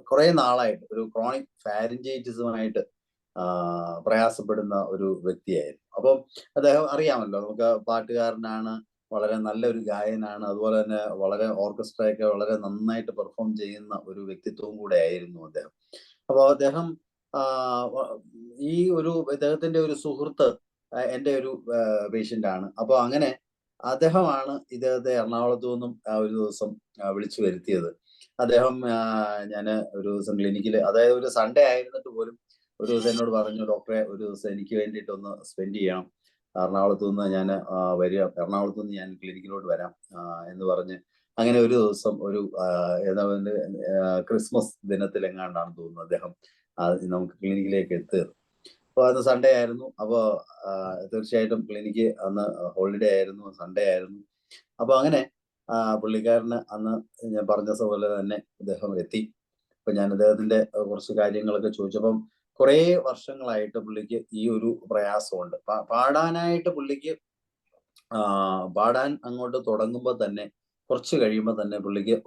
കുറെ നാളായിട്ട് ഒരു ക്രോണിക് ഫാരിഞ്ചൈറ്റിസുമായിട്ട് പ്രയാസപ്പെടുന്ന ഒരു വ്യക്തിയായിരുന്നു. അപ്പം അദ്ദേഹം അറിയാമല്ലോ, നമുക്ക് പാട്ടുകാരനാണ്, വളരെ നല്ലൊരു ഗായകനാണ്, അതുപോലെ തന്നെ വളരെ ഓർക്കസ്ട്രയൊക്കെ വളരെ നന്നായിട്ട് പെർഫോം ചെയ്യുന്ന ഒരു വ്യക്തിത്വവും കൂടെ ആയിരുന്നു അദ്ദേഹം. അപ്പോൾ അദ്ദേഹം ഇദ്ദേഹത്തിന്റെ ഒരു സുഹൃത്ത് എൻ്റെ ഒരു പേഷ്യൻ്റ് ആണ്. അപ്പോൾ അങ്ങനെ അദ്ദേഹമാണ് ഇദ്ദേഹത്തെ എറണാകുളത്തു നിന്നും ഒരു ദിവസം വിളിച്ചു വരുത്തിയത്. അദ്ദേഹം ഞാൻ ഒരു ദിവസം ക്ലിനിക്കിൽ, അതായത് ഒരു സൺഡേ ആയിരുന്നിട്ട് പോലും ഒരു ദിവസം എന്നോട് പറഞ്ഞു, ഡോക്ടറെ ഒരു ദിവസം എനിക്ക് വേണ്ടിയിട്ടൊന്ന് സ്പെൻഡ് ചെയ്യണം, എറണാകുളത്തു നിന്ന് ഞാൻ എറണാകുളത്തു നിന്ന് ഞാൻ ക്ലിനിക്കിലോട്ട് വരാം എന്ന് പറഞ്ഞ് അങ്ങനെ ഒരു ദിവസം ഒരു ക്രിസ്മസ് ദിനത്തിലെങ്ങാണ്ടാണ് തോന്നുന്നു അദ്ദേഹം നമുക്ക് ക്ലിനിക്കിലേക്ക് എത്തിയത്. അപ്പോൾ അന്ന് സൺഡേ ആയിരുന്നു. അപ്പോൾ തീർച്ചയായിട്ടും ക്ലിനിക്ക് അന്ന് ഹോളിഡേ ആയിരുന്നു, സൺഡേ ആയിരുന്നു. അപ്പോൾ അങ്ങനെ പുള്ളിക്കാരന് അന്ന് ഞാൻ പറഞ്ഞ പോലെ തന്നെ അദ്ദേഹം എത്തി. അപ്പൊ ഞാൻ അദ്ദേഹത്തിന്റെ കുറച്ച് കാര്യങ്ങളൊക്കെ ചോദിച്ചപ്പം കുറെ വർഷങ്ങളായിട്ട് പുള്ളിക്ക് ഈ ഒരു പ്രയാസമുണ്ട്. പാടാനായിട്ട് പുള്ളിക്ക് പാടാൻ അങ്ങോട്ട് തുടങ്ങുമ്പോൾ തന്നെ കുറച്ച് കഴിയുമ്പോൾ തന്നെ പുള്ളിക്ക്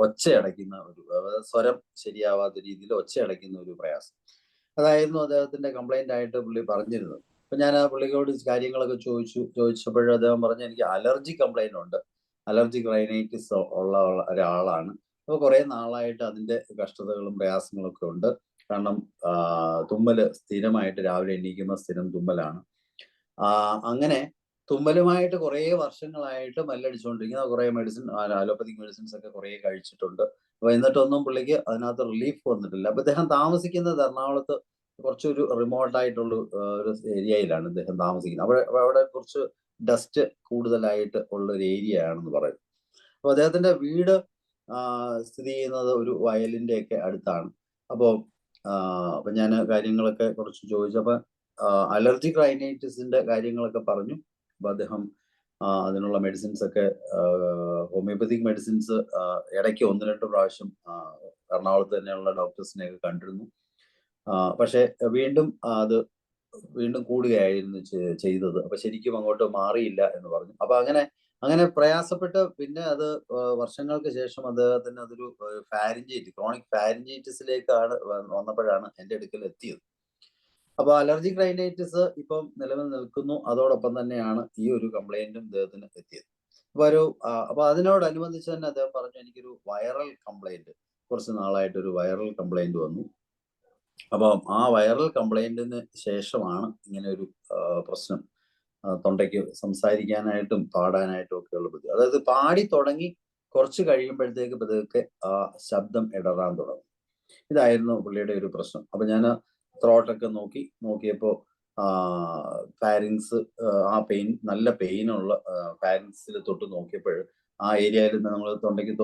ഒച്ചയടയ്ക്കുന്ന ഒരു സ്വരം ശരിയാവാത്ത രീതിയിൽ ഒച്ചയടയ്ക്കുന്ന ഒരു പ്രയാസം, അതായിരുന്നു അദ്ദേഹത്തിന്റെ കംപ്ലൈന്റ് ആയിട്ട് പുള്ളി പറഞ്ഞിരുന്നത്. അപ്പൊ ഞാൻ ആ പുള്ളിയോട് കാര്യങ്ങളൊക്കെ ചോദിച്ചപ്പോഴും അദ്ദേഹം പറഞ്ഞു എനിക്ക് അലർജി കംപ്ലൈന്റ് ഉണ്ട്, അലർജിക് റൈനൈറ്റിസ് ഉള്ള ഒരാളാണ്. അപ്പോൾ കുറെ നാളായിട്ട് അതിന്റെ കഷ്ടതകളും പ്രയാസങ്ങളും ഒക്കെ ഉണ്ട്. കാരണം തുമ്മല് സ്ഥിരമായിട്ട് രാവിലെ എണീക്കുമ്പോൾ സ്ഥിരം തുമ്മലാണ്. അങ്ങനെ തുമ്മലുമായിട്ട് കുറെ വർഷങ്ങളായിട്ട് മല്ലടിച്ചുകൊണ്ടിരിക്കുന്ന കുറെ മെഡിസിൻ, അലോപ്പതിക് മെഡിസിൻസ് ഒക്കെ കുറെ കഴിച്ചിട്ടുണ്ട്. അപ്പൊ എന്നിട്ടൊന്നും പുള്ളിക്ക് അതിനകത്ത് റിലീഫ് വന്നിട്ടില്ല. അപ്പൊ അദ്ദേഹം താമസിക്കുന്നത് എറണാകുളത്ത് കുറച്ചൊരു റിമോട്ടായിട്ടുള്ള ഒരു ഏരിയയിലാണ് അദ്ദേഹം താമസിക്കുന്നത്. അവിടെ കുറച്ച് ഡസ്റ്റ് കൂടുതലായിട്ട് ഉള്ള ഒരു ഏരിയ ആണെന്ന് പറയുന്നത്. അപ്പൊ അദ്ദേഹത്തിന്റെ വീട് സ്ഥിതി ചെയ്യുന്നത് ഒരു വയലിന്റെ ഒക്കെ അടുത്താണ്. അപ്പൊ ഞാൻ കാര്യങ്ങളൊക്കെ കുറച്ച് ചോദിച്ചപ്പോ അലർജിക് റൈനൈറ്റിസിന്റെ കാര്യങ്ങളൊക്കെ പറഞ്ഞു. അപ്പൊ അദ്ദേഹം അതിനുള്ള മെഡിസിൻസ് ഒക്കെ ഹോമിയോപ്പതിക് മെഡിസിൻസ് ഇടയ്ക്ക് 1-2 പ്രാവശ്യം എറണാകുളത്ത് തന്നെയുള്ള ഡോക്ടേഴ്സിനെയൊക്കെ കണ്ടിരുന്നു. പക്ഷെ വീണ്ടും കൂടുകയായിരുന്നു ചെയ്തത്. അപ്പൊ ശരിക്കും അങ്ങോട്ട് മാറിയില്ല എന്ന് പറഞ്ഞു. അപ്പൊ അങ്ങനെ പ്രയാസപ്പെട്ട് പിന്നെ അത് വർഷങ്ങൾക്ക് ശേഷം അദ്ദേഹത്തിന് അതൊരു ക്രോണിക് ഫാരിഞ്ചൈറ്റിസിലേക്കാണ് വന്നപ്പോഴാണ് എൻ്റെ അടുക്കൽ എത്തിയത്. അപ്പൊ അലർജിക് റൈനൈറ്റിസ് ഇപ്പം നിലവിൽ നിൽക്കുന്നു. അതോടൊപ്പം തന്നെയാണ് ഈ ഒരു കംപ്ലൈന്റും അദ്ദേഹത്തിന് എത്തിയത്. അപ്പൊ അതിനോടനുബന്ധിച്ച് തന്നെ അദ്ദേഹം പറഞ്ഞു എനിക്കൊരു വൈറൽ കംപ്ലൈന്റ്, കുറച്ച് നാളായിട്ട് ഒരു വൈറൽ കംപ്ലൈന്റ് വന്നു. അപ്പം ആ വൈറൽ കംപ്ലൈന്റിന് ശേഷമാണ് ഇങ്ങനെ ഒരു പ്രശ്നം, തൊണ്ടയ്ക്ക് സംസാരിക്കാനായിട്ടും പാടാനായിട്ടും ഒക്കെയുള്ള ബുദ്ധി. അതായത് പാടി തുടങ്ങി കുറച്ച് കഴിയുമ്പോഴത്തേക്ക് പതുക്കെ ആ ശബ്ദം ഇടറാൻ തുടങ്ങും. ഇതായിരുന്നു പുള്ളിയുടെ ഒരു പ്രശ്നം. അപ്പൊ ഞാൻ ത്രോട്ടൊക്കെ നോക്കിയപ്പോൾ ഫാരിങ്സ്, ആ പെയിൻ, നല്ല പെയിനുള്ള ഫാരിങ്സിൽ തൊട്ട് നോക്കിയപ്പോൾ ആ ഏരിയയിൽ നമ്മൾ തൊണ്ടയ്ക്ക്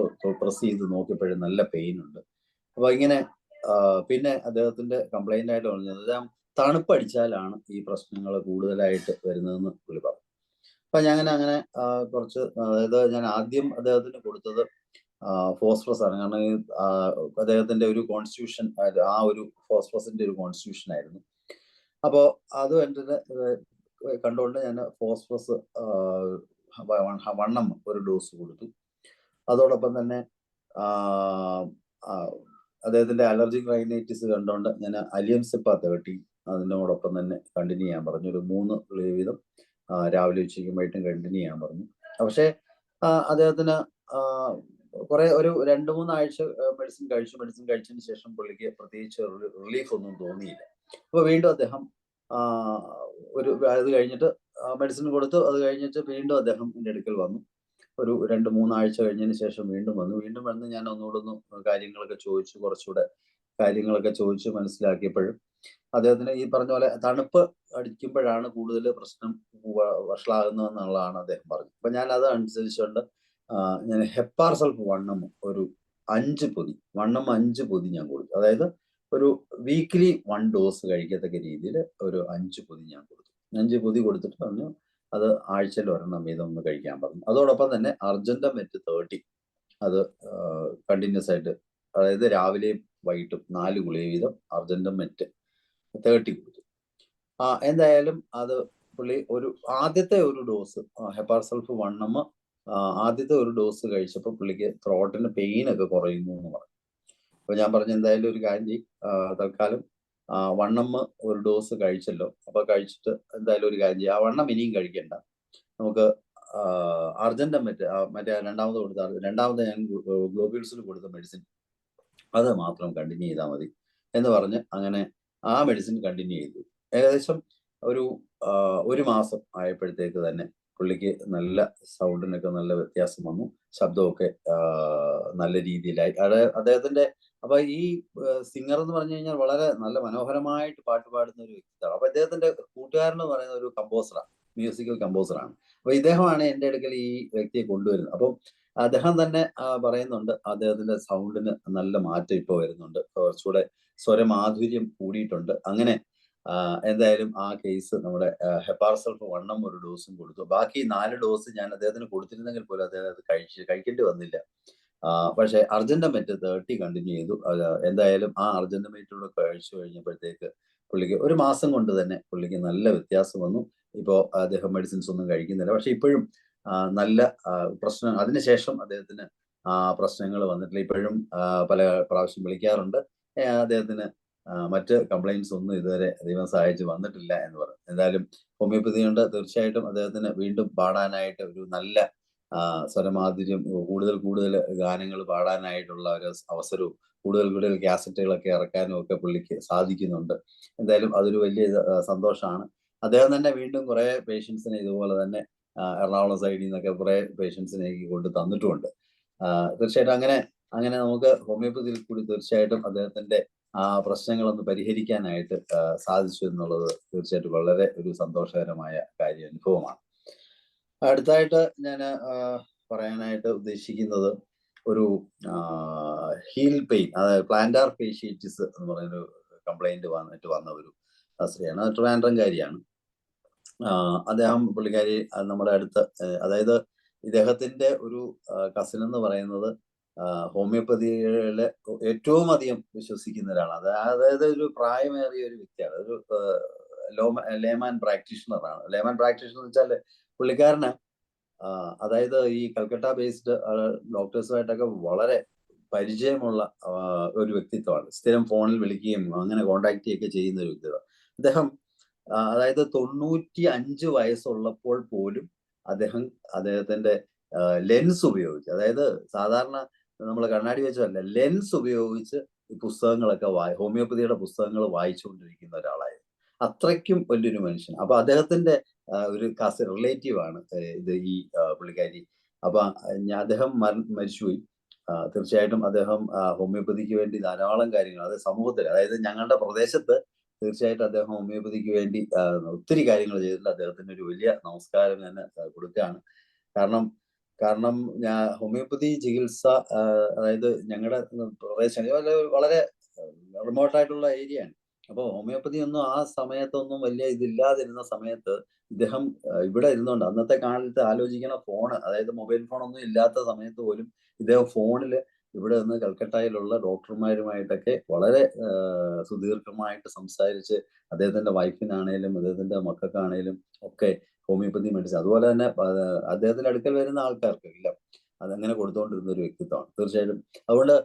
പ്രസ് ചെയ്ത് നോക്കിയപ്പോൾ നല്ല പെയിൻ ഉണ്ട്. അപ്പൊ ഇങ്ങനെ പിന്നെ അദ്ദേഹത്തിന്റെ കംപ്ലൈന്റ് ആയിട്ട് പറഞ്ഞത് തണുപ്പടിച്ചാലാണ് ഈ പ്രശ്നങ്ങൾ കൂടുതലായിട്ട് വരുന്നതെന്ന് പുള്ളി പറഞ്ഞു. അപ്പൊ അങ്ങനെ കുറച്ച്, അതായത് ഞാൻ ആദ്യം അദ്ദേഹത്തിന് കൊടുത്തത് ഫോസ്ഫറസ് ആണ്. കാരണം അദ്ദേഹത്തിന്റെ ഒരു കോൺസ്റ്റിറ്റ്യൂഷൻ, ആ ഒരു ഫോസ്ഫറസിന്റെ ഒരു കോൺസ്റ്റിറ്റ്യൂഷൻ ആയിരുന്നു. അപ്പോൾ അത് കണ്ടുകൊണ്ട് ഞാൻ ഫോസ്ഫറസ് 1 ഒരു ഡോസ് കൊടുത്തു. അതോടൊപ്പം തന്നെ അദ്ദേഹത്തിന്റെ അലർജിക് റൈനൈറ്റിസ് കണ്ടുകൊണ്ട് ഞാൻ അലിയൻസിപ്പ 30 അതിനോടൊപ്പം തന്നെ കണ്ടിന്യൂ ചെയ്യാൻ പറഞ്ഞു. ഒരു 3 ഗുളിക വീതം രാവിലെ ഉച്ചയ്ക്കും വൈകിട്ടും കണ്ടിന്യൂ ചെയ്യാൻ പറഞ്ഞു. പക്ഷേ അദ്ദേഹത്തിന് ഒരു 2-3 ആഴ്ച മെഡിസിൻ കഴിച്ചതിന് ശേഷം പുള്ളിക്ക് പ്രത്യേകിച്ച് റിലീഫ് ഒന്നും തോന്നിയില്ല. അപ്പൊ വീണ്ടും അദ്ദേഹം അത് കഴിഞ്ഞിട്ട് മെഡിസിൻ കൊടുത്തു. അത് കഴിഞ്ഞിട്ട് വീണ്ടും അദ്ദേഹം എൻ്റെ അടുക്കൽ വന്നു. ഒരു 2-3 ആഴ്ച കഴിഞ്ഞതിന് ശേഷം വീണ്ടും വന്ന് ഞാൻ ഒന്നുകൂടെ കാര്യങ്ങളൊക്കെ കുറച്ചുകൂടെ കാര്യങ്ങളൊക്കെ ചോദിച്ച് മനസ്സിലാക്കിയപ്പോഴും അദ്ദേഹത്തിന് ഈ പറഞ്ഞ പോലെ തണുപ്പ് അടിക്കുമ്പോഴാണ് കൂടുതൽ പ്രശ്നം വഷളാകുന്നതെന്നുള്ളതാണ് അദ്ദേഹം പറഞ്ഞത്. അപ്പൊ ഞാൻ അത് അനുസരിച്ചുകൊണ്ട് ഞാൻ ഹെപ്പാർ സൾഫ് 1 ഒരു 5 പൊതി 5 പൊതി ഞാൻ കൊടുത്തു. അതായത് ഒരു വീക്ക്ലി 1 ഡോസ് കഴിക്കത്തക്ക രീതിയിൽ ഒരു 5 പൊതി ഞാൻ കൊടുത്തു. 5 പൊതി കൊടുത്തിട്ട് പറഞ്ഞു അത് ആഴ്ചയിൽ 1 വീതം ഒന്ന് കഴിക്കാൻ പറഞ്ഞു. അതോടൊപ്പം തന്നെ അർജന്റമെറ്റ് 30 അത് കണ്ടിന്യൂസ് ആയിട്ട്, അതായത് രാവിലെയും വൈകിട്ടും 4 ഗുളിക വീതം അർജന്റമെറ്റ് 30 കൊടുത്തു. എന്തായാലും അത് പുള്ളി ആദ്യത്തെ ഒരു ഡോസ് ഹെപ്പാർ സൾഫ് 1 ആദ്യത്തെ ഒരു ഡോസ് കഴിച്ചപ്പോൾ പുള്ളിക്ക് ത്രോട്ടിന് പെയിൻ ഒക്കെ കുറയുന്നു എന്ന് പറഞ്ഞു. അപ്പൊ ഞാൻ പറഞ്ഞു എന്തായാലും ഒരു കാര്യം ചെയ്യും, തൽക്കാലം 1 ഒരു ഡോസ് കഴിച്ചല്ലോ, അപ്പൊ കഴിച്ചിട്ട് എന്തായാലും ഒരു കാര്യം ചെയ്യും, ആ 1 ഇനിയും കഴിക്കണ്ട, നമുക്ക് അർജന്റമെറ്റ് മറ്റേ രണ്ടാമത് ഞാൻ ഗ്ലോബ്യൂൾസിൽ കൊടുത്ത മെഡിസിൻ അത് മാത്രം കണ്ടിന്യൂ ചെയ്താൽ മതി എന്ന് പറഞ്ഞ് അങ്ങനെ ആ മെഡിസിൻ കണ്ടിന്യൂ ചെയ്തു. ഏകദേശം ഒരു മാസം ആയപ്പോഴത്തേക്ക് തന്നെ പുള്ളിക്ക് നല്ല സൗണ്ടിനൊക്കെ നല്ല വ്യത്യാസം വന്നു. ശബ്ദമൊക്കെ നല്ല രീതിയിലായി. അദ്ദേഹത്തിന്റെ അപ്പൊ ഈ സിംഗർ എന്ന് പറഞ്ഞു കഴിഞ്ഞാൽ വളരെ നല്ല മനോഹരമായിട്ട് പാട്ട് പാടുന്ന ഒരു വ്യക്തിത്വമാണ്. അപ്പൊ അദ്ദേഹത്തിന്റെ കൂട്ടുകാരൻ എന്ന് പറയുന്ന ഒരു കമ്പോസറാണ്, മ്യൂസിക്കൽ കമ്പോസറാണ്. അപ്പൊ ഇദ്ദേഹമാണ് എൻ്റെ അടുക്കൽ ഈ വ്യക്തിയെ കൊണ്ടുവരുന്നത്. അപ്പം അദ്ദേഹം തന്നെ പറയുന്നുണ്ട് അദ്ദേഹത്തിന്റെ സൗണ്ടിന് നല്ല മാറ്റം ഇപ്പോൾ വരുന്നുണ്ട്, കുറച്ചുകൂടെ സ്വരമാധുര്യം കൂടിയിട്ടുണ്ട്. അങ്ങനെ എന്തായാലും ആ കേസ് നമ്മുടെ ഹെപ്പാർ സൾഫ് 1 ഒരു ഡോസും കൊടുത്തു. ബാക്കി 4 ഡോസ് ഞാൻ അദ്ദേഹത്തിന് കൊടുത്തിരുന്നെങ്കിൽ പോലും അദ്ദേഹം അത് കഴിക്കേണ്ടി വന്നില്ല. പക്ഷേ അർജന്റമേറ്റ് 30 കണ്ടിന്യൂ ചെയ്തു. എന്തായാലും ആ അർജന്റമേറ്റൂടെ കഴിച്ചു കഴിഞ്ഞപ്പോഴത്തേക്ക് പുള്ളിക്ക് 1 മാസം കൊണ്ട് തന്നെ പുള്ളിക്ക് നല്ല വ്യത്യാസം വന്നു. ഇപ്പോൾ അദ്ദേഹം മെഡിസിൻസ് ഒന്നും കഴിക്കുന്നില്ല. പക്ഷെ ഇപ്പോഴും നല്ല പ്രശ്നം, അതിനുശേഷം അദ്ദേഹത്തിന് പ്രശ്നങ്ങൾ വന്നിട്ടില്ല. ഇപ്പോഴും പല പ്രാവശ്യം വിളിക്കാറുണ്ട്. അദ്ദേഹത്തിന് മറ്റ് കംപ്ലൈൻറ്റ്സ് ഒന്നും ഇതുവരെ ദൈവം സഹായിച്ച് വന്നിട്ടില്ല എന്ന് പറഞ്ഞു. എന്തായാലും ഹോമിയോപ്പതി കൊണ്ട് തീർച്ചയായിട്ടും അദ്ദേഹത്തിന് വീണ്ടും പാടാനായിട്ട് ഒരു നല്ല സ്വരമാധുര്യം, കൂടുതൽ ഗാനങ്ങൾ പാടാനായിട്ടുള്ള ഒരു അവസരവും കൂടുതൽ കാസറ്റുകളൊക്കെ ഇറക്കാനും ഒക്കെ പുള്ളിക്ക് സാധിക്കുന്നുണ്ട്. എന്തായാലും അതൊരു വലിയ സന്തോഷമാണ്. അദ്ദേഹം തന്നെ വീണ്ടും കുറേ പേഷ്യൻസിനെ ഇതുപോലെ തന്നെ എറണാകുളം സൈഡിൽ നിന്നൊക്കെ കുറേ പേഷ്യൻസിനെ കൊണ്ട് തന്നിട്ടുമുണ്ട്. തീർച്ചയായിട്ടും അങ്ങനെ നമുക്ക് ഹോമിയോപ്പതിയിൽ കൂടി തീർച്ചയായിട്ടും അദ്ദേഹത്തിന്റെ പ്രശ്നങ്ങളൊന്ന് പരിഹരിക്കാനായിട്ട് സാധിച്ചു എന്നുള്ളത് തീർച്ചയായിട്ടും വളരെ ഒരു സന്തോഷകരമായ അനുഭവമാണ്. അടുത്തായിട്ട് ഞാൻ പറയാനായിട്ട് ഉദ്ദേശിക്കുന്നത് ഒരു ഹീൽ പെയിൻ, അതായത് പ്ലാന്റാർ ഫേഷ്യേറ്റിസ് എന്ന് പറയുന്നൊരു കംപ്ലൈന്റ് വന്ന ഒരു സ്ത്രീയാണ്. ട്രിവാൻഡ്രംകാരിയാണ്. പുള്ളിക്കാരി നമ്മുടെ അടുത്ത്, അതായത് ഇദ്ദേഹത്തിന്റെ ഒരു കസിൻ എന്ന് പറയുന്നത് ഹോമിയോപ്പതിയിലെ ഏറ്റവും അധികം വിശ്വസിക്കുന്ന ഒരാളാണ്. അതായത് ഒരു പ്രായമേറിയ ഒരു വ്യക്തിയാണ്. ഒരു ലേമാൻ പ്രാക്ടീഷണറാണ്. ലേമാൻ പ്രാക്ടീഷണർ എന്ന് വെച്ചാൽ പുള്ളിക്കാരന് അതായത് ഈ കൽക്കട്ട ബേസ്ഡ് ഡോക്ടേഴ്സുമായിട്ടൊക്കെ വളരെ പരിചയമുള്ള ഒരു വ്യക്തിത്വമാണ്. സ്ഥിരം ഫോണിൽ വിളിക്കുകയും അങ്ങനെ കോണ്ടാക്ട് ചെയ്യുകയൊക്കെ ചെയ്യുന്ന ഒരു വ്യക്തിത്വം. അദ്ദേഹം അതായത് 95 വയസ്സുള്ളപ്പോൾ പോലും അദ്ദേഹത്തിന്റെ ലെൻസ് ഉപയോഗിച്ച്, അതായത് സാധാരണ നമ്മൾ കണ്ണാടി വെച്ചല്ല, ലെൻസ് ഉപയോഗിച്ച് ഈ പുസ്തകങ്ങളൊക്കെ ഹോമിയോപ്പതിയുടെ പുസ്തകങ്ങൾ വായിച്ചുകൊണ്ടിരിക്കുന്ന ഒരാളായിരുന്നു. അത്രയ്ക്കും വലിയൊരു മനുഷ്യൻ. അപ്പൊ അദ്ദേഹത്തിന്റെ ഒരു കസിൻ റിലേറ്റീവ് ആണ് ഇത് ഈ പുള്ളിക്കാരി. അപ്പൊ അദ്ദേഹം മരിച്ചുപോയി. തീർച്ചയായിട്ടും അദ്ദേഹം ഹോമിയോപ്പതിക്ക് വേണ്ടി ധാരാളം കാര്യങ്ങൾ, അത് സമൂഹത്തിൽ, അതായത് ഞങ്ങളുടെ പ്രദേശത്ത് തീർച്ചയായിട്ടും അദ്ദേഹം ഹോമിയോപ്പതിക്ക് വേണ്ടി ഒത്തിരി കാര്യങ്ങൾ ചെയ്തിട്ടുണ്ട്. അദ്ദേഹത്തിന് ഒരു വലിയ നമസ്കാരം ഞാൻ കൊടുക്കുകയാണ്. കാരണം ഞാൻ ഹോമിയോപ്പതി ചികിത്സ, അതായത് ഞങ്ങളുടെ പ്രദേശം വളരെ റിമോട്ടായിട്ടുള്ള ഏരിയയാണ്. അപ്പോൾ ഹോമിയോപ്പതി ഒന്നും ആ സമയത്തൊന്നും വലിയ ഇതില്ലാതിരുന്ന സമയത്ത് ഇദ്ദേഹം ഇവിടെ ഇരുന്നുകൊണ്ട്, അന്നത്തെ കാലത്ത് ആലോചിക്കണ ഫോണ്, അതായത് മൊബൈൽ ഫോണൊന്നും ഇല്ലാത്ത സമയത്ത് പോലും ഇദ്ദേഹം ഫോണിൽ ഇവിടെ നിന്ന് കൽക്കട്ടയിലുള്ള ഡോക്ടർമാരുമായിട്ടൊക്കെ വളരെ സുദീർഘമായിട്ട് സംസാരിച്ച് അദ്ദേഹത്തിന്റെ വൈഫിനാണേലും അദ്ദേഹത്തിന്റെ മക്കൾക്കാണേലും ഒക്കെ ഹോമിയോപ്പതി മെഡിസിൻ, അതുപോലെ തന്നെ അദ്ദേഹത്തിന്റെ അടുക്കൽ വരുന്ന ആൾക്കാർക്ക് എല്ലാം അതങ്ങനെ കൊടുത്തുകൊണ്ടിരുന്ന ഒരു വ്യക്തിത്വമാണ്. തീർച്ചയായിട്ടും അതുകൊണ്ട്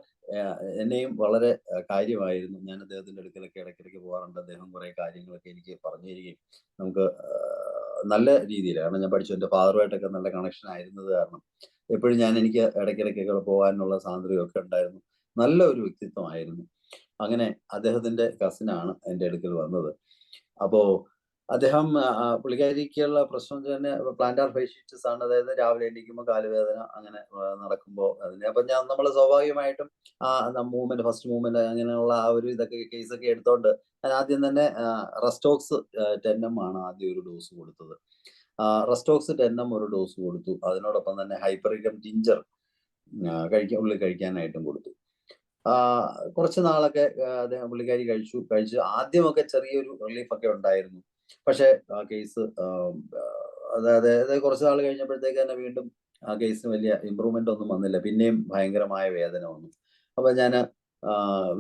എന്നെയും വളരെ കാര്യമായിരുന്നു. ഞാൻ അദ്ദേഹത്തിന്റെ അടുക്കലൊക്കെ ഇടയ്ക്കിടയ്ക്ക് പോകാറുണ്ട്. അദ്ദേഹം കുറെ കാര്യങ്ങളൊക്കെ എനിക്ക് പറഞ്ഞു തരികയും നമുക്ക് നല്ല രീതിയിൽ, കാരണം ഞാൻ പഠിച്ചു, എൻ്റെ ഫാദറുമായിട്ടൊക്കെ നല്ല കണക്ഷൻ ആയിരുന്നത് കാരണം എപ്പോഴും എനിക്ക് ഇടയ്ക്കിടയ്ക്കൊക്കെ പോകാനുള്ള സ്വാതന്ത്ര്യമൊക്കെ ഉണ്ടായിരുന്നു. നല്ല ഒരു വ്യക്തിത്വമായിരുന്നു. അങ്ങനെ അദ്ദേഹത്തിന്റെ കസിനാണ് എൻ്റെ അടുക്കൽ വന്നത്. അപ്പോ അദ്ദേഹം പുള്ളിക്കാരിക്കുള്ള പ്രശ്നം തന്നെ പ്ലാന്റാർ ഫേഷ്യേറ്റിസ് ആണ്. അതായത് രാവിലെ എണീക്കുമ്പോൾ കാലുവേദന, അങ്ങനെ നടക്കുമ്പോൾ അതിന് അപ്പം നമ്മൾ സ്വാഭാവികമായിട്ടും ഫസ്റ്റ് മൂവ്മെന്റ് അങ്ങനെയുള്ള ആ ഒരു ഇതൊക്കെ കേസൊക്കെ എടുത്തോണ്ട് ഞാൻ ആദ്യം തന്നെ റെസ്റ്റോക്സ് 10 ആണ് ആദ്യം ഒരു ഡോസ് കൊടുത്തത്. റെസ്റ്റോക്സ് 10 ഒരു ഡോസ് കൊടുത്തു. അതിനോടൊപ്പം തന്നെ ഹൈപ്പറികം ജിഞ്ചർ ഉള്ളിൽ കഴിക്കാനായിട്ടും കൊടുത്തു. കുറച്ച് നാളൊക്കെ പുള്ളിക്കാരി കഴിച്ചു. ആദ്യമൊക്കെ ചെറിയൊരു റിലീഫ് ഒക്കെ ഉണ്ടായിരുന്നു. പക്ഷെ ആ കേസ് അതായത് കുറച്ച് നാൾ കഴിഞ്ഞപ്പോഴത്തേക്ക് തന്നെ വീണ്ടും ആ കേസിന് വലിയ ഇമ്പ്രൂവ്മെന്റ് ഒന്നും വന്നില്ല. പിന്നെയും ഭയങ്കരമായ വേദന വന്നു. അപ്പൊ ഞാൻ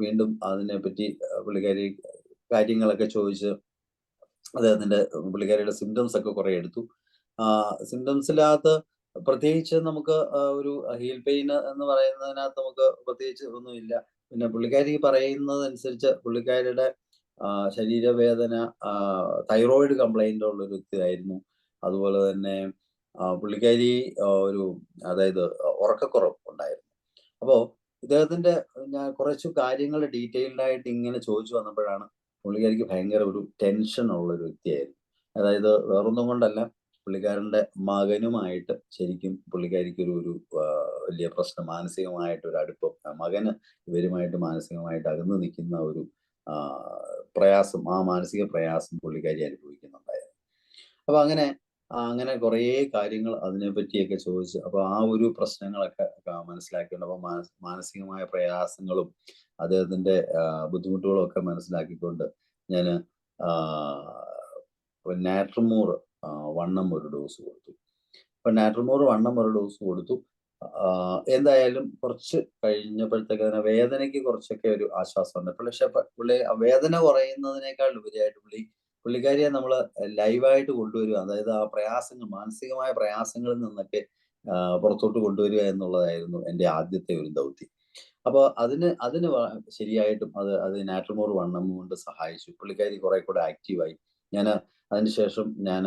വീണ്ടും അതിനെപ്പറ്റി പുള്ളിക്കാരി കാര്യങ്ങളൊക്കെ ചോദിച്ച് പുള്ളിക്കാരിയുടെ സിംറ്റംസ് ഒക്കെ കുറെ എടുത്തു. സിംറ്റംസിനകത്ത് പ്രത്യേകിച്ച് നമുക്ക് ഒരു ഹീൽ പെയിൻ എന്ന് പറയുന്നതിനകത്ത് നമുക്ക് പ്രത്യേകിച്ച് ഒന്നുമില്ല. പിന്നെ പുള്ളിക്കാരി പറയുന്നതനുസരിച്ച് പുള്ളിക്കാരിയുടെ ശരീരവേദന, തൈറോയിഡ് കംപ്ലൈന്റ് ഉള്ള ഒരു വ്യക്തിയായിരുന്നു. അതുപോലെ തന്നെ പുള്ളിക്കാരി അതായത് ഉറക്കക്കുറവ് ഉണ്ടായിരുന്നു. അപ്പോൾ ഇദ്ദേഹത്തിന്റെ ഞാൻ കുറച്ചു കാര്യങ്ങൾ ഡീറ്റെയിൽഡ് ആയിട്ട് ഇങ്ങനെ ചോദിച്ചു വന്നപ്പോഴാണ് പുള്ളിക്കാരിക്ക് ഭയങ്കര ഒരു ടെൻഷൻ ഉള്ള ഒരു വ്യക്തിയായിരുന്നു. അതായത് വേറൊന്നും കൊണ്ടല്ല, പുള്ളിക്കാരന്റെ മകനുമായിട്ട് ശരിക്കും പുള്ളിക്കാരിക്ക് ഒരു വലിയ പ്രശ്നം, മാനസികമായിട്ടൊരു അടുപ്പം, മകന് ഇവരുമായിട്ട് മാനസികമായിട്ട് അകന്നു നിൽക്കുന്ന ഒരു പ്രയാസം, ആ മാനസിക പ്രയാസം പുള്ളിക്കാരി അനുഭവിക്കുന്നുണ്ടായിരുന്നു. അപ്പൊ അങ്ങനെ കുറേ കാര്യങ്ങൾ അതിനെപ്പറ്റിയൊക്കെ ചോദിച്ച് അപ്പൊ ആ ഒരു പ്രശ്നങ്ങളൊക്കെ മനസ്സിലാക്കിയിട്ടുണ്ട്. അപ്പൊ മാനസികമായ പ്രയാസങ്ങളും അദ്ദേഹത്തിന്റെ ബുദ്ധിമുട്ടുകളും ഒക്കെ മനസ്സിലാക്കിക്കൊണ്ട് ഞാൻ നാട്രമൂർ 1 ഒരു ഡോസ് കൊടുത്തു. അപ്പൊ നാട്രമൂർ 1 ഒരു ഡോസ് കൊടുത്തു. എന്തായാലും കുറച്ച് കഴിഞ്ഞപ്പോഴത്തേക്ക് തന്നെ വേദനയ്ക്ക് കുറച്ചൊക്കെ ഒരു ആശ്വാസമുണ്ട്. പക്ഷെ പുള്ളി വേദന കുറയുന്നതിനേക്കാൾ ഉപരിയായിട്ട് പുള്ളിക്കാരിയെ നമ്മൾ ലൈവായിട്ട് കൊണ്ടുവരിക, അതായത് ആ പ്രയാസങ്ങൾ, മാനസികമായ പ്രയാസങ്ങളിൽ നിന്നൊക്കെ പുറത്തോട്ട് കൊണ്ടുവരിക എന്നുള്ളതായിരുന്നു എൻ്റെ ആദ്യത്തെ ഒരു ദൗത്യം. അപ്പോൾ അതിന് ശരിയായിട്ടും അത് നാറ്റർമോർ 1M കൊണ്ട് സഹായിച്ചു. പുള്ളിക്കാരി കുറെ കൂടെ ആക്റ്റീവായി. അതിനുശേഷം ഞാൻ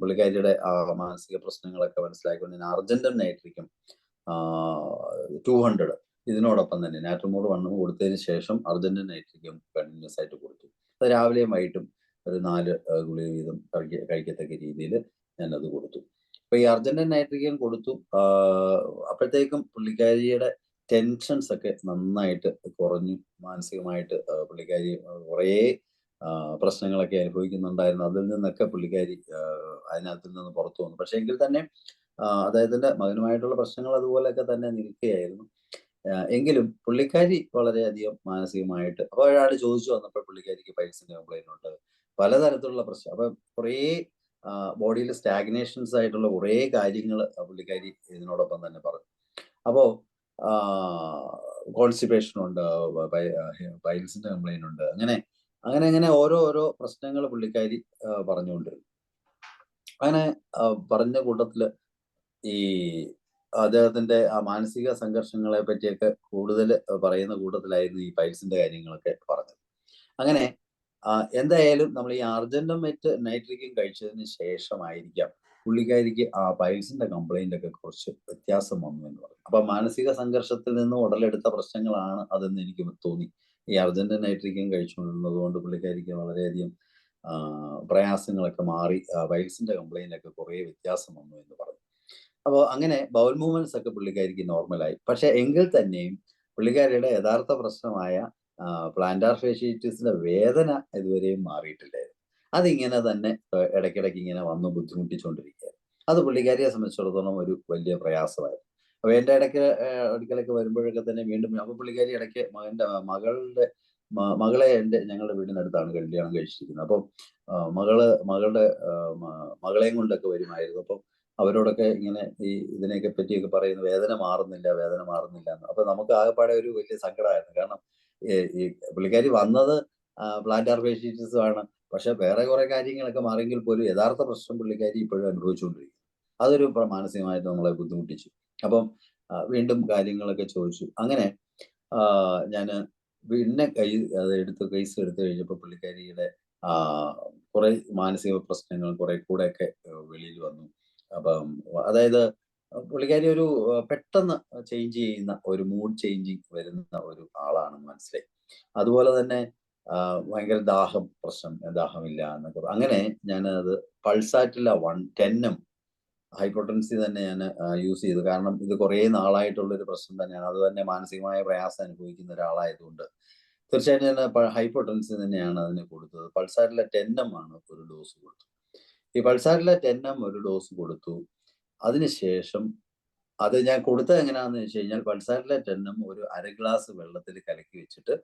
പുള്ളിക്കാരിയുടെ മാനസിക പ്രശ്നങ്ങളൊക്കെ മനസ്സിലാക്കിക്കൊണ്ട് ഞാൻ അർജന്റൻ നൈട്രിക്കും 200 ഇതിനോടൊപ്പം തന്നെ നാറ്റർമോർ 1M കൊടുത്തതിന് ശേഷം അർജന്റൻ നൈട്രിക്കും കണ്ടിന്യൂസ് ആയിട്ട് കൊടുത്തു. അത് രാവിലെയും വൈകിട്ടും ഒരു 4 ഗുളിക വീതം കഴിക്കത്തക്ക രീതിയിൽ ഞാനത് കൊടുത്തു. അപ്പൊ ഈ അർജന്റൻ നൈട്രിക്കും കൊടുത്തു. അപ്പോഴത്തേക്കും പുള്ളിക്കാരിയുടെ ടെൻഷൻസ് ഒക്കെ നന്നായിട്ട് കുറഞ്ഞു. മാനസികമായിട്ട് പുള്ളിക്കാരി കുറേ പ്രശ്നങ്ങളൊക്കെ അനുഭവിക്കുന്നുണ്ടായിരുന്നു. അതിൽ നിന്നൊക്കെ പുള്ളിക്കാരി അതിനകത്തിൽ നിന്ന് പുറത്തു വന്നു. പക്ഷെ എങ്കിൽ തന്നെ അദ്ദേഹത്തിന്റെ മകനുമായിട്ടുള്ള പ്രശ്നങ്ങൾ അതുപോലെയൊക്കെ തന്നെ നിൽക്കുകയായിരുന്നു. എങ്കിലും പുള്ളിക്കാരി വളരെയധികം മാനസികമായിട്ട്, അപ്പോൾ ഒരാൾ ചോദിച്ചു വന്നപ്പോൾ പുള്ളിക്കാരിക്ക് പൈൽസിന്റെ കംപ്ലൈന്റ് ഉണ്ട്, പലതരത്തിലുള്ള പ്രശ്നം, അപ്പൊ കുറേ ബോഡിയിൽ സ്റ്റാഗ്നേഷൻസ് ആയിട്ടുള്ള കുറേ കാര്യങ്ങൾ പുള്ളിക്കാരി ഇതിനോടൊപ്പം തന്നെ പറഞ്ഞു. അപ്പോ കോൺസ്റ്റിപ്പേഷൻ ഉണ്ട്, പൈൽസിന്റെ കംപ്ലൈന്റ് ഉണ്ട്, അങ്ങനെ ഓരോ പ്രശ്നങ്ങൾ പുള്ളിക്കാരി പറഞ്ഞുകൊണ്ടിരുന്നു. അങ്ങനെ പറഞ്ഞ കൂട്ടത്തില് ഈ അദ്ദേഹത്തിന്റെ ആ മാനസിക സംഘർഷങ്ങളെ പറ്റിയൊക്കെ കൂടുതൽ പറയുന്ന കൂട്ടത്തിലായിരുന്നു ഈ പൈൽസിന്റെ കാര്യങ്ങളൊക്കെ പറഞ്ഞത്. അങ്ങനെ എന്തായാലും നമ്മൾ ഈ അർജന്റൻ നൈട്രിക്കും കഴിച്ചതിന് ശേഷമായിരിക്കാം പുള്ളിക്കാരിക്ക് ആ പൈൽസിന്റെ കംപ്ലൈന്റ് ഒക്കെ കുറച്ച് വ്യത്യാസം വന്നു എന്ന് പറഞ്ഞു. അപ്പൊ മാനസിക സംഘർഷത്തിൽ നിന്ന് ഉടലെടുത്ത പ്രശ്നങ്ങളാണ് അതെന്ന് എനിക്ക് തോന്നി. ഈ അർജന്റൻ നൈട്രിക്കും കഴിച്ചുകൊണ്ടിരുന്നത് കൊണ്ട് പുള്ളിക്കാരിക്ക് വളരെയധികം പ്രയാസങ്ങളൊക്കെ മാറി, പൈൽസിന്റെ കംപ്ലൈന്റ് ഒക്കെ കുറേ വ്യത്യാസം വന്നു എന്ന് പറഞ്ഞു. അപ്പോൾ അങ്ങനെ ബൗൽ മൂവ്മെന്റ്സ് ഒക്കെ പുള്ളിക്കാരിക്ക് നോർമലായി. പക്ഷെ എങ്കിൽ തന്നെയും പുള്ളിക്കാരിയുടെ യഥാർത്ഥ പ്രശ്നമായ പ്ലാന്റാർ ഫേഷ്യേറ്റിസിന്റെ വേദന ഇതുവരെയും മാറിയിട്ടില്ലായിരുന്നു. അതിങ്ങനെ തന്നെ ഇടയ്ക്കിടയ്ക്ക് ഇങ്ങനെ വന്ന് ബുദ്ധിമുട്ടിച്ചുകൊണ്ടിരിക്കുകയായിരുന്നു. അത് പുള്ളിക്കാരിയെ സംബന്ധിച്ചിടത്തോളം ഒരു വലിയ പ്രയാസമായിരുന്നു. അപ്പൊ എൻ്റെ അടുക്കലൊക്കെ വരുമ്പോഴൊക്കെ തന്നെ വീണ്ടും അപ്പൊ പുള്ളിക്കാരി ഇടയ്ക്ക് മകളെ ഞങ്ങളുടെ വീടിനടുത്താണ് കല്യാണം കഴിച്ചിരിക്കുന്നത്. അപ്പം മകളെയും കൊണ്ടൊക്കെ വരുമായിരുന്നു. അപ്പം അവരോടൊക്കെ ഇങ്ങനെ ഇതിനെയൊക്കെ പറ്റിയൊക്കെ പറയുന്നു, വേദന മാറുന്നില്ല എന്ന്. അപ്പൊ നമുക്ക് ആകെപ്പാടെ ഒരു വലിയ സങ്കടമായിരുന്നു. കാരണം ഈ പുള്ളിക്കാരി വന്നത് പ്ലാന്റാർ ഫേഷ്യേറ്റിസും ആണ്. പക്ഷെ വേറെ കുറെ കാര്യങ്ങളൊക്കെ മാറിയെങ്കിൽ പോലും യഥാർത്ഥ പ്രശ്നം പുള്ളിക്കാരി ഇപ്പോഴും അനുഭവിച്ചുകൊണ്ടിരിക്കും. അതൊരു മാനസികമായിട്ട് നമ്മളെ ബുദ്ധിമുട്ടിച്ചു. അപ്പം വീണ്ടും കാര്യങ്ങളൊക്കെ ചോദിച്ചു. അങ്ങനെ ഞാൻ പിന്നെ കേസ് എടുത്തു കഴിഞ്ഞപ്പോൾ പുള്ളിക്കാരിയുടെ കുറെ മാനസിക പ്രശ്നങ്ങൾ കുറെ കൂടെയൊക്കെ വെളിയിൽ വന്നു. അപ്പം അതായത് പുള്ളിക്കാരി ഒരു പെട്ടെന്ന് ചേഞ്ച് ചെയ്യുന്ന ഒരു മൂഡ് ചേഞ്ചിങ് വരുന്ന ഒരു ആളാണെന്ന് മനസ്സിലായി. അതുപോലെ തന്നെ ഭയങ്കര ദാഹമില്ല എന്നൊക്കെ. അങ്ങനെ ഞാനത് പൾസാറ്റില 10M ഹൈപ്പോട്ടൻസി തന്നെ ഞാൻ യൂസ് ചെയ്തു. കാരണം ഇത് കുറേ നാളായിട്ടുള്ളൊരു പ്രശ്നം തന്നെയാണ്. അത് തന്നെ മാനസികമായ പ്രയാസം അനുഭവിക്കുന്ന ഒരാളായതുകൊണ്ട് തീർച്ചയായിട്ടും ഞാൻ ഹൈപ്പോട്ടൻസി തന്നെയാണ് അതിന് കൊടുത്തത്. പൾസാറ്റിലെ 10M ആണ് ഒരു ഡോസ് കൊടുത്തത്. ഈ പൾസാറ്റിലെ 10M ഒരു ഡോസ് കൊടുത്തു. അതിനുശേഷം അത് ഞാൻ കൊടുത്തത് എങ്ങനെയാണെന്ന് വെച്ച് കഴിഞ്ഞാൽ പൾസാറ്റിലെ 10M ഒരു 1/2 ഗ്ലാസ് വെള്ളത്തിൽ കലക്കി വെച്ചിട്ട്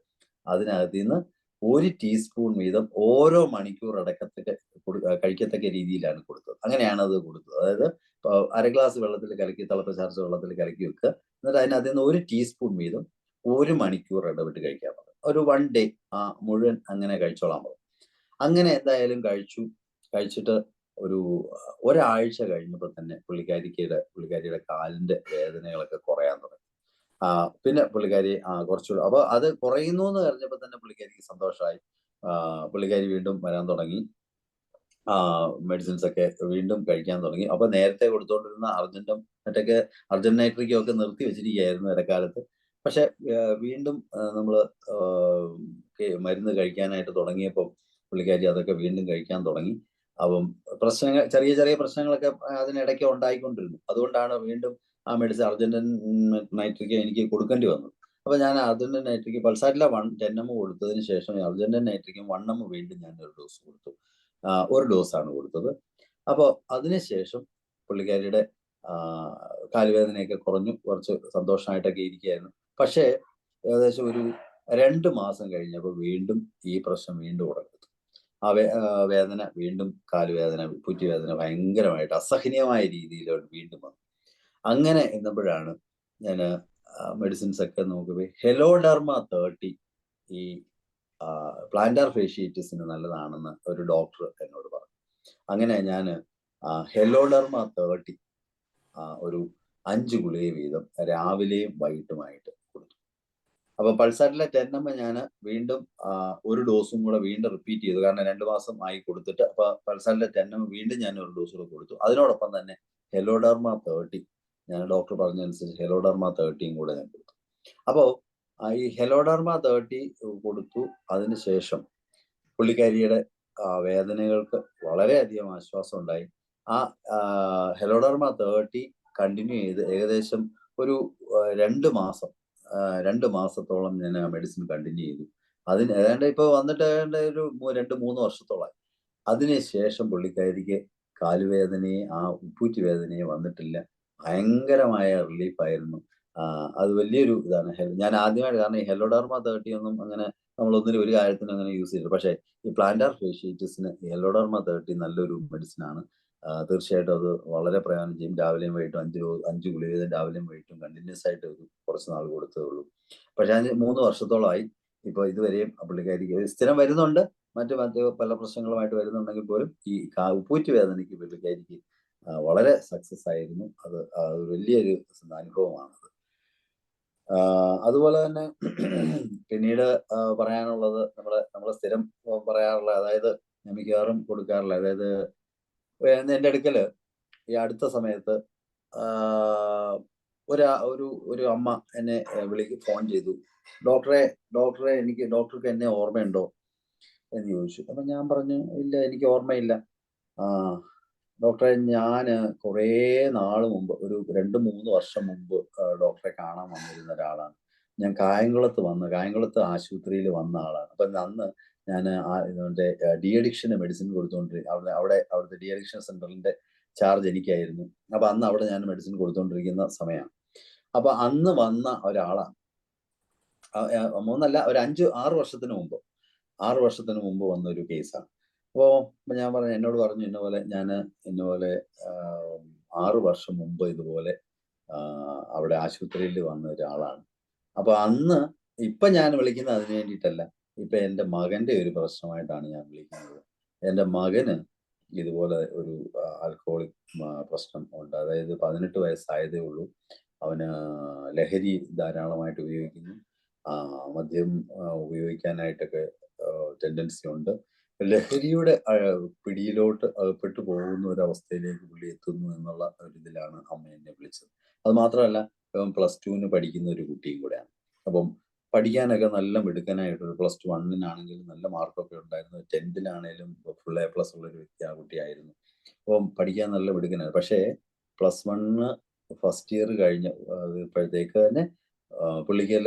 അതിനകത്ത് നിന്ന് 1 ടീസ്പൂൺ വീതം ഓരോ മണിക്കൂർ കഴിക്കത്തക്ക രീതിയിലാണ് കൊടുത്തത്. അങ്ങനെയാണ് അത് കൊടുത്തത്. അതായത് 1/2 ഗ്ലാസ് വെള്ളത്തിൽ കലക്കി, തിളപ്പിച്ചാർച്ച വെള്ളത്തിൽ കലക്കി വെക്കുക. എന്നിട്ട് അതിനകത്ത് നിന്ന് 1 ടീസ്പൂൺ വീതം 1 മണിക്കൂർ ഇടവിട്ട് കഴിക്കാൻ പറഞ്ഞു. ഒരു 1 ഡേ മുഴുവൻ അങ്ങനെ കഴിച്ചോളാൻ പറഞ്ഞു. അങ്ങനെ എന്തായാലും കഴിച്ചിട്ട് ഒരാഴ്ച കഴിഞ്ഞപ്പോൾ തന്നെ പുള്ളിക്കാരിയുടെ കാലിന്റെ വേദനകളൊക്കെ കുറയാൻ തുടങ്ങി. പിന്നെ പുള്ളിക്കാരി കുറച്ചുകൂടെ, അപ്പൊ അത് കുറയുന്നു എന്ന് അറിഞ്ഞപ്പോൾ തന്നെ പുള്ളിക്കാരിക്ക് സന്തോഷമായി. പുള്ളിക്കാരി വീണ്ടും വരാൻ തുടങ്ങി. മെഡിസിൻസ് ഒക്കെ വീണ്ടും കഴിക്കാൻ തുടങ്ങി. അപ്പൊ നേരത്തെ കൊടുത്തുകൊണ്ടിരുന്ന അർജന്റൻ നൈട്രിക്കും ഒക്കെ നിർത്തി വെച്ചിരിക്കുകയായിരുന്നു ഇടക്കാലത്ത്. പക്ഷെ വീണ്ടും നമ്മൾ മരുന്ന് കഴിക്കാനായിട്ട് തുടങ്ങിയപ്പോൾ പുള്ളിക്കാരി അതൊക്കെ വീണ്ടും കഴിക്കാൻ തുടങ്ങി. അപ്പം ചെറിയ പ്രശ്നങ്ങളൊക്കെ അതിനിടയ്ക്ക് ഉണ്ടായിക്കൊണ്ടിരുന്നു. അതുകൊണ്ടാണ് വീണ്ടും ആ മെഡിസിൻ അർജന്റൻ നൈട്രിക്ക് എനിക്ക് കൊടുക്കേണ്ടി വന്നത്. അപ്പൊ ഞാൻ അർജന്റൻ നൈട്രിക്ക് പൾസാറ്റില 10M കൊടുത്തതിന് ശേഷം അർജന്റൻ നൈട്രിക്കും 1M വീണ്ടും ഞാൻ ഒരു ഡോസ് കൊടുത്തു. ഒരു ഡോസാണ് കൊടുത്തത്. അപ്പോൾ അതിനുശേഷം പുള്ളിക്കാരിയുടെ കാലുവേദനയൊക്കെ കുറഞ്ഞു, കുറച്ച് സന്തോഷമായിട്ടൊക്കെ ഇരിക്കുകയായിരുന്നു. പക്ഷേ ഏകദേശം ഒരു 2 മാസം കഴിഞ്ഞപ്പോൾ വീണ്ടും ഈ പ്രശ്നം വീണ്ടും ഉടലെടുത്തു. വേദന വീണ്ടും, കാലുവേദന, പുറ്റുവേദന ഭയങ്കരമായിട്ട് അസഹനീയമായ രീതിയിൽ വീണ്ടും വന്നു. അങ്ങനെ എന്നപ്പോഴാണ് ഞാൻ മെഡിസിൻസ് ഒക്കെ നോക്കുമ്പോൾ ഹെലോഡർമ 30 ഈ പ്ലാന്റാർ ഫേഷ്യേറ്റിസിന് നല്ലതാണെന്ന് ഒരു ഡോക്ടർ എന്നോട് പറഞ്ഞു. അങ്ങനെ ഞാൻ ഹെലോഡർമ 30 ഒരു 5 ഗുളിക വീതം രാവിലെയും വൈകിട്ടുമായിട്ട് കൊടുത്തു. അപ്പൊ പൾസാറ്റിലെ 10 ഞാൻ വീണ്ടും ഒരു ഡോസും കൂടെ വീണ്ടും റിപ്പീറ്റ് ചെയ്തു. കാരണം 2 മാസം ആയി കൊടുത്തിട്ട്. അപ്പൊ പൾസാറ്റിലെ 10 വീണ്ടും ഞാൻ ഒരു ഡോസ് കൂടെ കൊടുത്തു. അതിനോടൊപ്പം തന്നെ ഹെലോഡർമ 30 ഞാൻ ഡോക്ടർ പറഞ്ഞതനുസരിച്ച് ഹെലോഡർമ 30 കൂടെ ഞാൻ കൊടുത്തു. അപ്പോൾ ഈ ഹെലോഡർമ 30 കൊടുത്തു. അതിനുശേഷം പുള്ളിക്കാരിയുടെ വേദനകൾക്ക് വളരെയധികം ആശ്വാസം ഉണ്ടായി. ആ ഹെലോഡർമ 30 കണ്ടിന്യൂ ചെയ്ത് ഏകദേശം ഒരു 2 മാസത്തോളം ഞാൻ ആ മെഡിസിൻ കണ്ടിന്യൂ ചെയ്തു. അതിന് ഏതാണ്ട് ഇപ്പോൾ വന്നിട്ട് ഏതാണ്ട് ഒരു 2-3 വർഷത്തോളമായി. അതിനുശേഷം പുള്ളിക്കാരിക്ക് കാലുവേദനയെ ഉപ്പൂറ്റി വേദനയെ വന്നിട്ടില്ല. ഭയങ്കരമായ റിലീഫായിരുന്നു. അത് വലിയൊരു ഇതാണ്. ഞാൻ ആദ്യമായിട്ട്, കാരണം ഈ ഹെലോഡർമ 30 ഒന്നും അങ്ങനെ നമ്മളൊന്നിനും ഒരു കാര്യത്തിനും അങ്ങനെ യൂസ് ചെയ്തില്ല. പക്ഷേ ഈ പ്ലാന്റാർ ഫേഷ്യേറ്റിസിന് ഹെലോഡർമ 30 നല്ലൊരു മെഡിസിനാണ്. തീർച്ചയായിട്ടും അത് വളരെ പ്രയോജനം ചെയ്യും. രാവിലെയും വൈകിട്ടും 5 ഗുളിക വീതം രാവിലെയും വൈകിട്ടും കണ്ടിന്യൂസ് ആയിട്ട് ഒരു കുറച്ച് നാൾ കൊടുത്തേ ഉള്ളൂ. പക്ഷേ ഞാൻ 3 വർഷത്തോളമായി. ഇപ്പോൾ ഇതുവരെയും പുള്ളിക്കാരിക്ക് സ്ഥിരം വരുന്നുണ്ട്. മറ്റു പല പ്രശ്നങ്ങളുമായിട്ട് വരുന്നുണ്ടെങ്കിൽ പോലും ഈ ഉപ്പൂറ്റി വേദനയ്ക്ക് പുള്ളിക്കാരിക്ക് വളരെ സക്സസ് ആയിരുന്നു. അത് വലിയൊരു അനുഭവമാണത്. അതുപോലെ തന്നെ പിന്നീട് പറയാനുള്ളത് നമ്മൾ സ്ഥിരം പറയാറുള്ള, അതായത് മിക്കവാറും കൊടുക്കാറില്ല, അതായത് എൻ്റെ അടുക്കൽ ഈ അടുത്ത സമയത്ത് ഒരു അമ്മ എന്നെ ഫോൺ ചെയ്തു. ഡോക്ടറെ ഡോക്ടർക്ക് എന്നെ ഓർമ്മയുണ്ടോ എന്ന് ചോദിച്ചു. അപ്പൊ ഞാൻ പറഞ്ഞു, ഇല്ല, എനിക്ക് ഓർമ്മയില്ല. ഡോക്ടറെ, ഞാൻ കുറേ നാള് മുമ്പ്, ഒരു 2-3 വർഷം മുമ്പ് ഡോക്ടറെ കാണാൻ വന്നിരുന്ന ഒരാളാണ്. ഞാൻ കായംകുളത്ത് ആശുപത്രിയിൽ വന്ന ആളാണ്. അപ്പൊ അന്ന് ഞാൻ ഇതിന്റെ ഡി അഡിക്ഷന് മെഡിസിൻ കൊടുത്തുകൊണ്ടിരിക്കുക. അവിടുത്തെ ഡി അഡിക്ഷൻ സെന്ററിന്റെ ചാർജ് എനിക്കായിരുന്നു. അപ്പൊ അന്ന് അവിടെ ഞാൻ മെഡിസിൻ കൊടുത്തുകൊണ്ടിരിക്കുന്ന സമയമാണ്. അപ്പൊ അന്ന് വന്ന ഒരാളാണ്. 3 അല്ല, ഒരു 5-6 വർഷത്തിന് മുമ്പ് വന്ന ഒരു കേസാണ്. അപ്പോൾ ഞാൻ എന്നോട് പറഞ്ഞു, ഇന്നപോലെ 6 വർഷം മുമ്പ് ഇതുപോലെ അവിടെ ആശുപത്രിയിൽ വന്ന ഒരാളാണ്. അപ്പൊ അന്ന് ഇപ്പൊ ഞാൻ വിളിക്കുന്നത് അതിന് വേണ്ടിയിട്ടല്ല. ഇപ്പൊ എൻ്റെ മകന്റെ ഒരു പ്രശ്നമായിട്ടാണ് ഞാൻ വിളിക്കുന്നത്. എൻ്റെ മകന് ഇതുപോലെ ഒരു ആൽക്കഹോളിക് പ്രശ്നം ഉണ്ട്. അതായത് 18 വയസ്സായതേ ഉള്ളൂ. അവന് ലഹരി ധാരാളമായിട്ട് ഉപയോഗിക്കുന്നു. മദ്യം ഉപയോഗിക്കാനായിട്ടൊക്കെ ടെൻഡൻസി ഉണ്ട്. ലഹരിയുടെ പിടിയിലോട്ട് അകപ്പെട്ടു പോകുന്ന ഒരവസ്ഥയിലേക്ക് പുള്ളി എത്തുന്നു എന്നുള്ള ഒരു ഇതിലാണ് അമ്മ എന്നെ വിളിച്ചത്. അത് മാത്രമല്ല, +2 പഠിക്കുന്ന ഒരു കുട്ടിയും കൂടെയാണ്. അപ്പം പഠിക്കാനൊക്കെ നല്ല മിടുക്കനായിട്ടൊരു +1 നല്ല മാർക്കൊക്കെ ഉണ്ടായിരുന്നു. 10th ഫുൾ A+ ഉള്ളൊരു കുട്ടിയായിരുന്നു. അപ്പം പഠിക്കാൻ നല്ല മിടുക്കനായിരുന്നു. പക്ഷേ +1 ഫസ്റ്റ് ഇയർ കഴിഞ്ഞപ്പോഴത്തേക്ക് തന്നെ പുള്ളിക്ക്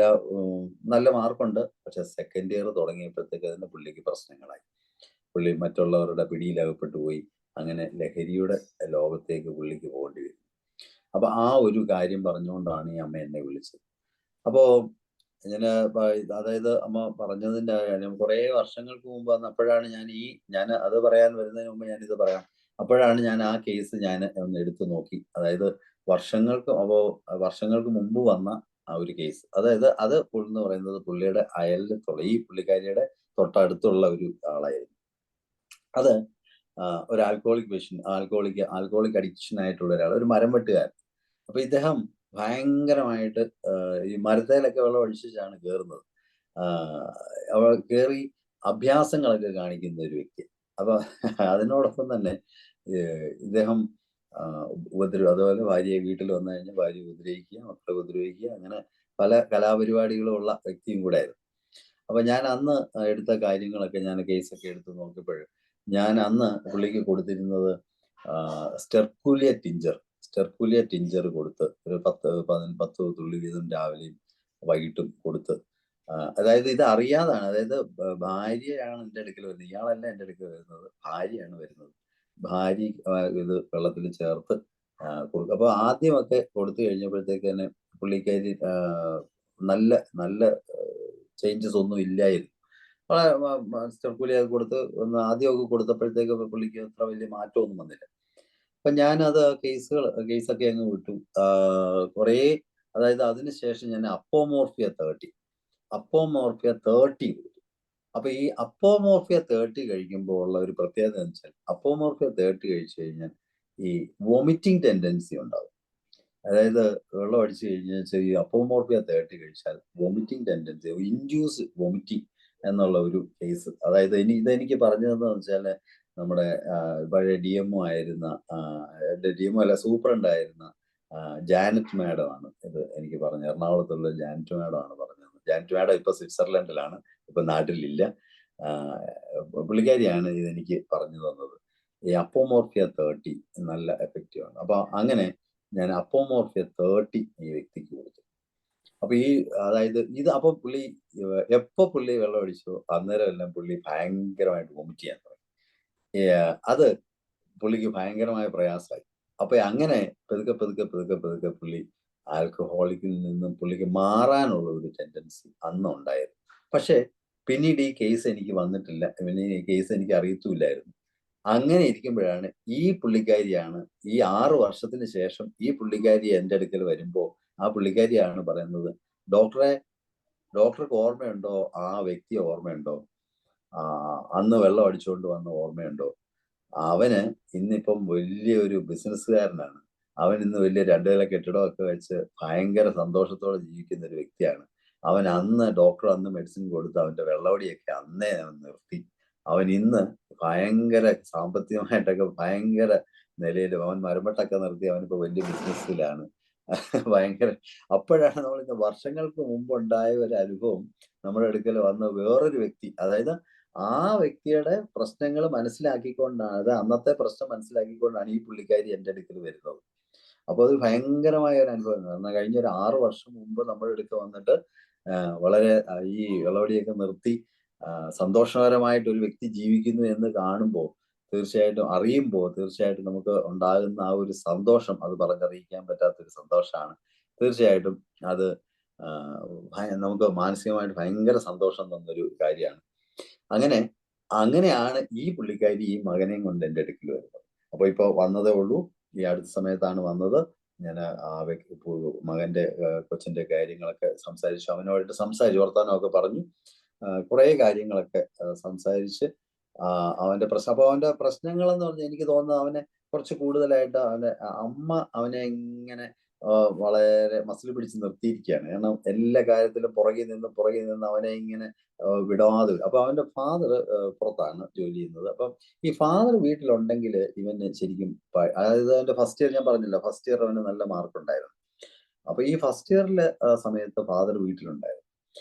നല്ല മാർക്കുണ്ട്. പക്ഷെ സെക്കൻഡ് ഇയർ തുടങ്ങിയപ്പോഴത്തേക്ക് തന്നെ പുള്ളിക്ക് പ്രശ്നങ്ങളായി. പുള്ളി മറ്റുള്ളവരുടെ പിടിയിലകപ്പെട്ടു പോയി. അങ്ങനെ ലഹരിയുടെ ലോകത്തേക്ക് പുള്ളിക്ക് പോകേണ്ടി വരും. അപ്പൊ ആ ഒരു കാര്യം പറഞ്ഞുകൊണ്ടാണ് ഈ അമ്മ എന്നെ വിളിച്ചത്. അപ്പോ അതായത് അമ്മ പറഞ്ഞതിന്റെ കാര്യം കുറേ വർഷങ്ങൾക്ക് മുമ്പ് അപ്പോഴാണ് ഞാൻ അത് പറയാൻ വരുന്നതിന് മുമ്പ് ഞാനിത് പറയാം. അപ്പോഴാണ് ഞാൻ ആ കേസ് ഒന്ന് എടുത്തു നോക്കി. അതായത് വർഷങ്ങൾക്ക് മുമ്പ് വന്ന ആ ഒരു കേസ്. അതായത് അത് എന്ന് പറയുന്നത് പുള്ളിയുടെ അയലിലുള്ള ഈ പുള്ളിക്കാരിയുടെ തൊട്ടടുത്തുള്ള ഒരു ആളായിരുന്നു. അത് ഒരു ആൽക്കഹോളിക് അഡിക്ഷൻ ആയിട്ടുള്ള ഒരാൾ, ഒരു മരം വെട്ടുകാരൻ. അപ്പൊ ഇദ്ദേഹം ഭയങ്കരമായിട്ട് ഈ മരത്തേലൊക്കെ വെള്ളം ഒഴിച്ചാണ് കയറുന്നത്. കയറി അഭ്യാസങ്ങളൊക്കെ കാണിക്കുന്ന ഒരു വ്യക്തി. അപ്പൊ അതിനോടൊപ്പം തന്നെ ഇദ്ദേഹം അതുപോലെ ഭാര്യയെ വീട്ടിൽ വന്നു കഴിഞ്ഞാൽ ഭാര്യ ഉപദ്രവിക്കുക, മക്കളെ ഉപദ്രവിക്കുക, അങ്ങനെ പല കലാപരിപാടികളുള്ള വ്യക്തിയും കൂടെ ആയിരുന്നു. അപ്പൊ ഞാൻ അന്ന് എടുത്ത കാര്യങ്ങളൊക്കെ, ഞാൻ കേസൊക്കെ എടുത്ത് നോക്കിയപ്പോൾ ഞാൻ അന്ന് പുള്ളിക്ക് കൊടുത്തിരുന്നത് സ്റ്റെർക്കൂലിയ ടിഞ്ചർ കൊടുത്ത് ഒരു 10 തുള്ളി വീതം രാവിലെയും വൈകിട്ടും കൊടുത്ത്. അതായത് ഇത് അറിയാതാണ്. അതായത് ഭാര്യയാണ് എൻ്റെ അടുക്കൽ വരുന്നത്. ഇയാളല്ല എൻ്റെ അടുക്കൽ വരുന്നത്, ഭാര്യയാണ് വരുന്നത്. ഭാര്യ ഇത് വെള്ളത്തിൽ ചേർത്ത് കൊടുക്കും. അപ്പൊ ആദ്യമൊക്കെ കൊടുത്തു കഴിഞ്ഞപ്പോഴത്തേക്ക് തന്നെ പുള്ളിക്കാരി നല്ല ചേഞ്ചസ് ഒന്നും ഇല്ലായിരുന്നു. സ്റ്റെർക്കൂലിയ കൊടുത്ത് ആദ്യമൊക്കെ കൊടുത്തപ്പോഴത്തേക്ക് പുള്ളിക്ക് അത്ര വലിയ മാറ്റമൊന്നും വന്നില്ല. അപ്പൊ ഞാനത് കേസൊക്കെ അങ്ങ് വിട്ടു. കുറേ, അതായത് അതിനുശേഷം ഞാൻ അപ്പോമോർഫിയ 30 കൊടുത്തു. അപ്പൊ ഈ അപ്പോമോർഫിയ 30 കഴിക്കുമ്പോൾ ഉള്ള ഒരു പ്രത്യേകത എന്ന് വെച്ചാൽ, അപ്പോമോർഫിയ 30 കഴിച്ചു കഴിഞ്ഞാൽ ഈ വോമിറ്റിംഗ് ടെൻഡൻസി ഉണ്ടാവും. അതായത് വെള്ളം അടിച്ചു കഴിഞ്ഞാൽ ഈ അപ്പോമോർഫിയ 30 കഴിച്ചാൽ വോമിറ്റിംഗ് ടെൻഡൻസി, ഇൻഡ്യൂസ് വോമിറ്റിംഗ് എന്നുള്ള ഒരു കേസ്. അതായത് ഇതെനിക്ക് പറഞ്ഞു തന്നതെന്ന് വെച്ചാൽ നമ്മുടെ പഴയ DMO ആയിരുന്ന, DMO അല്ല, സൂപ്രണ്ടായിരുന്ന ജാനറ്റ് മാഡം ആണ് ഇത് എനിക്ക് പറഞ്ഞത്. എറണാകുളത്തുള്ള ജാനറ്റ് മാഡം ആണ് പറഞ്ഞത്. ജാനറ്റ് മാഡം ഇപ്പൊ സ്വിറ്റ്സർലൻഡിലാണ്, ഇപ്പൊ നാട്ടിലില്ല. പുള്ളിക്കാരിയാണ് ഇതെനിക്ക് പറഞ്ഞു തന്നത്. ഈ അപ്പോമോർഫിയ 30 നല്ല എഫക്റ്റീവ് ആണ്. അപ്പൊ അങ്ങനെ ഞാൻ അപ്പോമോർഫിയ 30 ഈ വ്യക്തിക്ക് കൊടുത്തു. അപ്പൊ അതായത് ഇത് അപ്പൊ പുള്ളി വെള്ളം അടിച്ചോ അന്നേരം എല്ലാം പുള്ളി ഭയങ്കരമായിട്ട് വൊമിറ്റ് ചെയ്യാൻ തുടങ്ങി. അത് പുള്ളിക്ക് ഭയങ്കരമായ പ്രയാസമായി. അപ്പൊ അങ്ങനെ പതുക്കെ പുള്ളി ആൽക്കഹോളിക്കിൽ നിന്നും പുള്ളിക്ക് മാറാനുള്ള ഒരു ടെൻഡൻസി അന്ന് ഉണ്ടായിരുന്നു. പക്ഷെ പിന്നീട് ഈ കേസ് എനിക്ക് വന്നിട്ടില്ല, പിന്നെ ഈ കേസ് എനിക്ക് അറിയത്തുമില്ലായിരുന്നു. അങ്ങനെ ഇരിക്കുമ്പോഴാണ് ഈ പുള്ളിക്കാരിയാണ്, ഈ 6 വർഷത്തിന് ശേഷം ഈ പുള്ളിക്കാരി എൻ്റെ അടുക്കൽ വരുമ്പോൾ ആ പുള്ളിക്കാരിയാണ് പറയുന്നത്, ഡോക്ടർക്ക് ഓർമ്മയുണ്ടോ, ആ വ്യക്തിയെ ഓർമ്മയുണ്ടോ, അന്ന് വെള്ളം അടിച്ചുകൊണ്ട് വന്ന ഓർമ്മയുണ്ടോ, അവന് ഇന്നിപ്പം വലിയൊരു ബിസിനസ്സുകാരനാണ്, അവൻ ഇന്ന് വലിയ 2 നില കെട്ടിടമൊക്കെ വെച്ച് ഭയങ്കര സന്തോഷത്തോടെ ജീവിക്കുന്ന ഒരു വ്യക്തിയാണ്. അവൻ ഡോക്ടർ അന്ന് മെഡിസിൻ കൊടുത്ത് അവന്റെ വെള്ളമടിയൊക്കെ അന്നേ അവൻ നിർത്തി. അവൻ ഇന്ന് ഭയങ്കര സാമ്പത്തികമായിട്ടൊക്കെ ഭയങ്കര നിലയിൽ, അവൻ മരമട്ടൊക്കെ നിർത്തി, അവനിപ്പോ വലിയ ബിസിനസ്സിലാണ്. ഭയങ്കര. അപ്പോഴാണ് നമ്മൾ ഇന്ന് വർഷങ്ങൾക്ക് മുമ്പ് ഉണ്ടായ ഒരു അനുഭവം നമ്മുടെ അടുക്കൽ വന്ന വേറൊരു വ്യക്തി, അതായത് ആ വ്യക്തിയുടെ പ്രശ്നങ്ങൾ മനസ്സിലാക്കിക്കൊണ്ടാണ്, അത് അന്നത്തെ പ്രശ്നം മനസ്സിലാക്കിക്കൊണ്ടാണ് ഈ പുള്ളിക്കാരി എൻ്റെ അടുക്കൽ വരുന്നത്. അപ്പൊ അത് ഭയങ്കരമായ ഒരു അനുഭവം. കാരണം കഴിഞ്ഞ ഒരു 6 വർഷം മുമ്പ് നമ്മുടെ അടുക്ക വന്നിട്ട് വളരെ ഈ വെള്ളവടിയൊക്കെ നിർത്തി സന്തോഷകരമായിട്ട് ഒരു വ്യക്തി ജീവിക്കുന്നു എന്ന് കാണുമ്പോൾ, അറിയുമ്പോൾ തീർച്ചയായിട്ടും നമുക്ക് ഉണ്ടാകുന്ന ആ ഒരു സന്തോഷം അത് പറഞ്ഞറിയിക്കാൻ പറ്റാത്തൊരു സന്തോഷമാണ്. തീർച്ചയായിട്ടും അത് നമുക്ക് മാനസികമായിട്ട് ഭയങ്കര സന്തോഷം തന്നൊരു കാര്യമാണ്. അങ്ങനെയാണ് ഈ പുള്ളിക്കാരി ഈ മകനെയും കൊണ്ട് എൻ്റെ അടുക്കൽ വരുന്നത്. അപ്പൊ ഇപ്പൊ വന്നതേ ഉള്ളൂ, ഈ അടുത്ത സമയത്താണ് വന്നത്. ഞാൻ മകന്റെ കൊച്ചിന്റെ കാര്യങ്ങളൊക്കെ സംസാരിച്ചു, അവനോട്ട് സംസാരിച്ചു, വർത്താനമൊക്കെ പറഞ്ഞു, കുറെ കാര്യങ്ങളൊക്കെ സംസാരിച്ച് അവന്റെ പ്രശ്നങ്ങൾ എന്ന് പറഞ്ഞാൽ എനിക്ക് തോന്നുന്നത് അവനെ കുറച്ച് കൂടുതലായിട്ട് അമ്മ അവനെ ഇങ്ങനെ വളരെ മസിൽ പിടിച്ച് നിർത്തിയിരിക്കുകയാണ്. കാരണം എല്ലാ കാര്യത്തിലും പുറകെ നിന്ന് അവനെ ഇങ്ങനെ വിടാതെ. അപ്പൊ അവന്റെ ഫാദർ പുറത്താണ് ജോലി ചെയ്യുന്നത്. അപ്പം ഈ ഫാദർ വീട്ടിലുണ്ടെങ്കിൽ ഇവന് ശരിക്കും, അതായത് അവന്റെ ഫസ്റ്റ് ഇയർ, ഞാൻ പറഞ്ഞില്ല, ഫസ്റ്റ് ഇയർ അവന് നല്ല മാർക്ക് ഉണ്ടായിരുന്നു. അപ്പൊ ഈ ഫസ്റ്റ് ഇയറിലെ സമയത്ത് ഫാദർ വീട്ടിലുണ്ടായിരുന്നു,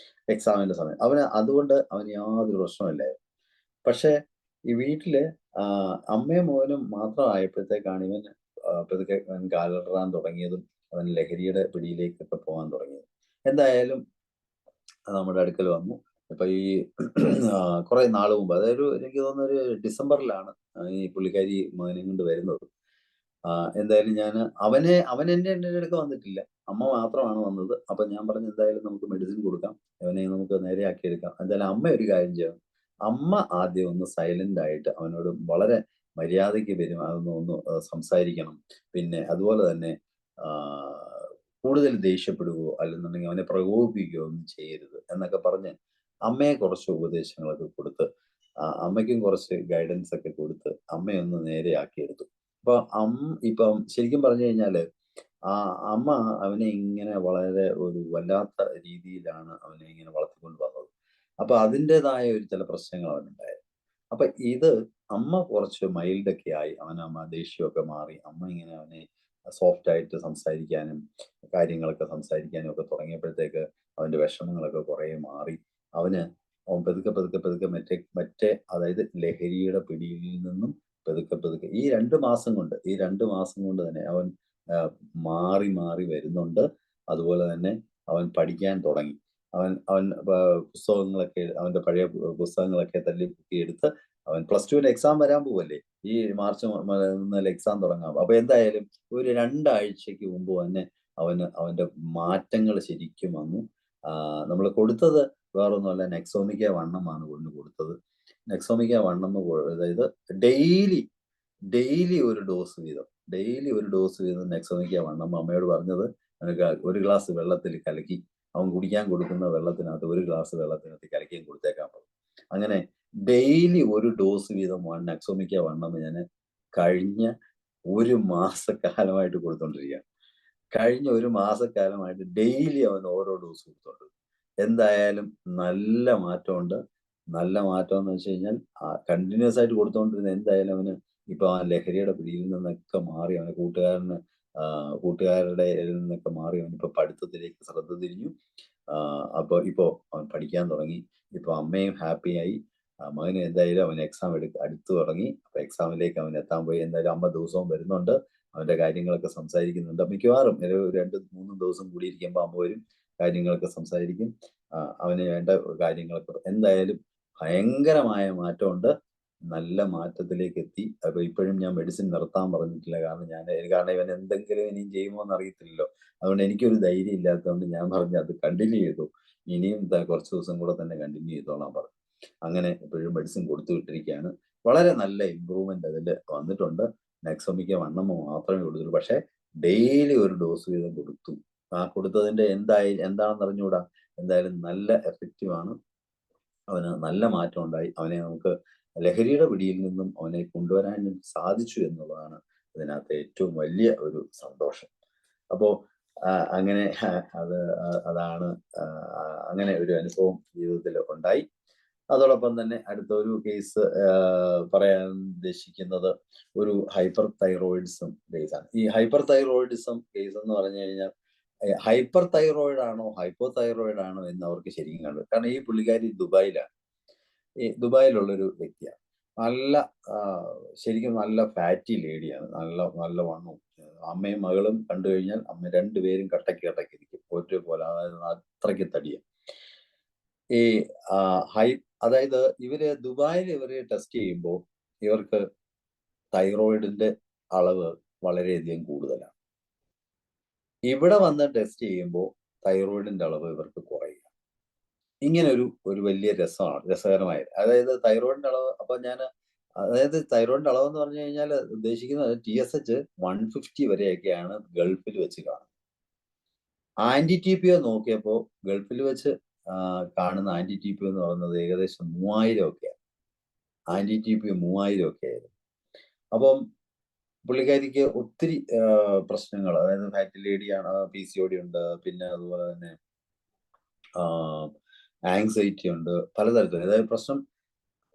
എക്സാമിന്റെ സമയം. അതുകൊണ്ട് അവന് യാതൊരു പ്രശ്നമില്ലായിരുന്നു. പക്ഷെ ഈ വീട്ടില് അമ്മയും മോനും മാത്രമായപ്പോഴത്തേക്കാണ് ഇവന് പതുക്കെ കാലിടറാൻ തുടങ്ങിയതും അവൻ ലഹരിയുടെ പിടിയിലേക്കൊക്കെ പോകാൻ തുടങ്ങിയത്. എന്തായാലും നമ്മുടെ അടുക്കൽ വന്നു. ഇപ്പൊ ഈ കുറെ നാൾ മുമ്പ്, അതായത് എനിക്ക് തോന്നുന്ന ഒരു ഡിസംബറിലാണ് ഈ പുള്ളിക്കാരി മകനെ കൊണ്ട് വരുന്നത്. എന്തായാലും അവൻ എൻ്റെ അടുക്ക് വന്നിട്ടില്ല, അമ്മ മാത്രമാണ് വന്നത്. അപ്പൊ ഞാൻ പറഞ്ഞു, എന്തായാലും നമുക്ക് മെഡിസിൻ കൊടുക്കാം, അവനെ നമുക്ക് നേരെയാക്കി എടുക്കാം. എന്തായാലും അമ്മ ഒരു കാര്യം ചെയ്യണം, അമ്മ ആദ്യം ഒന്ന് സൈലന്റ് ആയിട്ട് അവനോട് വളരെ മര്യാദയ്ക്ക് ഒന്ന് സംസാരിക്കണം. പിന്നെ അതുപോലെ തന്നെ കൂടുതൽ ദേഷ്യപ്പെടുകയോ അല്ലെന്നുണ്ടെങ്കിൽ അവനെ പ്രകോപിപ്പിക്കുകയോ ഒന്നും ചെയ്യരുത് എന്നൊക്കെ പറഞ്ഞ് അമ്മയെ കുറച്ച് ഉപദേശങ്ങളൊക്കെ കൊടുത്ത്, അമ്മയ്ക്കും കുറച്ച് ഗൈഡൻസ് ഒക്കെ കൊടുത്ത് അമ്മയൊന്ന് നേരെയാക്കിയെടുത്തു. അപ്പൊ ഇപ്പം ശരിക്കും പറഞ്ഞു കഴിഞ്ഞാല് അമ്മ അവനെ ഇങ്ങനെ വളരെ ഒരു വല്ലാത്ത രീതിയിലാണ് അവനെ ഇങ്ങനെ വളർത്തിക്കൊണ്ട് വന്നത്. അപ്പൊ അതിൻ്റെതായ ഒരു ചില പ്രശ്നങ്ങൾ അവനുണ്ടായിരുന്നു. അപ്പൊ അമ്മ കുറച്ച് മൈൽഡൊക്കെ ആയി, ദേഷ്യമൊക്കെ മാറി, അമ്മ ഇങ്ങനെ അവനെ സോഫ്റ്റ് ആയിട്ട് സംസാരിക്കാനും കാര്യങ്ങളൊക്കെ സംസാരിക്കാനും ഒക്കെ തുടങ്ങിയപ്പോഴത്തേക്ക് അവന്റെ വിഷമങ്ങളൊക്കെ കുറെ മാറി. അവൻ പതുക്കെ മറ്റേ അതായത് ലഹരിയുടെ പിടിയിൽ നിന്നും പതുക്കെ ഈ 2 മാസം കൊണ്ട് തന്നെ അവൻ മാറി വരുന്നുണ്ട്. അതുപോലെ തന്നെ അവൻ പഠിക്കാൻ തുടങ്ങി. അവൻ പുസ്തകങ്ങളൊക്കെ, അവന്റെ പഴയ പുസ്തകങ്ങളൊക്കെ തല്ലി പൊക്കിയെടുത്ത് അവൻ +2 എക്സാം വരാൻ പോവല്ലേ, ഈ മാർച്ച് എക്സാം തുടങ്ങാം. അപ്പൊ എന്തായാലും ഒരു 2 ആഴ്ചക്ക് മുമ്പ് തന്നെ അവന്റെ മാറ്റങ്ങൾ ശരിക്കും വന്നു. നമ്മൾ കൊടുത്തത് വേറൊന്നുമല്ല, നെക്സോമിക്ക 1 കൊണ്ട് കൊടുത്തത്. നെക്സോമിക്ക 1, അതായത് ഡെയിലി ഒരു ഡോസ് വീതം, ഡെയിലി ഒരു ഡോസ് വീതം നെക്സോമിക്ക വണ്ണം അമ്മയോട് പറഞ്ഞത് ഒരു ഗ്ലാസ് വെള്ളത്തിൽ കലക്കി അവൻ കുടിക്കാൻ കൊടുക്കുന്ന വെള്ളത്തിനകത്ത് ഒരു ഗ്ലാസ് വെള്ളത്തിനകത്ത് കലക്കിയും കൊടുത്തേക്കാൻ പറഞ്ഞു. അങ്ങനെ ഡെയിലി ഒരു ഡോസ് വീതം നെക്സോമിക്ക വണ്ണം ഞാൻ കഴിഞ്ഞ ഒരു മാസക്കാലമായിട്ട് കൊടുത്തോണ്ടിരിക്കുകയാണ്. കഴിഞ്ഞ ഒരു മാസക്കാലമായിട്ട് ഡെയിലി അവൻ ഓരോ ഡോസ് കൊടുത്തോണ്ട് എന്തായാലും നല്ല മാറ്റമുണ്ട്. നല്ല മാറ്റം എന്ന് വെച്ച് കഴിഞ്ഞാൽ കണ്ടിന്യൂസ് ആയിട്ട് കൊടുത്തോണ്ടിരുന്ന എന്തായാലും അവന് ഇപ്പൊ ആ ലഹരിയുടെ പിടിയിൽ നിന്നൊക്കെ മാറി അവനെ കൂട്ടുകാരുടെ നിന്നൊക്കെ മാറി അവനിപ്പോ പഠിത്തത്തിലേക്ക് ശ്രദ്ധ തിരിഞ്ഞു. ഇപ്പോ അവൻ പഠിക്കാൻ തുടങ്ങി. ഇപ്പൊ അമ്മയും ഹാപ്പിയായി. മകന് എന്തായാലും അവൻ എക്സാം അടുത്തു തുടങ്ങി. അപ്പൊ എക്സാമിലേക്ക് അവൻ എത്താൻ പോയി. എന്തായാലും അമ്മ ദിവസവും വരുന്നുണ്ട്, അവന്റെ കാര്യങ്ങളൊക്കെ സംസാരിക്കുന്നുണ്ട്. മിക്കവാറും 2-3 ദിവസം കൂടി ഇരിക്കുമ്പോൾ അമ്മ വരും, കാര്യങ്ങളൊക്കെ സംസാരിക്കും. അവന് വേണ്ട കാര്യങ്ങളൊക്കെ എന്തായാലും ഭയങ്കരമായ മാറ്റമുണ്ട്. നല്ല മാറ്റത്തിലേക്ക് എത്തി. അപ്പൊ ഇപ്പോഴും ഞാൻ മെഡിസിൻ നിർത്താൻ പറഞ്ഞിട്ടില്ല. കാരണം ഇവൻ എന്തെങ്കിലും ഇനിയും ചെയ്യുമോ എന്ന് അറിയത്തില്ലല്ലോ. അതുകൊണ്ട് എനിക്കൊരു ധൈര്യം ഇല്ലാത്തതുകൊണ്ട് ഞാൻ പറഞ്ഞു അത് കണ്ടിന്യൂ ചെയ്തു, ഇനിയും കുറച്ച് ദിവസം കൂടെ തന്നെ കണ്ടിന്യൂ ചെയ്തോളാൻ പറഞ്ഞു. അങ്ങനെ ഇപ്പോഴും മെഡിസിൻ കൊടുത്തു വിട്ടിരിക്കുകയാണ്. വളരെ നല്ല ഇമ്പ്രൂവ്മെന്റ് അതിൽ വന്നിട്ടുണ്ട്. നെക്സോമിക്ക വണ്ണം മാത്രമേ കൊടുത്തുള്ളൂ, പക്ഷെ ഡെയിലി ഒരു ഡോസ് വീതം കൊടുത്തു. കൊടുത്തതിന്റെ എന്താണെന്ന് അറിഞ്ഞുകൂടാ, എന്തായാലും നല്ല എഫക്റ്റീവ് ആണ്. അവന് നല്ല മാറ്റം ഉണ്ടായി. അവനെ നമുക്ക് ലഹരിയുടെ പിടിയിൽ നിന്നും അവനെ കൊണ്ടുവരാൻ സാധിച്ചു എന്നുള്ളതാണ് ഇതിനകത്ത് ഏറ്റവും വലിയ ഒരു സന്തോഷം. അപ്പോ അങ്ങനെ അതാണ് അങ്ങനെ ഒരു അനുഭവം ജീവിതത്തിൽ ഉണ്ടായി. അതോടൊപ്പം തന്നെ അടുത്ത ഒരു കേസ് പറയാൻ ഉദ്ദേശിക്കുന്നത് ഒരു ഹൈപ്പർ തൈറോയിഡിസം കേസാണ്. ഈ ഹൈപ്പർ തൈറോയിഡിസം കേസ് എന്ന് പറഞ്ഞു കഴിഞ്ഞാൽ ഹൈപ്പർ തൈറോയിഡ് ആണോ ഹൈപ്പോ തൈറോയിഡ് ആണോ എന്ന് അവർക്ക് ശരിക്കും കണ്ടു. കാരണം ഈ പുള്ളിക്കാരി ദുബായിലാണ്. ഈ ദുബായിലുള്ളൊരു വ്യക്തിയാണ്. ശരിക്കും നല്ല ഫാറ്റി ലേഡിയാണ്. നല്ല വണ്ണവും. അമ്മയും മകളും കണ്ടു കഴിഞ്ഞാൽ അമ്മ രണ്ടുപേരും കട്ടക്കിരിക്കും ഒറ്റപോലെ. അതായത് അത്രയ്ക്ക് തടിയാണ്. ഈ അതായത് ദുബായിൽ ഇവര് ടെസ്റ്റ് ചെയ്യുമ്പോൾ ഇവർക്ക് തൈറോയിഡിന്റെ അളവ് വളരെയധികം കൂടുതലാണ്. ഇവിടെ വന്ന് ടെസ്റ്റ് ചെയ്യുമ്പോൾ തൈറോയിഡിന്റെ അളവ് ഇവർക്ക് കുറയുക. ഇങ്ങനെ ഒരു വലിയ രസകരമായത്. അതായത് തൈറോയിഡിന്റെ അളവ് തൈറോയിഡിന്റെ അളവ് എന്ന് പറഞ്ഞു കഴിഞ്ഞാൽ ഉദ്ദേശിക്കുന്നത് TSH 150 വരെയൊക്കെയാണ് ഗൾഫിൽ വെച്ച് കാണുന്നത്. ആന്റി-TPO നോക്കിയപ്പോൾ ഗൾഫിൽ വെച്ച് കാണുന്ന ആന്റി-TPO എന്ന് പറയുന്നത് ഏകദേശം 3000 ഒക്കെയാണ്. ആന്റി-TPO 3000 ഒക്കെ ആയിരുന്നു. അപ്പം പുള്ളിക്കാരിക്ക് ഒത്തിരി പ്രശ്നങ്ങൾ, അതായത് ഫാറ്റി ലേഡിയാണ്, PCOD ഉണ്ട്, പിന്നെ അതുപോലെ തന്നെ ആങ്സൈറ്റി ഉണ്ട്, പലതരത്തിൽ. അതായത് പ്രശ്നം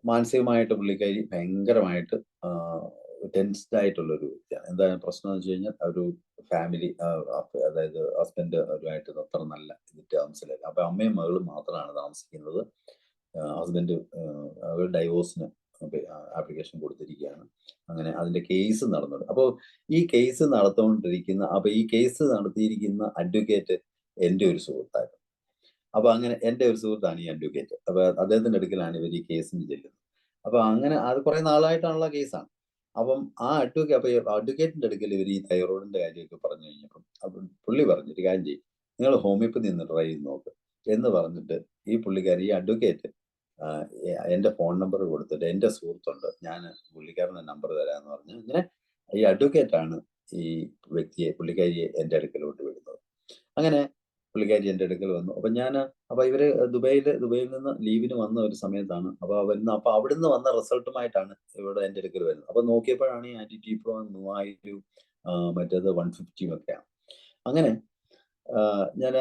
മാനസികമായിട്ട് പുള്ളിക്കാരി ഭയങ്കരമായിട്ട് ടെൻസ്ഡ് ആയിട്ടുള്ള ഒരു വ്യക്തിയാണ്. എന്താണ് പ്രശ്നം എന്ന് വെച്ച് കഴിഞ്ഞാൽ ഒരു ഫാമിലി, അതായത് ഹസ്ബൻഡ് അവരുമായിട്ട് അത്ര നല്ല ടേംസിലല്ല. അപ്പൊ അമ്മയും മകളും മാത്രമാണ് താമസിക്കുന്നത്. ഹസ്ബൻഡ് ഡൈവോഴ്സിന് ആപ്ലിക്കേഷൻ കൊടുത്തിരിക്കുകയാണ്. അങ്ങനെ അതിന്റെ കേസ് നടന്നുണ്ട്. അപ്പോൾ ഈ കേസ് നടത്തിയിരിക്കുന്ന അഡ്വക്കേറ്റ് എൻ്റെ ഒരു സുഹൃത്തായിരുന്നു. അപ്പൊ അങ്ങനെ എൻ്റെ ഒരു സുഹൃത്താണ് ഈ അഡ്വക്കേറ്റ്. അപ്പൊ അദ്ദേഹത്തിന്റെ അടുക്കലാണ് ഇവർ ഈ കേസിന് ചെല്ലുന്നത്. അപ്പൊ അങ്ങനെ അത് കുറെ നാളായിട്ടുള്ള കേസാണ്. അപ്പം അഡ്വക്കേറ്റിന്റെ അടുക്കൽ ഇവർ ഈ തൈറോയിഡിന്റെ കാര്യമൊക്കെ പറഞ്ഞു കഴിഞ്ഞപ്പം പുള്ളി പറഞ്ഞൊരു കാര്യം ചെയ്യും, നിങ്ങൾ ഹോമിയോപ്പതി ഒന്ന് ട്രൈ ചെയ്ത് നോക്ക് എന്ന് പറഞ്ഞിട്ട് ഈ പുള്ളിക്കാരി, ഈ അഡ്വക്കേറ്റ് എൻ്റെ ഫോൺ നമ്പർ കൊടുത്തിട്ട്, എൻ്റെ സുഹൃത്തുണ്ട്, ഞാൻ പുള്ളിക്കാരൻ്റെ നമ്പർ തരാമെന്ന് പറഞ്ഞു. ഇങ്ങനെ ഈ അഡ്വക്കേറ്റാണ് ഈ പുള്ളിക്കാരിയെ എൻ്റെ അടുക്കലോട്ട് വിടുന്നത്. അങ്ങനെ പുള്ളിക്കാരി എൻ്റെ അടുക്കൽ വന്നു. അപ്പൊ ഇവര് ദുബൈയിൽ നിന്ന് ലീവിന് വന്ന ഒരു സമയത്താണ്. അപ്പൊ അവിടുന്ന് വന്ന റിസൾട്ടുമായിട്ടാണ് ഇവിടെ എൻ്റെ അടുക്കൽ വരുന്നത്. അപ്പൊ നോക്കിയപ്പോഴാണ് ഈ ആന്റി-TPO 3000 മറ്റേത് 150 ഒക്കെയാണ്. അങ്ങനെ ഞാൻ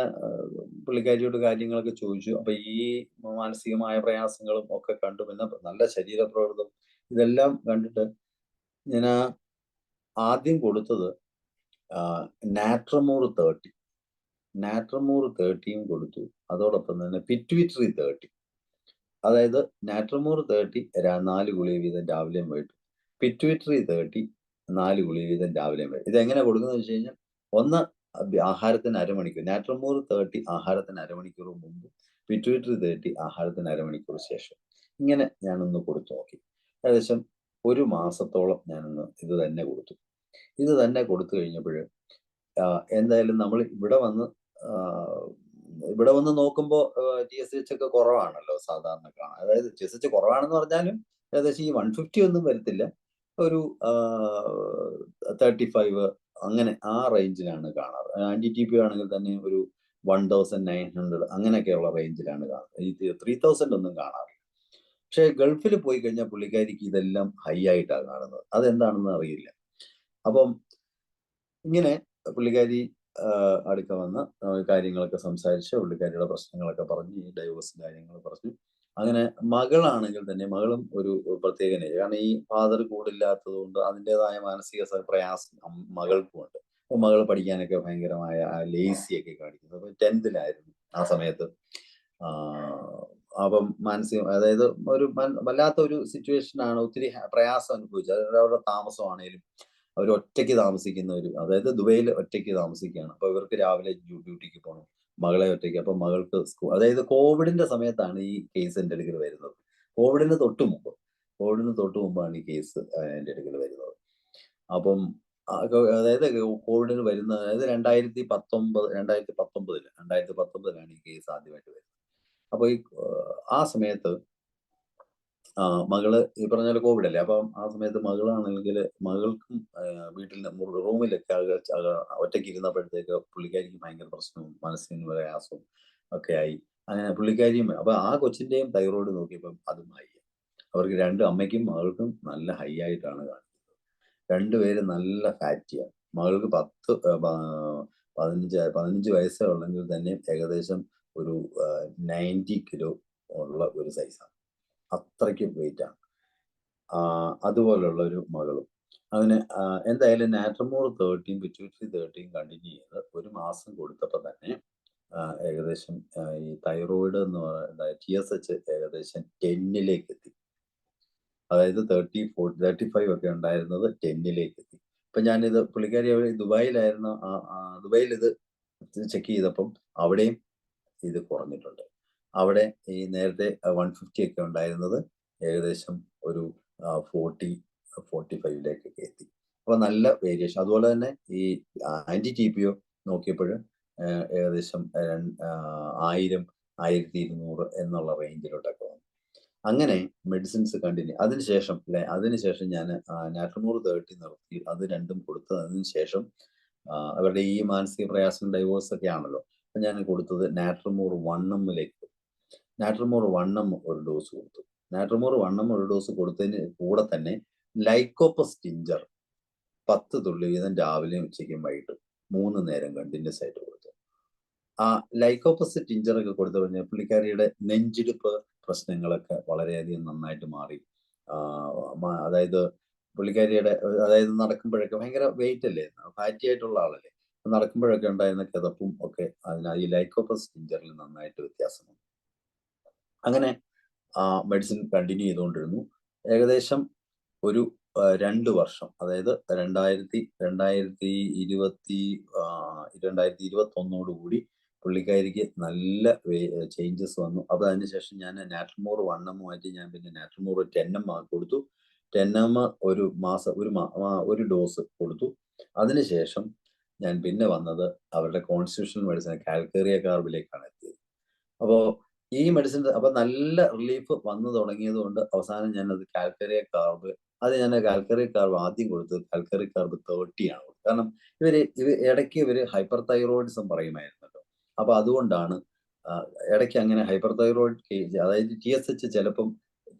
പുള്ളിക്കാരിയോട് കാര്യങ്ങളൊക്കെ ചോദിച്ചു. അപ്പൊ ഈ മാനസികമായ പ്രയാസങ്ങളും ഒക്കെ കണ്ടു, പിന്നെ നല്ല ശരീരപ്രകൃതം ഇതെല്ലാം കണ്ടിട്ട് ഞാൻ ആദ്യം കൊടുത്തത് നാട്രമൂർ 30 കൊടുത്തു. അതോടൊപ്പം തന്നെ പിറ്റ്യൂട്ടറി 30. അതായത് നാട്രമൂർ 30 4 ഗുളിക വീതം രാവിലെയും വൈകിട്ടും, പിറ്റ്യൂട്ടറി 30 4 ഗുളിക വീതം രാവിലെയും വൈകിട്ടും. ഇതെങ്ങനെ കൊടുക്കുന്നത് വെച്ച് കഴിഞ്ഞാൽ, ഒന്ന് ആഹാരത്തിന് അരമണിക്കൂർ, നാട്രമൂർ 30 ആഹാരത്തിന് അരമണിക്കൂർ മുമ്പ്, പിറ്റ്യൂട്ടറി 30 ആഹാരത്തിന് അരമണിക്കൂർ ശേഷം. ഇങ്ങനെ ഞാനൊന്ന് കൊടുത്തു നോക്കി. ഏകദേശം ഒരു മാസത്തോളം ഞാനൊന്ന് ഇത് തന്നെ കൊടുത്തു. ഇത് തന്നെ കൊടുത്തു കഴിഞ്ഞപ്പോൾ എന്തായാലും നമ്മൾ ഇവിടെ വന്ന് നോക്കുമ്പോൾ TSH ഒക്കെ കുറവാണല്ലോ സാധാരണ കാണാൻ. അതായത് TSH കുറവാണെന്ന് പറഞ്ഞാലും ഏകദേശം ഈ 150 ഒന്നും വരത്തില്ല. ഒരു 35 അങ്ങനെ ആ റേഞ്ചിലാണ് കാണാറ്. NDTP ആണെങ്കിൽ തന്നെ ഒരു 1900 അങ്ങനെയൊക്കെയുള്ള റേഞ്ചിലാണ് കാണുന്നത്. ഈ 3000 ഒന്നും കാണാറില്ല. പക്ഷെ ഗൾഫിൽ പോയി കഴിഞ്ഞാൽ പുള്ളിക്കാരിക്ക് ഇതെല്ലാം ഹൈ ആയിട്ടാണ് കാണുന്നത്. അതെന്താണെന്ന് അറിയില്ല. അപ്പം ഇങ്ങനെ പുള്ളിക്കാരി അടുക്ക വന്ന് കാര്യങ്ങളൊക്കെ സംസാരിച്ച് പുള്ളിക്കാരിയുടെ പ്രശ്നങ്ങളൊക്കെ പറഞ്ഞ് ഈ ഡൈവോഴ്സ് കാര്യങ്ങൾ പറഞ്ഞു. അങ്ങനെ മകളാണെങ്കിൽ തന്നെ മകളും ഒരു പ്രത്യേക കാരണം ഈ ഫാദർ കൂടില്ലാത്തത് കൊണ്ട് അതിൻ്റെതായ മാനസിക പ്രയാസം മകൾക്കുമുണ്ട്. അപ്പൊ മകൾ പഠിക്കാനൊക്കെ ഭയങ്കരമായ ലേസി ഒക്കെ കാണിക്കുന്നത്. അപ്പൊ 10th ആ സമയത്ത്. അപ്പം അതായത് ഒരു വല്ലാത്ത ഒരു സിറ്റുവേഷനാണ്. ഒത്തിരി പ്രയാസം അനുഭവിച്ചത്. അതായത് അവരുടെ താമസമാണേലും അവർ ഒറ്റയ്ക്ക് താമസിക്കുന്ന അതായത് ദുബൈയിൽ ഒറ്റയ്ക്ക് താമസിക്കുകയാണ്. അപ്പൊ ഇവർക്ക് രാവിലെ ഡ്യൂട്ടിക്ക് പോകണം, മകളെ ഒറ്റയ്ക്ക്. അപ്പൊ മകൾക്ക് അതായത് കോവിഡിന്റെ സമയത്താണ് ഈ കേസ് എൻ്റെ അടുക്കൽ വരുന്നത്. കോവിഡിന് തൊട്ട് മുമ്പാണ് ഈ കേസ് എൻ്റെ അടുക്കൽ വരുന്നത്. അപ്പം അതായത് കോവിഡിന് വരുന്ന അതായത് 2019 ഈ കേസ് ആദ്യമായിട്ട് വരുന്നത്. അപ്പൊ ആ സമയത്ത് മകള് ഈ പറഞ്ഞ പോലെ കോവിഡ് അല്ലേ. അപ്പം ആ സമയത്ത് മകളാണെങ്കിൽ മകൾക്കും വീട്ടിൽ റൂമിലൊക്കെ ഒറ്റയ്ക്ക് ഇരുന്നപ്പോഴത്തേക്ക് പുള്ളിക്കാരിക്ക് ഭയങ്കര പ്രശ്നവും മനസ്സിന് പ്രയാസവും ഒക്കെ ആയി. അങ്ങനെ പുള്ളിക്കാരിയും അപ്പൊ ആ കൊച്ചിന്റെയും തൈറോയ്ഡ് നോക്കിയപ്പം അതും ഹൈ. അവർക്ക് അമ്മയ്ക്കും മകൾക്കും നല്ല ഹൈ ആയിട്ടാണ് കാണിക്കുന്നത്. രണ്ടുപേരും നല്ല ഫാറ്റിയാണ്. മകൾക്ക് 15 വയസ്സേ ഉള്ളെങ്കിൽ തന്നെ ഏകദേശം ഒരു 90 കിലോ ഉള്ള ഒരു സൈസാണ്. അത്രയ്ക്കും വെയിറ്റ് ആണ്. അതുപോലുള്ള ഒരു മകളും. അങ്ങനെ എന്തായാലും നാട്രമോർ 13 പിറ്റ്യൂട്ടറി 13 കണ്ടിന്യൂ ചെയ്ത് ഒരു മാസം കൊടുത്തപ്പോൾ തന്നെ ഏകദേശം ഈ തൈറോയിഡ് എന്ന് പറയുന്ന TSH ഏകദേശം 10ലേക്ക് എത്തി. അതായത് 35 ഒക്കെ ഉണ്ടായിരുന്നത് 10ലേക്ക് എത്തി. ഇപ്പൊ ഞാനിത് പുള്ളിക്കാരി ദുബായിലായിരുന്നു. ദുബായിൽ ഇത് ചെക്ക് ചെയ്തപ്പം അവിടെയും ഇത് കുറഞ്ഞിട്ടുണ്ട്. അവിടെ ഈ നേരത്തെ 150 ഒക്കെ ഉണ്ടായിരുന്നത് ഏകദേശം ഒരു 40-45ലേക്കൊക്കെ എത്തി. അപ്പൊ നല്ല വേരിയേഷൻ. അതുപോലെ തന്നെ ഈ NDTPO നോക്കിയപ്പോൾ ഏകദേശം 1000-1200 എന്നുള്ള റേഞ്ചിലോട്ടൊക്കെ വന്നു. അങ്ങനെ മെഡിസിൻസ് കണ്ടിന്യൂ. അതിനുശേഷം ഞാൻ നാട്രമോർ 30 നിർത്തി. അത് രണ്ടും കൊടുത്തതിന് ശേഷം അവരുടെ ഈ മാനസിക പ്രയാസം ഡൈവോഴ്സ് ഒക്കെ ആണല്ലോ. അപ്പൊ ഞാൻ കൊടുത്തത് നാട്രമോർ 1mലേക്ക്. നാട്രമോർ 1m ഒരു ഡോസ് കൊടുത്തു. നാട്രമോർ 1m ഒരു ഡോസ് കൊടുത്തതിന് കൂടെ തന്നെ ലൈക്കോപ്പസ് ടിഞ്ചർ 10 തുള്ളി വീതം രാവിലെയും ഉച്ചയ്ക്കും വൈകിട്ടും 3 നേരം കണ്ടിന്യൂസ് ആയിട്ട് കൊടുത്തു. ആ ലൈക്കോപ്പസ് ടിഞ്ചറൊക്കെ കൊടുത്തു കഴിഞ്ഞാൽ പുള്ളിക്കാരിയുടെ നെഞ്ചിടിപ്പ് പ്രശ്നങ്ങളൊക്കെ വളരെയധികം നന്നായിട്ട് മാറി. അതായത് പുള്ളിക്കാരിയുടെ അതായത് നടക്കുമ്പോഴൊക്കെ ഭയങ്കര വെയിറ്റ് അല്ലേ, ഫാറ്റി ആയിട്ടുള്ള ആളല്ലേ. നടക്കുമ്പോഴൊക്കെ ഉണ്ടായിരുന്ന കിതപ്പും ഒക്കെ ഈ ലൈക്കോപ്പസ് ടിഞ്ചറിൽ നന്നായിട്ട് വ്യത്യാസമുണ്ട്. അങ്ങനെ മെഡിസിൻ കണ്ടിന്യൂ ചെയ്തുകൊണ്ടിരുന്നു. ഏകദേശം ഒരു 2 വർഷം, അതായത് 2021 കൂടി പുള്ളിക്കാരിക്ക് നല്ല ചേഞ്ചസ് വന്നു. അപ്പൊ അതിനുശേഷം ഞാൻ നാട്രമോർ 1m മാറ്റി ഞാൻ പിന്നെ നാട്രമോർ 10m കൊടുത്തു. 10m ഒരു ഡോസ് കൊടുത്തു. അതിനുശേഷം ഞാൻ പിന്നെ വന്നത് അവരുടെ കോൺസ്റ്റിറ്റ്യൂഷണൽ മെഡിസിൻ കാൽക്കേറിയ കാർബിലേക്കാണ് എത്തിയത്. അപ്പോൾ ഈ മെഡിസിൻ അപ്പൊ നല്ല റിലീഫ് വന്നു തുടങ്ങിയത് കൊണ്ട് അവസാനം ഞാനത് കാൽക്കേറിയ കാർബ് ആദ്യം കൊടുത്തത് കാൽക്കേറിയ കാർബ് 30 ആണ്. കാരണം ഇടയ്ക്ക് ഹൈപ്പർ തൈറോയിഡിസം പറയുമായിരുന്നല്ലോ. അപ്പൊ അതുകൊണ്ടാണ് ഇടയ്ക്ക് അങ്ങനെ ഹൈപ്പർ തൈറോയിഡ് അതായത് TSH ചിലപ്പം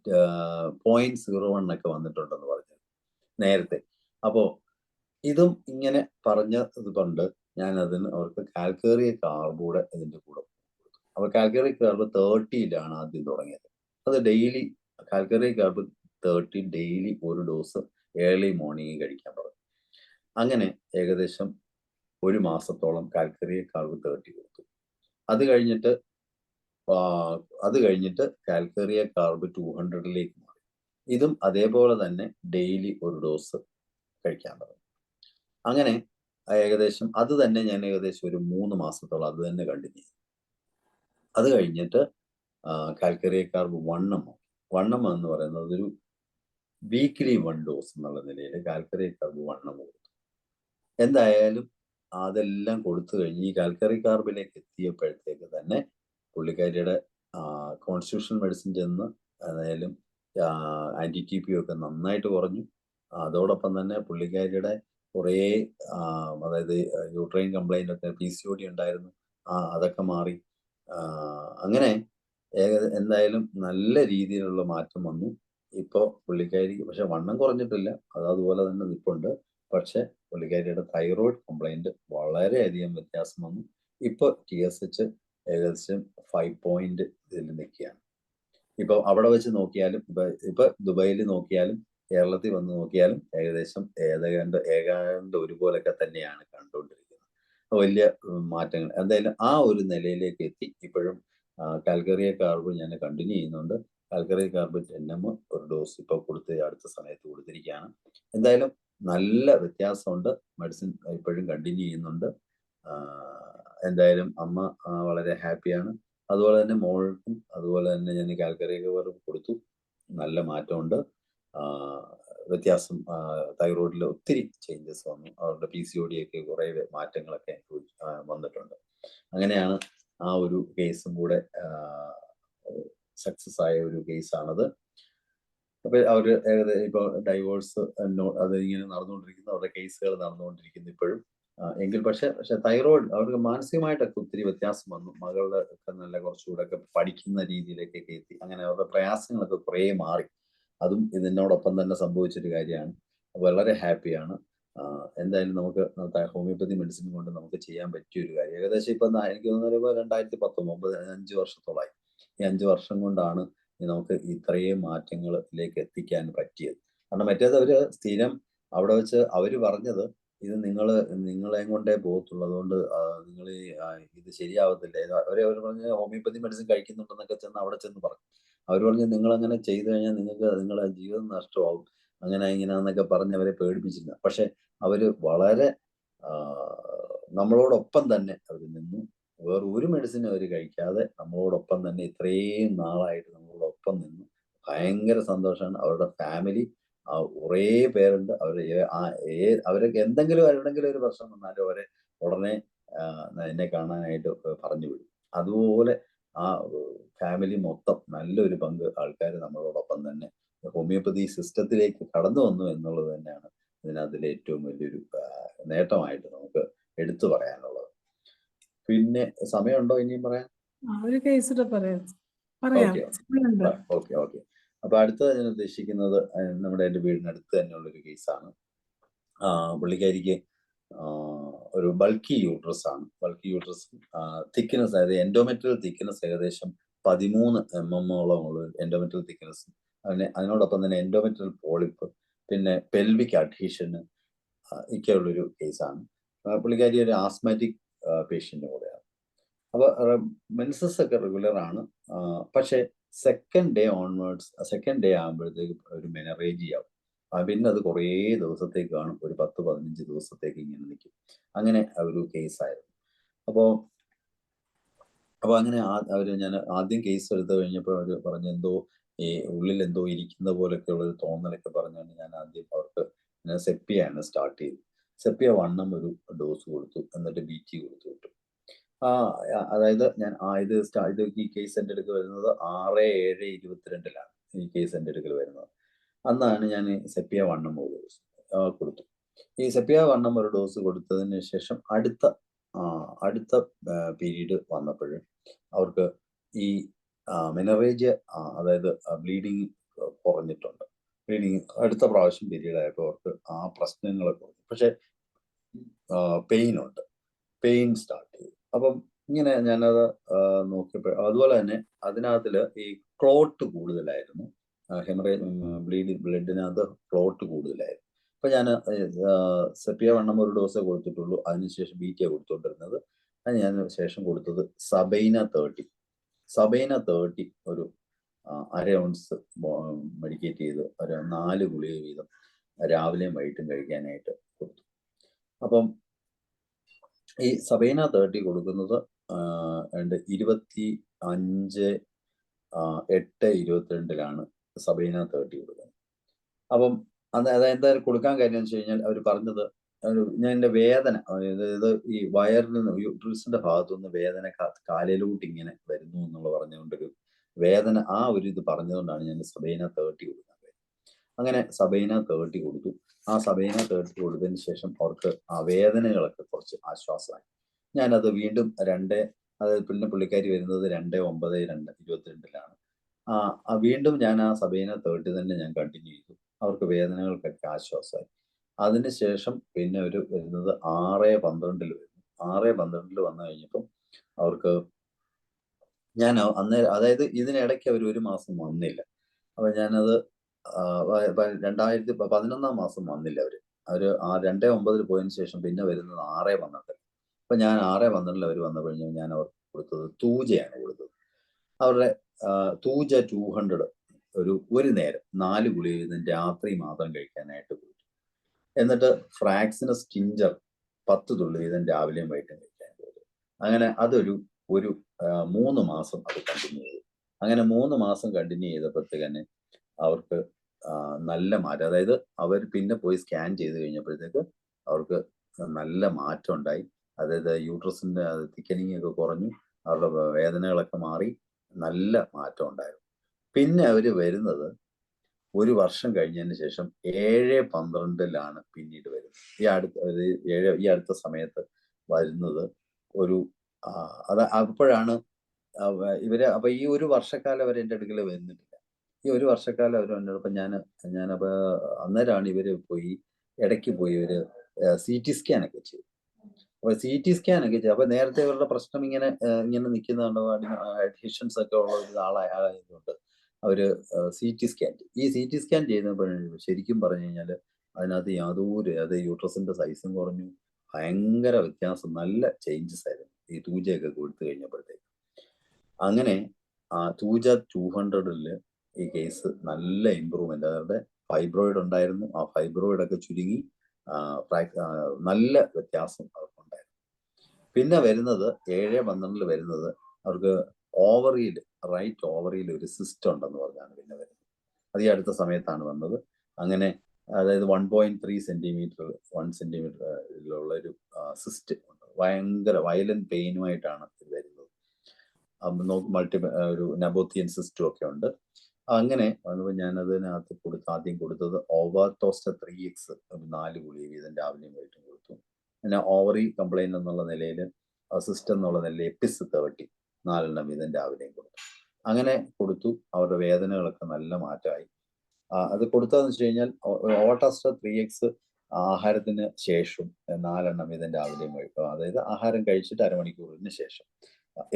0.01 ഒക്കെ വന്നിട്ടുണ്ടെന്ന് പറഞ്ഞു നേരത്തെ. അപ്പോ ഇതും ഇങ്ങനെ പറഞ്ഞത് കൊണ്ട് ഞാൻ അവർക്ക് കാൽക്കേറിയ കാർബ് കൂടെ ഇതിന്റെ കൂടെ. അപ്പൊ കാൽക്കേറിയ കാർബ് 30യിലാണ് ആദ്യം തുടങ്ങിയത്. അത് ഡെയിലി കാൽക്കേറിയ കാർബ് 30 ഡെയിലി ഒരു ഡോസ് ഏർലി മോർണിംഗ് കഴിക്കാൻ പറഞ്ഞു. അങ്ങനെ ഏകദേശം ഒരു മാസത്തോളം കാൽക്കേറിയ കാർബ് 30 കൊടുത്തു. അത് കഴിഞ്ഞിട്ട് കാൽക്കേറിയ കാർബ് 200ലേക്ക് മാറി. ഇതും അതേപോലെ തന്നെ ഡെയിലി ഒരു ഡോസ് കഴിക്കാൻ പറഞ്ഞു. അങ്ങനെ ഏകദേശം അത് തന്നെ ഞാൻ ഏകദേശം ഒരു 3 മാസത്തോളം അത് തന്നെ കണ്ടിന്യൂ ചെയ്തു. അത് കഴിഞ്ഞിട്ട് കാൽക്കേറിയ കാർബ് 1m എന്ന് പറയുന്നത് ഒരു വീക്ക്ലി 1 ഡോസ് എന്നുള്ള നിലയിൽ കാൽക്കേറിയ കാർബ് 1m കൊടുത്തു. എന്തായാലും അതെല്ലാം കൊടുത്തു കഴിഞ്ഞ് ഈ കാൽക്കേറിയ കാർബിലേക്ക് എത്തിയപ്പോഴത്തേക്ക് തന്നെ പുള്ളിക്കാരിയുടെ കോൺസ്റ്റിറ്റ്യൂഷണൽ മെഡിസിൻ ചെന്ന് ഏതായാലും NDTPO ഒക്കെ നന്നായിട്ട് കുറഞ്ഞു. അതോടൊപ്പം തന്നെ പുള്ളിക്കാരിയുടെ കുറേ അതായത് യൂട്രൈൻ കംപ്ലൈൻ്റ് ഒക്കെ PCOD ഉണ്ടായിരുന്നു, അതൊക്കെ മാറി. അങ്ങനെ എന്തായാലും നല്ല രീതിയിലുള്ള മാറ്റം വന്നു. ഇപ്പോൾ പുള്ളിക്കാരിക്ക് പക്ഷെ വണ്ണം കുറഞ്ഞിട്ടില്ല, അതുപോലെ തന്നെ നിൽപ്പുണ്ട്. പക്ഷെ പുള്ളിക്കാരിയുടെ തൈറോയ്ഡ് കംപ്ലൈൻറ്റ് വളരെയധികം വ്യത്യാസം വന്നു. ഇപ്പോൾ TSH ഏകദേശം 5 പോയിന്റ് ഇതിൽ നിൽക്കുകയാണ്. ഇപ്പോൾ അവിടെ വെച്ച് നോക്കിയാലും ഇപ്പൊ ദുബായിൽ നോക്കിയാലും കേരളത്തിൽ വന്ന് നോക്കിയാലും ഏകദേശം ഏതാണ്ട് ഒരുപോലൊക്കെ തന്നെയാണ് കണ്ടുകൊണ്ടിരിക്കുന്നത്. വലിയ മാറ്റങ്ങൾ എന്തായാലും ആ ഒരു നിലയിലേക്ക് എത്തി. ഇപ്പോഴും കാൽക്കറിയ കാർബ് ഞാൻ കണ്ടിന്യൂ ചെയ്യുന്നുണ്ട്. കാൽക്കറിയ കാർബ് 10 ഒരു ഡോസ് ഇപ്പോൾ അടുത്ത സമയത്ത് കൊടുത്തിരിക്കുകയാണ്. എന്തായാലും നല്ല വ്യത്യാസമുണ്ട്. മെഡിസിൻ ഇപ്പോഴും കണ്ടിന്യൂ ചെയ്യുന്നുണ്ട്. എന്തായാലും അമ്മ വളരെ ഹാപ്പിയാണ്. അതുപോലെ തന്നെ മോൾക്കും അതുപോലെ തന്നെ ഞാൻ കാൽക്കറിയ കാർബ് കൊടുത്തു. നല്ല മാറ്റമുണ്ട്. വ്യത്യാസം തൈറോയിഡിൽ ഒത്തിരി ചേഞ്ചസ് വന്നു. അവരുടെ PCOD ഒക്കെ കുറേ മാറ്റങ്ങളൊക്കെ വന്നിട്ടുണ്ട്. അങ്ങനെയാണ് ആ ഒരു കേസും കൂടെ സക്സസ് ആയ ഒരു കേസാണത്. അപ്പൊ അവര് ഏകദേശം ഇപ്പോൾ ഡൈവോഴ്സ് അത് ഇങ്ങനെ നടന്നുകൊണ്ടിരിക്കുന്നു, അവരുടെ കേസുകൾ നടന്നുകൊണ്ടിരിക്കുന്നു ഇപ്പോഴും. എങ്കിൽ പക്ഷെ തൈറോയിഡ് അവർക്ക് മാനസികമായിട്ടൊക്കെ ഒത്തിരി വ്യത്യാസം വന്നു. മകളുടെ ഒക്കെ നല്ല കുറച്ചുകൂടെ ഒക്കെ പഠിക്കുന്ന രീതിയിലേക്കൊക്കെ എത്തി. അങ്ങനെ അവരുടെ പ്രയാസങ്ങളൊക്കെ കുറേ മാറി. അതും ഇതിനോടൊപ്പം തന്നെ സംഭവിച്ചൊരു കാര്യമാണ്. വളരെ ഹാപ്പിയാണ്. എന്തായാലും നമുക്ക് ഹോമിയോപ്പതി മെഡിസിൻ കൊണ്ട് നമുക്ക് ചെയ്യാൻ പറ്റിയൊരു കാര്യം. ഏകദേശം ഇപ്പം എനിക്ക് തോന്നുന്നത് 2019 5 വർഷത്തോളമായി. ഈ 5 വർഷം കൊണ്ടാണ് നമുക്ക് ഇത്രയും മാറ്റങ്ങളിലേക്ക് എത്തിക്കാൻ പറ്റിയത്. കാരണം മറ്റേത് അവര് സ്ഥിരം അവിടെ വെച്ച് അവര് പറഞ്ഞത് ഇത് നിങ്ങളെയും കൊണ്ടേ പോകത്തുള്ളൂ, അതുകൊണ്ട് നിങ്ങൾ ഇത് ശരിയാവത്തില്ല. അവർ പറഞ്ഞ് ഹോമിയോപ്പതി മെഡിസിൻ കഴിക്കുന്നുണ്ടെന്നൊക്കെ അവിടെ ചെന്ന് പറഞ്ഞു. അവർ പറഞ്ഞ് നിങ്ങളങ്ങനെ ചെയ്തു കഴിഞ്ഞാൽ നിങ്ങളെ ജീവിതം നഷ്ടമാവും, അങ്ങനെ ഇങ്ങനെയാന്നൊക്കെ പറഞ്ഞ് അവരെ പേടിപ്പിച്ചിരുന്നു. പക്ഷെ അവര് വളരെ നമ്മളോടൊപ്പം തന്നെ അവർ നിന്നു. വേറെ ഒരു മെഡിസിനും അവർ കഴിക്കാതെ നമ്മളോടൊപ്പം തന്നെ ഇത്രയും നാളായിട്ട് നമ്മളോടൊപ്പം നിന്നു. ഭയങ്കര സന്തോഷമാണ്. അവരുടെ ഫാമിലി കുറേ പേരുണ്ട്. അവരൊക്കെ എവിടെങ്കിലും ഒരു പ്രശ്നം വന്നാലും അവരെ ഉടനെ എന്നെ കാണാനായിട്ട് പറഞ്ഞു വിടും. അതുപോലെ ആ ഫാമിലി മൊത്തം നല്ലൊരു പങ്ക് ആൾക്കാർ നമ്മളോടൊപ്പം തന്നെ ഹോമിയോപ്പതി സിസ്റ്റത്തിലേക്ക് കടന്നു വന്നു എന്നുള്ളത് തന്നെയാണ് ഇതിനകത്തിലെ ഏറ്റവും വലിയൊരു നേട്ടമായിട്ട് നമുക്ക് എടുത്തു പറയാനുള്ളത്. പിന്നെ സമയമുണ്ടോ ഇനിയും പറയാൻ? ഒരു കേസ് പറയാം. ഓക്കെ. അപ്പൊ അടുത്ത ഞാൻ ഉദ്ദേശിക്കുന്നത് എൻ്റെ വീടിനടുത്ത് തന്നെയുള്ളൊരു കേസാണ്. പുള്ളിക്കാരിക്ക് ഒരു ബൾക്കി യൂട്രസ് ആണ്. ബൾക്കി യൂട്രസ് തിക്നെസ്, അതായത് എൻഡോമെട്രിയൽ തിക്നെസ് ഏകദേശം 13 mm ഉള്ള എൻഡോമെട്രിയൽ തിക്നെസ്. അതിനോടൊപ്പം തന്നെ എൻഡോമെട്രിയൽ പോളിപ്പ്, പിന്നെ പെൽവിക് അഡ്ഹീഷന് ഒക്കെ ഉള്ളൊരു കേസാണ്. പുള്ളിക്കാരി ഒരു ആസ്മാറ്റിക് പേഷ്യൻ്റ് കൂടെയാണ്. അപ്പോൾ മെൻസസ് ഒക്കെ റെഗുലർ ആണ്. പക്ഷേ സെക്കൻഡ് ഡേ ആകുമ്പോഴത്തേക്ക് ഒരു മെനറേജി ആവും. പിന്നെ അത് കുറേ ദിവസത്തേക്ക് കാണും, ഒരു 10-15 ദിവസത്തേക്ക് ഇങ്ങനെ നിൽക്കും. അങ്ങനെ ഒരു കേസായിരുന്നു. അപ്പോൾ അങ്ങനെ ഞാൻ ആദ്യം കേസ് എടുത്തു കഴിഞ്ഞപ്പോൾ അവർ പറഞ്ഞ് എന്തോ ഈ ഉള്ളിൽ എന്തോ ഇരിക്കുന്ന പോലൊക്കെ ഉള്ളൊരു തോന്നലൊക്കെ പറഞ്ഞുകൊണ്ട് ഞാൻ ആദ്യം അവർക്ക് സെപ്പിയാണ് സ്റ്റാർട്ട് ചെയ്തു. സെപ്പിയ 1 ഒരു ഡോസ് കൊടുത്തു, എന്നിട്ട് BT കൊടുത്തു വിട്ടു. അതായത് ഞാൻ ഈ കേസ് എൻ്റെ അടുക്കൽ വരുന്നത് 6/7/22 ഈ കേസ് എൻ്റെ അടുക്കൽ വരുന്നത്. അന്നാണ് ഞാൻ സെപ്പിയ 1 ഒരു ഡോസ് കൊടുത്തു. ഈ സെപ്പിയ 1 ഒരു ഡോസ് കൊടുത്തതിന് ശേഷം അടുത്ത പീരീഡ് വന്നപ്പോൾ അവർക്ക് ഈ മെനറേജ്, അതായത് ബ്ലീഡിങ് കുറഞ്ഞിട്ടുണ്ട്. അടുത്ത പ്രാവശ്യം പീരീഡ് ആയപ്പോൾ അവർക്ക് ആ പ്രശ്നങ്ങളൊക്കെ കുറഞ്ഞു. പക്ഷെ പെയിൻ സ്റ്റാർട്ട് ചെയ്തു. അപ്പം ഇങ്ങനെ ഞാനത് നോക്കിയപ്പോൾ അതുപോലെ തന്നെ അതിനകത്തിൽ ഈ ക്ലോട്ട് കൂടുതലായിരുന്നു. ബ്ലഡിനകത്ത് ക്ലോട്ട് കൂടുതലായിരുന്നു. അപ്പൊ ഞാൻ സെപ്പിയ 1 ഒരു ഡോസേ കൊടുത്തിട്ടുള്ളൂ. അതിനുശേഷം BT കൊടുത്തുകൊണ്ടിരുന്നത്. അത് ഞാൻ ശേഷം കൊടുത്തത് സബൈന 30 ഒരു 1/2 ounce മെഡിക്കേറ്റ് ചെയ്ത് ഒരു 4 ഗുളിക വീതം രാവിലെയും വൈകിട്ടും കഴിക്കാനായിട്ട് കൊടുത്തു. അപ്പം ഈ സബൈന 30 കൊടുക്കുന്നത് 25/8/22 സബൈന 30 കൊടുക്കുന്നത്. അപ്പം അത് എന്തായാലും കൊടുക്കാൻ കാര്യം എന്ന് വെച്ച് കഴിഞ്ഞാൽ അവർ പറഞ്ഞത് ഞാൻ എൻ്റെ വേദന, അതായത് ഈ വയറിൽ നിന്ന് യൂട്രസിന്റെ ഭാഗത്തുനിന്ന് വേദന കാലിലോട്ട് ഇങ്ങനെ വരുന്നു എന്നുള്ള പറഞ്ഞുകൊണ്ടൊരു വേദന, ആ ഒരു ഇത് പറഞ്ഞുകൊണ്ടാണ് ഞാൻ സബൈന 30 കൊടുക്കുന്നത്. അങ്ങനെ സബൈന 30 കൊടുത്തു. ആ സബൈന 30 കൊടുത്തതിന് ശേഷം അവർക്ക് ആ വേദനകളൊക്കെ കുറച്ച് ആശ്വാസമായി. ഞാനത് വീണ്ടും അതായത് പിന്നെ പുള്ളിക്കാരി വരുന്നത് 2/9/22 വീണ്ടും ഞാൻ ആ സബൈന 30 തന്നെ ഞാൻ കണ്ടിന്യൂ ചെയ്തു. അവർക്ക് വേദനകൾക്കൊക്കെ ആശ്വാസമായി. അതിനുശേഷം പിന്നെ വരുന്നത് 6/12 വരുന്നു. 6/12 വന്നു കഴിഞ്ഞപ്പം അവർക്ക് ഞാൻ അതായത് ഇതിനിടയ്ക്ക് അവർ 1 മാസം വന്നില്ല. അപ്പൊ ഞാനത് 2011 മാസം വന്നില്ല അവര് 2/9 പോയതിനു ശേഷം പിന്നെ വരുന്നത് 6/12. അപ്പൊ ഞാൻ 6/12 അവർ വന്നപ്പോഴും ഞാൻ അവർക്ക് കൊടുത്തത് തൂജയാണ് കൊടുത്തത്. അവരുടെ തൂജ 200 ഒരു നേരം 4 ഗുളിക വീതം രാത്രി മാത്രം കഴിക്കാനായിട്ട് കൊടുത്തു. എന്നിട്ട് ഫ്രാക്സിനസ് ടിഞ്ചർ 10 തുള്ളി വീതം രാവിലെയും വൈകിട്ടും കഴിക്കാൻ കൊടുത്തു. അങ്ങനെ അതൊരു 3 മാസം അത് കണ്ടിന്യൂ ചെയ്തു. അങ്ങനെ 3 മാസം കണ്ടിന്യൂ ചെയ്തപ്പോഴത്തേക്ക് അവർക്ക് നല്ല മാറ്റം, അതായത് അവർ പിന്നെ പോയി സ്കാൻ ചെയ്ത് കഴിഞ്ഞപ്പോഴത്തേക്ക് അവർക്ക് നല്ല മാറ്റം ഉണ്ടായി. അതായത് യൂട്രസിന്റെ തിക്കനിങ് ഒക്കെ കുറഞ്ഞു, അവരുടെ വേദനകളൊക്കെ മാറി, നല്ല മാറ്റം ഉണ്ടായിരുന്നു. പിന്നെ അവർ വരുന്നത് 1 വർഷം കഴിഞ്ഞതിന് ശേഷം 7/12 പിന്നീട് വരുന്നത്. ഈ അടുത്ത സമയത്ത് വരുന്നത് അപ്പോഴാണ് ഇവര്. അപ്പൊ ഈ 1 വർഷക്കാലം അവർ എൻ്റെ അടുക്കൽ വരുന്നില്ല. ഈ 1 വർഷക്കാലം അവർ വന്നപ്പോൾ ഞാനപ്പോ അന്നേരമാണ് ഇവര് ഇടയ്ക്ക് പോയി CT സ്കാൻ ഒക്കെ ചെയ്തു. അപ്പൊ CT സ്കാൻ ഒക്കെ ചെയ്തു. അപ്പൊ നേരത്തെ ഇവരുടെ പ്രശ്നം ഇങ്ങനെ നിൽക്കുന്നുണ്ടോ, അഡ്ഹീഷൻസ് ഒക്കെ ഉള്ള ഒരാളായതുകൊണ്ട് അവര് CT സ്കാൻ ചെയ്തു. ഈ CT സ്കാൻ ചെയ്യുന്നപ്പോഴും ശരിക്കും പറഞ്ഞു കഴിഞ്ഞാൽ അതിനകത്ത് അത് യൂട്രസിന്റെ സൈസും കുറഞ്ഞു, ഭയങ്കര വ്യത്യാസം, നല്ല ചേഞ്ചസ് ആയിരുന്നു ഈ തൂജയൊക്കെ കൊടുത്തു കഴിഞ്ഞപ്പോഴത്തേക്ക്. അങ്ങനെ തൂജ 200 ഈ കേസ് നല്ല ഇമ്പ്രൂവ്മെന്റ്. അവരുടെ ഫൈബ്രോയിഡ് ഉണ്ടായിരുന്നു, ആ ഫൈബ്രോയിഡ് ഒക്കെ ചുരുങ്ങി നല്ല വ്യത്യാസം അവർക്കുണ്ടായിരുന്നു. പിന്നെ വരുന്നത് 7/12 വരുന്നത് അവർക്ക് റൈറ്റ് ഓവറിയിൽ ഒരു സിസ്റ്റ് ഉണ്ടെന്ന് പറഞ്ഞാണ് പിന്നെ വരുന്നത്. അത് ഈ അടുത്ത സമയത്താണ് വന്നത്. അങ്ങനെ അതായത് 1.3 സെന്റിമീറ്റർ 1 സെന്റിമീറ്ററിലുള്ള ഒരു സിസ്റ്റ് ഉണ്ട്. ഭയങ്കര വയലന്റ് പെയിനുമായിട്ടാണ് ഇത് വരുന്നത്. ഒരു നബോത്തിയൻ സിസ്റ്റും ഒക്കെ ഉണ്ട്. അങ്ങനെ വന്നപ്പോൾ ഞാൻ അതിനകത്ത് ആദ്യം കൊടുത്തത് ഓവാറ്റോസ്റ്റ 3x 4 ഗുളിക വീതം രാവിലെയും വൈകിട്ടും കൊടുത്തു. പിന്നെ ഓവറി കംപ്ലൈന്റ് എന്നുള്ള നിലയിൽ സിസ്റ്റം എന്നുള്ള നിലയിൽ എപ്പിസ് 30 4 വീതം രാവിലെയും കൊടുത്തു. അങ്ങനെ കൊടുത്തു. അവരുടെ വേദനകളൊക്കെ നല്ല മാറ്റമായി. അത് കൊടുത്തതെന്ന് വെച്ച് കഴിഞ്ഞാൽ ഓവാറ്റോസ്റ്റ 3x ആഹാരത്തിന് ശേഷം 4 വീതം രാവിലെയും വൈകിട്ടും, അതായത് ആഹാരം കഴിച്ചിട്ട് അരമണിക്കൂറിന് ശേഷം.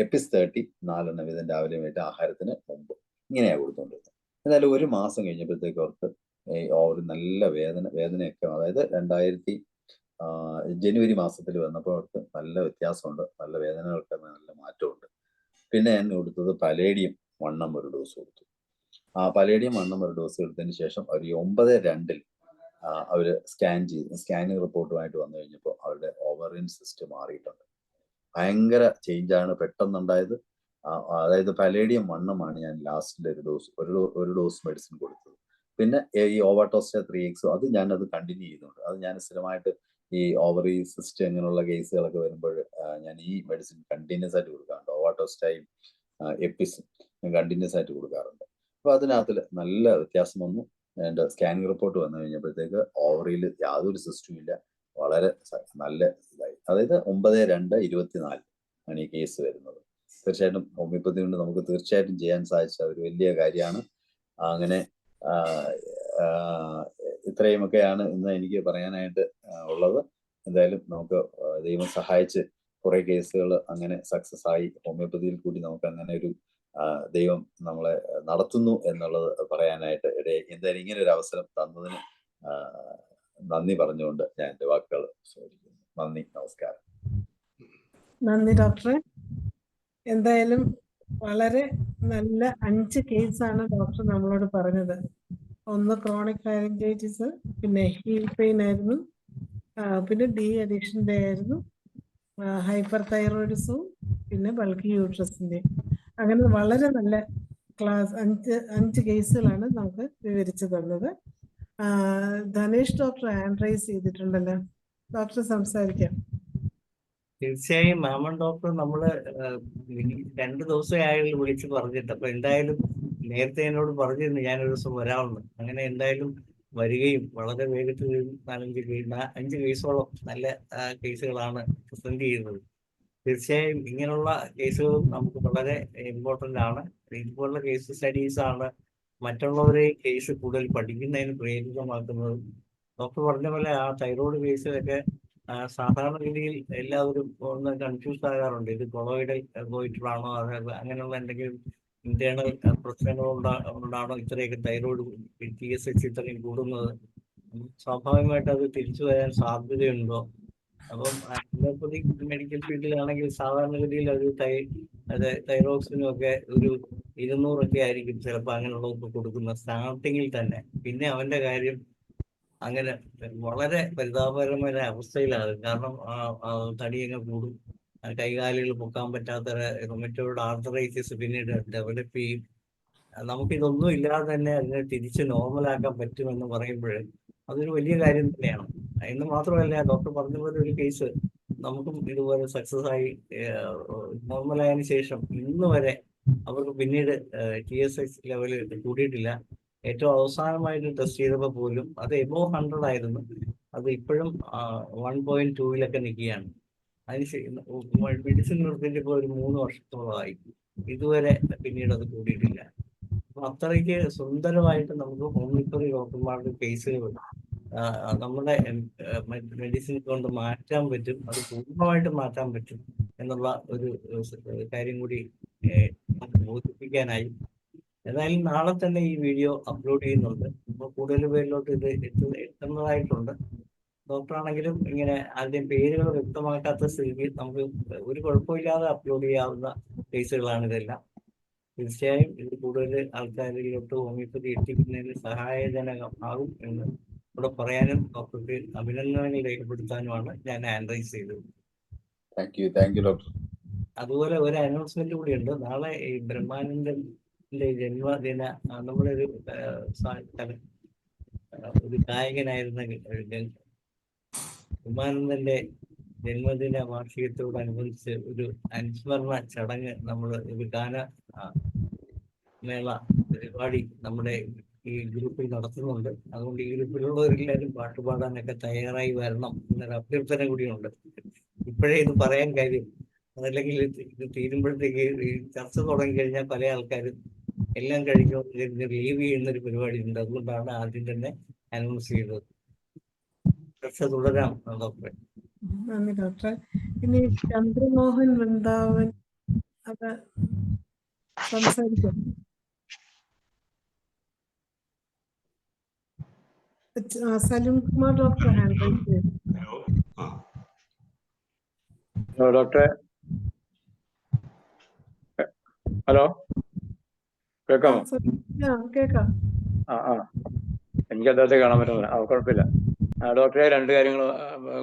എപ്പിസ് 30 4 വീതം രാവിലെയും വൈകിട്ട് ആഹാരത്തിന് മുമ്പ്, ഇങ്ങനെയാണ് കൊടുത്തുകൊണ്ടിരുന്നത്. എന്നാലും 1 മാസം കഴിഞ്ഞപ്പോഴത്തേക്ക് അവർക്ക് ഓവർ നല്ല വേദനയൊക്കെ, അതായത് ജനുവരി മാസത്തിൽ വന്നപ്പോൾ അവർക്ക് നല്ല വ്യത്യാസമുണ്ട്, നല്ല വേദനകൾക്ക് നല്ല മാറ്റമുണ്ട്. പിന്നെ ഞാൻ കൊടുത്തത് പലേഡിയം 1 ഡോസ് കൊടുത്തു. ആ പലേഡിയം 1 ഡോസ് എടുത്തതിന് ശേഷം അവർ 9/2 അവർ സ്കാനിങ് റിപ്പോർട്ടുമായിട്ട് വന്നു കഴിഞ്ഞപ്പോൾ അവരുടെ ഓവറിൻ സിസ്റ്റ് മാറിയിട്ടുണ്ട്. ഭയങ്കര ചേഞ്ചാണ് പെട്ടെന്നുണ്ടായത്. അതായത് പലേഡിയം 1 ഞാൻ ലാസ്റ്റിൽ ഒരു ഡോസ് മെഡിസിൻ കൊടുത്തത്. പിന്നെ ഈ ഓവാറ്റോസ്റ്റ 3x അത് ഞാനത് കണ്ടിന്യൂ ചെയ്യുന്നുണ്ട്. അത് ഞാൻ സ്ഥിരമായിട്ട് ഈ ഓവറി സിസ്റ്റ് അങ്ങനെയുള്ള കേസുകളൊക്കെ വരുമ്പോൾ ഞാൻ ഈ മെഡിസിൻ കണ്ടിന്യൂസ് ആയിട്ട് കൊടുക്കാറുണ്ട്. ഓവാറ്റോസ്റ്റയും എപ്പിസും ഞാൻ കണ്ടിന്യൂസ് ആയിട്ട് കൊടുക്കാറുണ്ട്. അപ്പൊ അതിനകത്ത് നല്ല വ്യത്യാസം വന്നു. എൻ്റെ സ്കാനിങ് റിപ്പോർട്ട് വന്നു കഴിഞ്ഞപ്പോഴത്തേക്ക് ഓവറിയിൽ യാതൊരു സിസ്റ്റും ഇല്ല, വളരെ നല്ല ഇതായി. അതായത് 9/2/24 ആണ് ഈ കേസ് വരുന്നത്. തീർച്ചയായിട്ടും ഹോമിയോപ്പതി കൊണ്ട് നമുക്ക് തീർച്ചയായിട്ടും ചെയ്യാൻ സാധിച്ച ഒരു വലിയ കാര്യമാണ്. അങ്ങനെ ഇത്രയുമൊക്കെയാണ് ഇന്ന് എനിക്ക് പറയാനായിട്ട് ഉള്ളത്. എന്തായാലും നമുക്ക് ദൈവം സഹായിച്ച് കുറെ കേസുകൾ അങ്ങനെ സക്സസ് ആയി. ഹോമിയോപ്പതിയിൽ കൂടി നമുക്ക് അങ്ങനെ ഒരു ദൈവം നമ്മളെ നടത്തുന്നു എന്നുള്ളത് പറയാനായിട്ട് ഇടയായി. എന്തായാലും ഇങ്ങനെ ഒരു അവസരം തന്നതിന് നന്ദി പറഞ്ഞുകൊണ്ട് ഞാൻ എൻ്റെ വാക്കുകൾ ചോദിക്കുന്നു. നന്ദി, നമസ്കാരം. നന്ദി ഡോക്ടറെ. എന്തായാലും വളരെ നല്ല 5 കേസാണ് ഡോക്ടർ നമ്മളോട് പറഞ്ഞത്. ഒന്ന് ക്രോണിക് ഫാരിഞ്ചൈറ്റിസ്, പിന്നെ ഹീൽ പെയിൻ ആയിരുന്നു, പിന്നെ ഡി അഡിക്ഷൻ്റെ ആയിരുന്നു, ഹൈപ്പർ തൈറോയിഡിസവും, പിന്നെ ബൾക്കി യൂട്രസിൻ്റെ. അങ്ങനെ വളരെ നല്ല ക്ലാസ് 5 കേസുകളാണ് നമുക്ക് വിവരിച്ചു തന്നത്. ധനേഷ് ഡോക്ടർ ഹാൻഡ് റൈസ് ചെയ്തിട്ടുണ്ടല്ലോ, ഡോക്ടർ സംസാരിക്കാം. തീർച്ചയായും മാമൻ ഡോക്ടർ നമ്മള് 2 ദിവസമായി വിളിച്ച് പറഞ്ഞിട്ട്, അപ്പൊ എന്തായാലും നേരത്തെ എന്നോട് പറഞ്ഞിരുന്നു ഞാനൊരു ദിവസം വരാമെന്ന്. അങ്ങനെ എന്തായാലും വരികയും വളരെ വേഗത്തിൽ 5 കേസോളം നല്ല കേസുകളാണ് പ്രസന്റ് ചെയ്യുന്നത്. തീർച്ചയായും ഇങ്ങനെയുള്ള കേസുകളും നമുക്ക് വളരെ ഇമ്പോർട്ടൻ്റ് ആണ്. ഇതുപോലുള്ള കേസ് സ്റ്റഡീസ് ആണ് മറ്റുള്ളവരെ കേസ് കൂടുതൽ പഠിക്കുന്നതിന് പ്രേരിതമാക്കുന്നത്. ഡോക്ടർ പറഞ്ഞ പോലെ ആ തൈറോയ്ഡ് കേസിലൊക്കെ സാധാരണഗതിയിൽ എല്ലാവരും ഒന്ന് കൺഫ്യൂസ് ആകാറുണ്ട്. ഇത് കൊളോയിഡൽ ഗോയിറ്ററാണോ, അത് അങ്ങനെയുള്ള എന്തെങ്കിലും ഇന്റേണൽ പ്രശ്നങ്ങൾ കൊണ്ടാണോ ഇത്രയൊക്കെ തൈറോയ്ഡ് TSH ഇത്രയും കൂടുന്നത്, സ്വാഭാവികമായിട്ട് അത് തിരിച്ചു വരാൻ സാധ്യതയുണ്ടോ? അപ്പം അലോപ്പതിക് മെഡിക്കൽ ഫീൽഡിലാണെങ്കിൽ സാധാരണഗതിയിൽ അത് തൈറോക്സിനും ഒക്കെ ഒരു 200 ആയിരിക്കും ചിലപ്പോൾ അങ്ങനെയുള്ളവർക്ക് കൊടുക്കുന്ന സ്റ്റാർട്ടിങ്ങിൽ തന്നെ. പിന്നെ അവന്റെ കാര്യം അങ്ങനെ വളരെ പരിതാപകരമായ അവസ്ഥയിലാണ്. കാരണം തടിയൊക്കെ കൂടും, കൈകാലുകൾ പൊക്കാൻ പറ്റാത്ത റൊമറ്റോയിഡ് ആർത്തറൈറ്റിസ് പിന്നീട് ഡെവലപ്പ് ചെയ്യും. നമുക്കിതൊന്നും ഇല്ലാതെ തന്നെ അതിനെ തിരിച്ച് നോർമലാക്കാൻ പറ്റുമെന്ന് പറയുമ്പോൾ അതൊരു വലിയ കാര്യം തന്നെയാണ്. എന്ന് മാത്രമല്ല, ഡോക്ടർ പറഞ്ഞ പോലെ ഒരു കേസ് നമുക്കും ഇതുപോലെ സക്സസ് ആയി നോർമലായതിനു ശേഷം ഇന്ന് വരെ അവർക്ക് പിന്നീട് TSH ലെവല് കൂടിയിട്ടില്ല. ഏറ്റവും അവസാനമായിട്ട് ടെസ്റ്റ് ചെയ്തപ്പോൾ പോലും അത് എബോവ് 100 ആയിരുന്നു. അത് ഇപ്പോഴും 1.2 നിൽക്കുകയാണ്. അതിന് മെഡിസിൻ നിർത്തിയിട്ട് ഇപ്പോൾ ഒരു 3 വർഷത്തോളമായി. ഇതുവരെ പിന്നീട് അത് കൂടിയിട്ടില്ല. അപ്പൊ അത്രയ്ക്ക് സുന്ദരമായിട്ട് നമുക്ക് ഹോമിയോപ്പതി ഡോക്ടർമാരുടെ കേസുകൾ നമ്മുടെ മെഡിസിൻ കൊണ്ട് മാറ്റാൻ പറ്റും, അത് പൂർണ്ണമായിട്ട് മാറ്റാൻ പറ്റും എന്നുള്ള ഒരു കാര്യം കൂടി ബോധിപ്പിക്കാനായി. ഏതായാലും നാളെ തന്നെ ഈ വീഡിയോ അപ്ലോഡ് ചെയ്യുന്നുണ്ട്. അപ്പോൾ കൂടുതൽ പേരിലോട്ട് ഇത് എത്തുന്നതായിട്ടുണ്ട്. ഡോക്ടറാണെങ്കിലും ഇങ്ങനെ അതിന്റെ പേരുകൾ വ്യക്തമാക്കാത്ത സ്ഥിതിക്ക് നമുക്ക് ഒരു കുഴപ്പമില്ലാതെ അപ്ലോഡ് ചെയ്യാവുന്ന കേസുകളാണ് ഇതെല്ലാം. തീർച്ചയായും ഇത് കൂടുതൽ ആൾക്കാരിലോട്ട് ഹോമിയോപ്പതി എത്തിക്കുന്നതിന് സഹായജനകമാകും എന്ന് ഇവിടെ പറയാനും ഡോക്ടർക്ക് അഭിനന്ദനങ്ങൾ രേഖപ്പെടുത്താനുമാണ് ഞാൻ ഹാൻഡ് റൈസ് ചെയ്തത്. Thank you doctor. അതുപോലെ ഒരു അനൗൺസ്മെന്റ് കൂടിയുണ്ട്. നാളെ ഈ ബ്രഹ്മാനന്ദന്റെ ജന്മദിന, നമ്മളൊരു ഒരു ഗായകനായിരുന്ന ബ്രഹ്മാനന്ദന്റെ ജന്മദിന വാർഷികത്തോടനുബന്ധിച്ച് ഒരു അനുസ്മരണ ചടങ്ങ് നമ്മൾ ഒരു ഗാന മേള പരിപാടി നമ്മുടെ ഈ ഗ്രൂപ്പിൽ നടത്തുന്നുണ്ട്. അതുകൊണ്ട് ഈ ഗ്രൂപ്പിലുള്ളവരെല്ലാവരും പാട്ട് പാടാനൊക്കെ തയ്യാറായി വരണം എന്നൊരു അഭ്യർത്ഥന കൂടിയുണ്ട്. ഇപ്പോഴേ ഇത് പറയാൻ കാര്യം, അതല്ലെങ്കിൽ ഇത് തീരുമ്പോഴത്തേക്ക് ഈ ചർച്ച തുടങ്ങിക്കഴിഞ്ഞാൽ പല ആൾക്കാരും എല്ലാം കഴിഞ്ഞു ലീവ് ചെയ്യുന്നൊരു പരിപാടി ഉണ്ട്. അതുകൊണ്ടാണ് ആദ്യം തന്നെ അനൗൺസ് ചെയ്തത്. ചർച്ച തുടരാം ഡോക്ടറെ. നന്ദി ഡോക്ടറെ. ഇനി ചന്ദ്രമോഹൻ വൃന്ദാവൻ അത് സംസാരിക്കും. Salim Kumar doctor hand raise ചെയ്തു. ഹലോ ഡോക്ടറെ. ഹലോ, കേൾക്കാമോ? കേൾക്കാം. എനിക്ക് അദ്ദേഹത്തെ കാണാൻ പറ്റുന്നില്ല. കുഴപ്പമില്ല. ഡോക്ടറെ, 2 കാര്യങ്ങൾ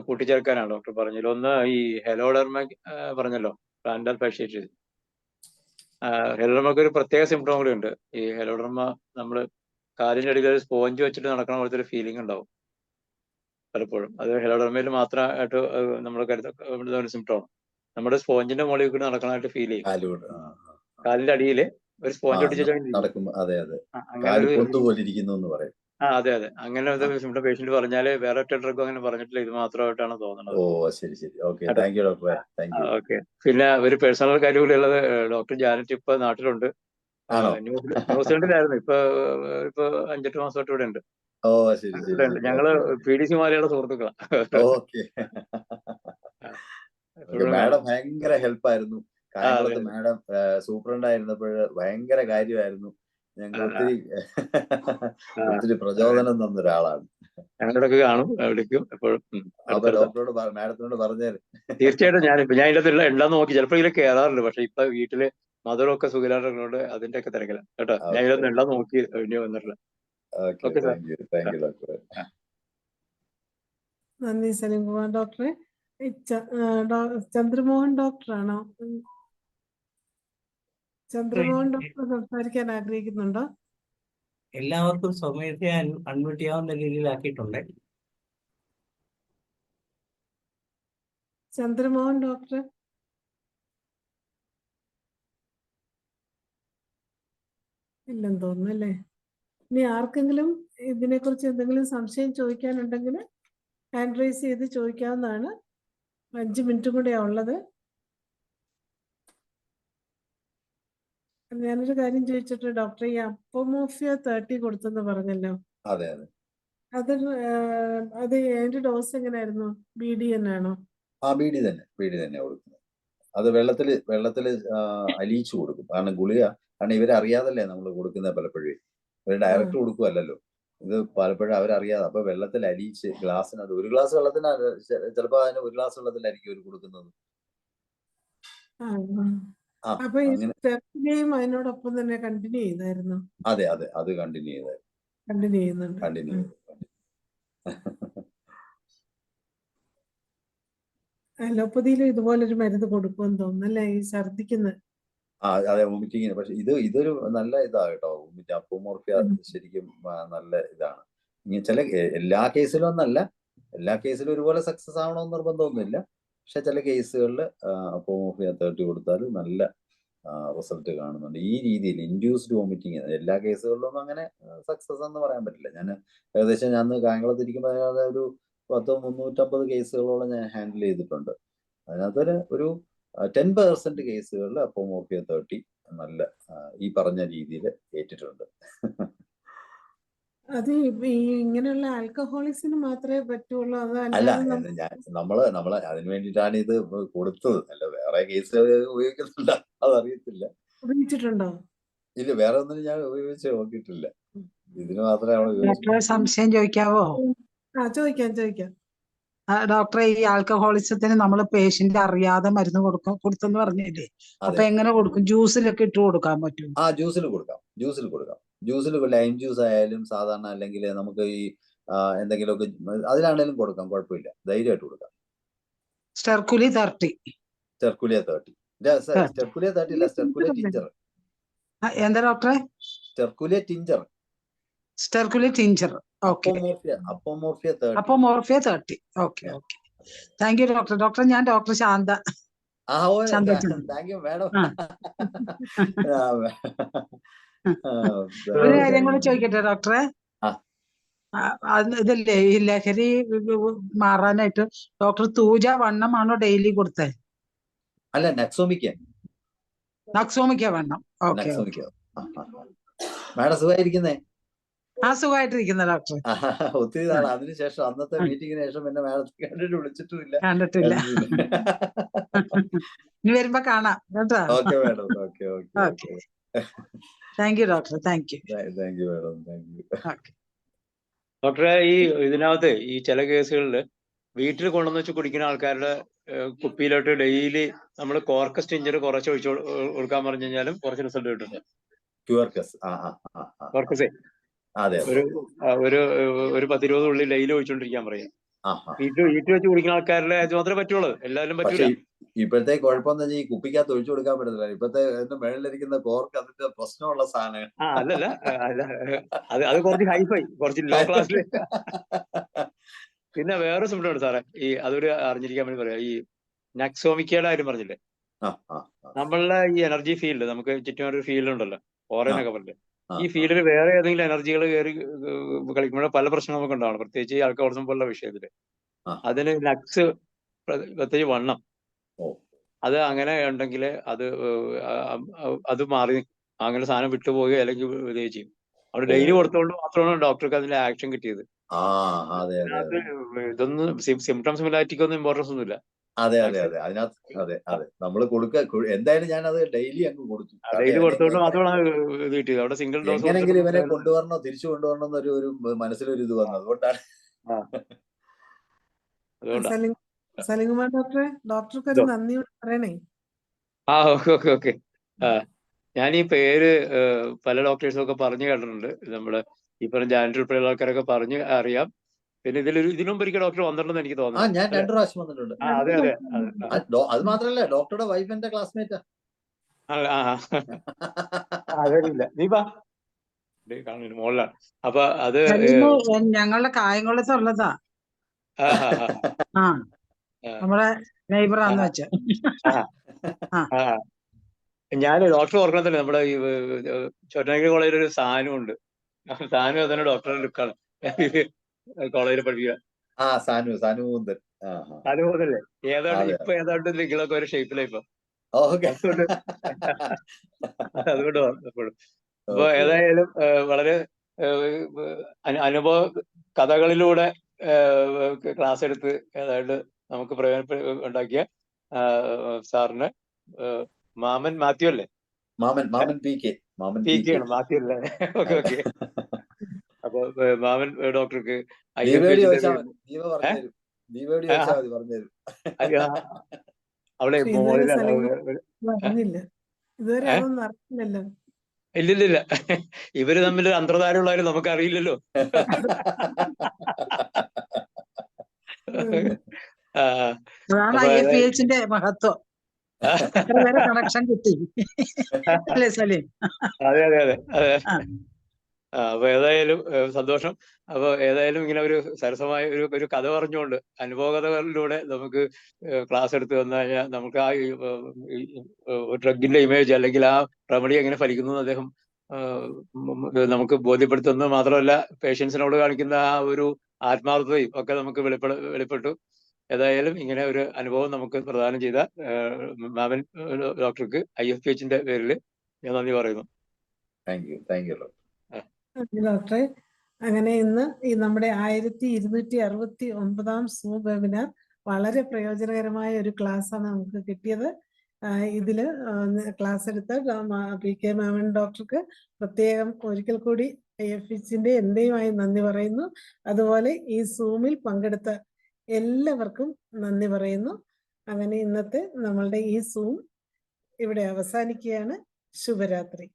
കൂട്ടിച്ചേർക്കാനാണ് ഡോക്ടർ പറഞ്ഞത്. ഒന്ന്, ഈ ഹെലോഡെർമ പറഞ്ഞല്ലോ, പ്ലാന്റർ ഫാഷ്യേറ്റീസ്. ഹെലോഡെർമക്ക് ഒരു പ്രത്യേക സിംറ്റം കൂടി ഉണ്ട്. ഈ ഹെലോഡെർമ നമ്മൾ കാലിൻ്റെ അടിയിൽ ഒരു സ്പോഞ്ച് വെച്ചിട്ട് നടക്കണ പോലത്തെ ഒരു ഫീലിംഗ് ഉണ്ടാവും പലപ്പോഴും. അത് ഹെലോഡെർമയിൽ മാത്രമായിട്ട് നമ്മൾ കരുതുന്ന ഒരു സിംറ്റമാണ്. നമ്മുടെ സ്പോഞ്ചിന്റെ മുകളിൽ കൂടി നടക്കണമായിട്ട് ഫീൽ ചെയ്യും. കാലിന്റെ അടിയിൽ ഒരു സ്പോഞ്ച് ഒട്ടിച്ചു അതെ. അങ്ങനെ ഒരു സിംറ്റം പേഷ്യന്റ് പറഞ്ഞാല് വേറെ ഒറ്റ ഡ്രഗ് അങ്ങനെ പറഞ്ഞിട്ടില്ല, ഇത് മാത്രമായിട്ടാണ് തോന്നുന്നത്. ഓക്കെ. പിന്നെ ഒരു പേഴ്സണൽ കാര്യം കൂടി ഉള്ളത്, ഡോക്ടർ ജാനറ്റ് ഇപ്പൊ നാട്ടിലുണ്ട്. ന്യൂസിലൻഡിലായിരുന്നു. ഇപ്പൊ 5-8 മാസമായിട്ട് ഇവിടെ ഉണ്ട്. ഞങ്ങള് PDC മാലയുടെ സുഹൃത്തുക്കളാണ്. മാഡം ഭയങ്കര ഹെൽപ്പായിരുന്നു. കായംകുളത്ത് മാഡം സൂപ്രണ്ട് ആയിരുന്നപ്പോൾ ഭയങ്കര കാര്യമായിരുന്നു. ഞങ്ങൾ ഒത്തിരി പ്രചോദനം തന്ന ഒരാളാണ്. ഞങ്ങളിടക്ക് കാണും, വിളിക്കും എപ്പോഴും. ഡോക്ടറോട് മാഡത്തിനോട് പറഞ്ഞാൽ തീർച്ചയായിട്ടും ഞാൻ ഇതിന്റെ ഉണ്ടാന്ന് നോക്കി ചിലപ്പോൾ ഇതിൽ കയറാറുണ്ട്. പക്ഷെ ഇപ്പൊ വീട്ടില് മധുരമൊക്കെ സുഖിലാറുണ്ട്, അതിന്റെ ഒക്കെ തിരക്കില്ല കേട്ടോ. ഞാൻ ഇതിലൊന്നും എല്ലാം നോക്കി വേണ്ടി വന്നിട്ടില്ല. നന്ദി സലീം കുമാർ ഡോക്ടറെ. ചന്ദ്രമോഹൻ ഡോക്ടറാണോ? ചന്ദ്രമോഹൻ ഡോക്ടർ സംസാരിക്കാൻ ആഗ്രഹിക്കുന്നുണ്ടോ? എല്ലാവർക്കും സ്വമേധയെ അൺമ്യൂട്ട് ചെയ്യാവുന്ന രീതിയിലാക്കിയിട്ടുണ്ട്. ചന്ദ്രമോഹൻ ഡോക്ടർ ഇല്ലെന്ന് തോന്നുന്നു അല്ലേ? ഇനി ആർക്കെങ്കിലും ഇതിനെക്കുറിച്ച് എന്തെങ്കിലും സംശയം ചോദിക്കാനുണ്ടെങ്കിൽ ഹാൻഡ് റൈസ് ചെയ്ത് ചോദിക്കാവുന്നതാണ്. 5 മിനിറ്റ് കൂടെയാണ് ഉള്ളത്. ഞാനൊരു കാര്യം ചോദിച്ചിട്ട് ഡോക്ടർ, ഈ അപ്പോമോർഫിയ 30 കൊടുത്തെന്ന് പറഞ്ഞല്ലോ, അതെ അതെ. അത് അതിന്റെ ഡോസ് എങ്ങനെയായിരുന്നു? BD തന്നെയാണോ? ആ ബീഡി തന്നെ കൊടുക്കുന്നത്. അത് വെള്ളത്തില് അലിയിച്ചു കൊടുക്കും. കാരണം ഗുളിക, കാരണം ഇവരറിയാതല്ലേ നമ്മൾ കൊടുക്കുന്നത് പലപ്പോഴും. ഇവർ ഡയറക്റ്റ് കൊടുക്കുകയല്ലല്ലോ, ഇത് പലപ്പോഴും അവരറിയാതെ. അപ്പൊ വെള്ളത്തിൽ അലിയിച്ച് ഗ്ലാസ്സിനകത്ത്, ഒരു ഗ്ലാസ് വെള്ളത്തിന് ചിലപ്പോൾ അതിന് 1 ഗ്ലാസ് വെള്ളത്തിലായിരിക്കും അവർ കൊടുക്കുന്നത്. അപ്പൊ ഈ അങ്ങനെ. സ്റ്റെപ്പിനെയും അതിനോടൊപ്പം തന്നെ കണ്ടിന്യൂ ചെയ്തായിരുന്നു? അതെ അതെ, അത് കണ്ടിന്യൂ ചെയ്തായിരുന്നു. കണ്ടിന്യൂ ചെയ്യുന്നുണ്ട്. കണ്ടിന്യൂ ചെയ്തു. അലോപ്പതിയിലും ഇതുപോലൊരു മരുന്ന് കൊടുക്കുമെന്ന് തോന്നുന്നല്ലേ, ഈ ഛർദിക്കുന്നത്? അതെ, വോമിറ്റിങ്ങിന്. പക്ഷെ ഇതൊരു നല്ല ഇതാ കേട്ടോ, അപ്പോമോർഫിയ ശരിക്കും നല്ല ഇതാണ്. ഇനി എല്ലാ കേസിലും ഒന്നല്ല, എല്ലാ കേസിലും ഒരുപോലെ സക്സസ് ആവണമെന്ന് നിർബന്ധമൊന്നുമില്ല. പക്ഷെ ചില കേസുകളിൽ അപ്പോമോർഫിയ 30 കൊടുത്താൽ നല്ല റിസൾട്ട് കാണുന്നുണ്ട്. ഈ രീതിയിൽ ഇൻഡ്യൂസ്ഡ് വോമിറ്റിങ് എല്ലാ കേസുകളിലൊന്നും അങ്ങനെ സക്സസ് എന്ന് പറയാൻ പറ്റില്ല. ഞാൻ ഏകദേശം കായംകുളത്തിരിക്കുമ്പോൾ ഒരു 350 കേസുകളോളം ഞാൻ ഹാൻഡിൽ ചെയ്തിട്ടുണ്ട്. അതിനകത്ത് ഒരു 10% കേസുകളിൽ അപ്പോമോർഫിയ 30 നല്ല ഈ പറഞ്ഞ രീതിയിൽ ഏറ്റിട്ടുണ്ട്. അത് ഈ ഇങ്ങനെയുള്ള ആൽക്കഹോളിക്സിന് മാത്രമേ പറ്റുള്ളൂ? അല്ല, നമ്മള് അതിന് വേണ്ടിയിട്ടാണ് ഇത് കൊടുത്തത്. അല്ല, വേറെ കേസുകൾ ഉപയോഗിക്കുന്നുണ്ട്, അതറിയത്തില്ല. ഉപയോഗിച്ചിട്ടുണ്ടോ? ഇല്ല, വേറെ ഒന്നിനും ഞാൻ ഉപയോഗിച്ച് നോക്കിയിട്ടില്ല. ഇതിന് മാത്രമേ നമ്മൾ ഡോക്ടറെ സംശയം ചോദിക്കാവോ? ചോദിക്കാം. ഡോക്ടറെ, ഈ ആൽക്കഹോളിസത്തിന് നമ്മൾ പേഷ്യന്റ് അറിയാതെ മരുന്ന് കൊടുത്തെന്ന് പറഞ്ഞില്ലേ, അപ്പൊ എങ്ങനെ കൊടുക്കും? ജ്യൂസിലൊക്കെ ഇട്ട് കൊടുക്കാൻ പറ്റും? ജ്യൂസിൽ കൊടുക്കാം. ജ്യൂസിൽ ലൈം ജ്യൂസ് ആയാലും സാധാരണ, അല്ലെങ്കിൽ നമുക്ക് ഈ എന്തെങ്കിലുമൊക്കെ അതിലാണേലും കൊടുക്കാം, കുഴപ്പമില്ല, ധൈര്യമായിട്ട് കൊടുക്കാം. സ്റ്റെർക്കുലി 30 ഇല്ല, സ്റ്റെർക്കുലിയ ടിഞ്ചർ. എന്താ ഡോക്ടറെ? Sterculia tincture. Apomorphia 30. Okay. Thank you doctor. Doctor, ഞാൻ doctor Shantha. Thank you madam. ഒരു കാര്യം കൂടെ ചോദിക്കട്ടെ ഡോക്ടറെ? ഇതല്ലേ, ഈ ലഹരി മാറാനായിട്ട് ഡോക്ടർ തൂജ വണ്ണമാണോ ഡെയിലി കൊടുത്തത്? അല്ല, നക്സോമിക്ക വണ്ണം. ഓക്കെ. മാഡം സുഖമായിരിക്കുന്നേ? സുഖമായിട്ടിരിക്കുന്ന ഡോക്ടർ. ഒത്തിരി നാൾ അതിനുശേഷം, അന്നത്തെ മീറ്റിംഗിന് ശേഷം പിന്നെ മാഡത്തെ കണ്ടിട്ടില്ല. ഇനി വരുമ്പോ കാണാം കേട്ടോ. Okay madam. Okay. Thank you doctor. Thank you madam. Thank you. ഡോക്ടറെ, ഈ ഇതിനകത്ത് ഈ ചില കേസുകളിൽ വീട്ടിൽ കൊണ്ടുവന്ന് വെച്ച് കുടിക്കുന്ന ആൾക്കാരുടെ കുപ്പിയിലോട്ട് ഡെയിലി നമ്മൾ കോർക്കസ് ടിഞ്ചർ കുറച്ച് ഒഴിച്ചു കൊടുക്കാൻ പറഞ്ഞു കഴിഞ്ഞാലും കുറച്ച് റിസൾട്ട് കിട്ടുന്നു. കോർക്കസേ ഒരു 10-20 ഉള്ളിൽ ഡെയിലി ഒഴിച്ചോണ്ടിരിക്കാൻ പറയാം. വീട്ടിൽ വെച്ച് കുടിക്കുന്ന ആൾക്കാരുടെ അത് മാത്രമേ പറ്റുള്ളൂ, എല്ലാവരും പറ്റൂല. ഇപ്പോഴത്തെ കുഴപ്പമെന്ന് വെച്ചാൽ ഈ കുപ്പിക്കകത്ത് ഒഴിച്ചു കൊടുക്കാൻ പറ്റത്തില്ല. ഇപ്പോഴത്തെ മേളിലിരിക്കുന്ന കോർക്ക് അതിന്റെ പ്രശ്നമുള്ള സാധനം. അല്ലല്ല, അത് കുറച്ച് ഹൈഫൈ, കുറച്ച് ലോ ക്ലാസ്സിൽ. പിന്നെ വേറെ സിംറ്റം ഉണ്ട് സാറേ, അതൊരു അറിഞ്ഞിരിക്കാൻ വേണ്ടി പറയാം. ഈ നക്സോമിക്കയുടെ കാര്യം പറഞ്ഞില്ലേ, നമ്മളുടെ ഈ എനർജി ഫീൽഡ്, നമുക്ക് ചുറ്റും ഒരു ഫീൽഡ് ഉണ്ടല്ലോ, ഓറയെന്നൊക്കെ പറഞ്ഞില്ലേ, ഈ ഫീൽഡിൽ വേറെ ഏതെങ്കിലും എനർജികൾ കയറി കളിക്കുമ്പോൾ പല പ്രശ്നങ്ങൾ നമുക്ക് ഉണ്ടാവണം. പ്രത്യേകിച്ച് ഈ ആൽക്കഹോളിസം പോലുള്ള വിഷയത്തില് അതിന് നക്സ്, പ്രത്യേകിച്ച് വണ്ണം, അത് അങ്ങനെ ഉണ്ടെങ്കിൽ അത് മാറി അങ്ങനെ സാധനം വിട്ടുപോവുകയോ അല്ലെങ്കിൽ ഇതേ ചെയ്യും. അവിടെ ഡെയിലി കൊടുത്തോണ്ട് മാത്രമാണ് ഡോക്ടർക്ക് അതിന്റെ ആക്ഷൻ കിട്ടിയത്. ഇതൊന്നും സിംറ്റംസ് മിലാറ്റിക്കൊന്നും ഇമ്പോർട്ടൻസ് ഒന്നുമില്ല. അതെ. അതിനകത്ത് നമ്മള് എന്തായാലും ഞാൻ അത് ഡെയിലി അങ്ങ് കൊടുത്തു. ഡെയിലി കൊടുത്തോണ്ട് മാത്രമാണ് ഇത് കിട്ടിയത്. അവിടെ സിംഗിൾ ഡോസ് എങ്ങനെങ്കിലും ഇവനെ തിരിച്ചു കൊണ്ടുവരണോ എന്നൊരു മനസ്സിലൊരു ഇത് വന്നു. അതുകൊണ്ടാണ്. സലിംകുമാർ ഡോക്ടർക്ക് ഒരു നന്ദിയോട് പറയണേ. ഓക്കെ. ഞാൻ ഈ പേര് പല ഡോക്ടേഴ്സും ഒക്കെ പറഞ്ഞു കേട്ടിട്ടുണ്ട്. നമ്മള് ഈ പറഞ്ഞ ജാനറ്റ് ഉൾപ്പെടെയുള്ള ആൾക്കാരൊക്കെ പറഞ്ഞ് അറിയാം. പിന്നെ ഇതിനുമുമ്പ് ഒരിക്കൽ ഡോക്ടർ വന്നിട്ടുണ്ടെന്ന് എനിക്ക് തോന്നുന്നു. ഞാൻ 2 പ്രാവശ്യം വന്നിട്ടുണ്ട്. അതെ. അത് മാത്രല്ല, ഡോക്ടറുടെ വൈഫ് എന്റെ ക്ലാസ്മേറ്റാ. അതറിയില്ല, നീ മോളിലാണ്. അപ്പൊ അത് ഞങ്ങളുടെ കായംകുളത്തുള്ളതാ. നമ്മുടെ നെയ്ബറാന്ന് വെച്ച. ഞാൻ ഡോക്ടർ ഓർക്കണത്തില്ല, നമ്മുടെ ഈ ചോറ്റാനിക്കര കോളേജിൽ ഒരു സാധനമുണ്ട്, സാനു അതന്നെ ഡോക്ടറുടെ ലുക്കാണ് കോളേജിൽ പഠിക്കുക. സാനു മുന്തൻ. സാനു മുതലേ ഏതാണ്ട് അതെ. ഇപ്പൊ ഏതാണ്ട് നിങ്ങളൊക്കെ ഒരു ഷേപ്പിലായി ഇപ്പൊ. ഓക്കെ. അതുകൊണ്ട് അപ്പൊ ഏതായാലും വളരെ അനുഭവ കഥകളിലൂടെ ക്ലാസ് എടുത്ത് ഏതാണ്ട് നമുക്ക് പ്രയോജനം ഉണ്ടാക്കിയ സാറിന് മാമൻ മാത്യു അല്ലേ? മാമൻ പി കെ ആണ് മാത്യു അല്ലേ? Okay okay. അപ്പൊ മാമൻ ഡോക്ടർക്ക് അവിടെ പറഞ്ഞില്ല ഇതുവരെ അതൊന്നും അറിയില്ലല്ലോ. ഇല്ലില്ല, ഇവര് തമ്മിൽ അന്തർധാരമുള്ളവരും നമുക്ക് അറിയില്ലല്ലോ. അതാണ് IFPHന്റെ മഹത്വം. എത്ര പേരെ കണക്ഷൻ കിട്ടി അല്ലേ സലീം? അതെ അതെ അതെ അതെ. അപ്പൊ ഏതായാലും സന്തോഷം. അപ്പൊ ഏതായാലും ഇങ്ങനെ ഒരു സരസമായ ഒരു കഥ പറഞ്ഞുകൊണ്ട് അനുഭവകഥകളിലൂടെ നമുക്ക് ക്ലാസ് എടുത്ത് വന്നു കഴിഞ്ഞാൽ നമുക്ക് ആ ഡ്രഗിന്റെ ഇമേജ് അല്ലെങ്കിൽ ആ റെമഡി എങ്ങനെ ഫലിക്കുന്നു എന്ന് അദ്ദേഹം നമുക്ക് ബോധ്യപ്പെടുത്തുന്നത് മാത്രമല്ല, പേഷ്യൻസിനോട് കാണിക്കുന്ന ആ ഒരു ആത്മാർത്ഥതയും ഒക്കെ നമുക്ക് വെളിപ്പെട്ടു. ഏതായാലും ഇങ്ങനെ ഒരു അനുഭവം നമുക്ക് പ്രദാനം ചെയ്ത മാമൻ ഡോക്ടർക്ക് IFPHന്റെ പേരിൽ ഞാൻ നന്ദി പറയുന്നു. താങ്ക് യു ഡോക്ടറെ. അങ്ങനെ ഇന്ന് ഈ നമ്മുടെ 1269 സൂം വെബിനാർ വളരെ പ്രയോജനകരമായ ഒരു ക്ലാസ്സാണ് നമുക്ക് കിട്ടിയത്. ഇതില് ക്ലാസ് എടുത്ത PK മാമൻ ഡോക്ടർക്ക് പ്രത്യേകം ഒരിക്കൽ കൂടി IFPHന്റെ എന്റെയുമായി നന്ദി പറയുന്നു. അതുപോലെ ഈ സൂമിൽ പങ്കെടുത്ത എല്ലാവർക്കും നന്ദി പറയുന്നു. അങ്ങനെ ഇന്നത്തെ നമ്മളുടെ ഈ സൂം ഇവിടെ അവസാനിക്കുകയാണ്. ശുഭരാത്രി.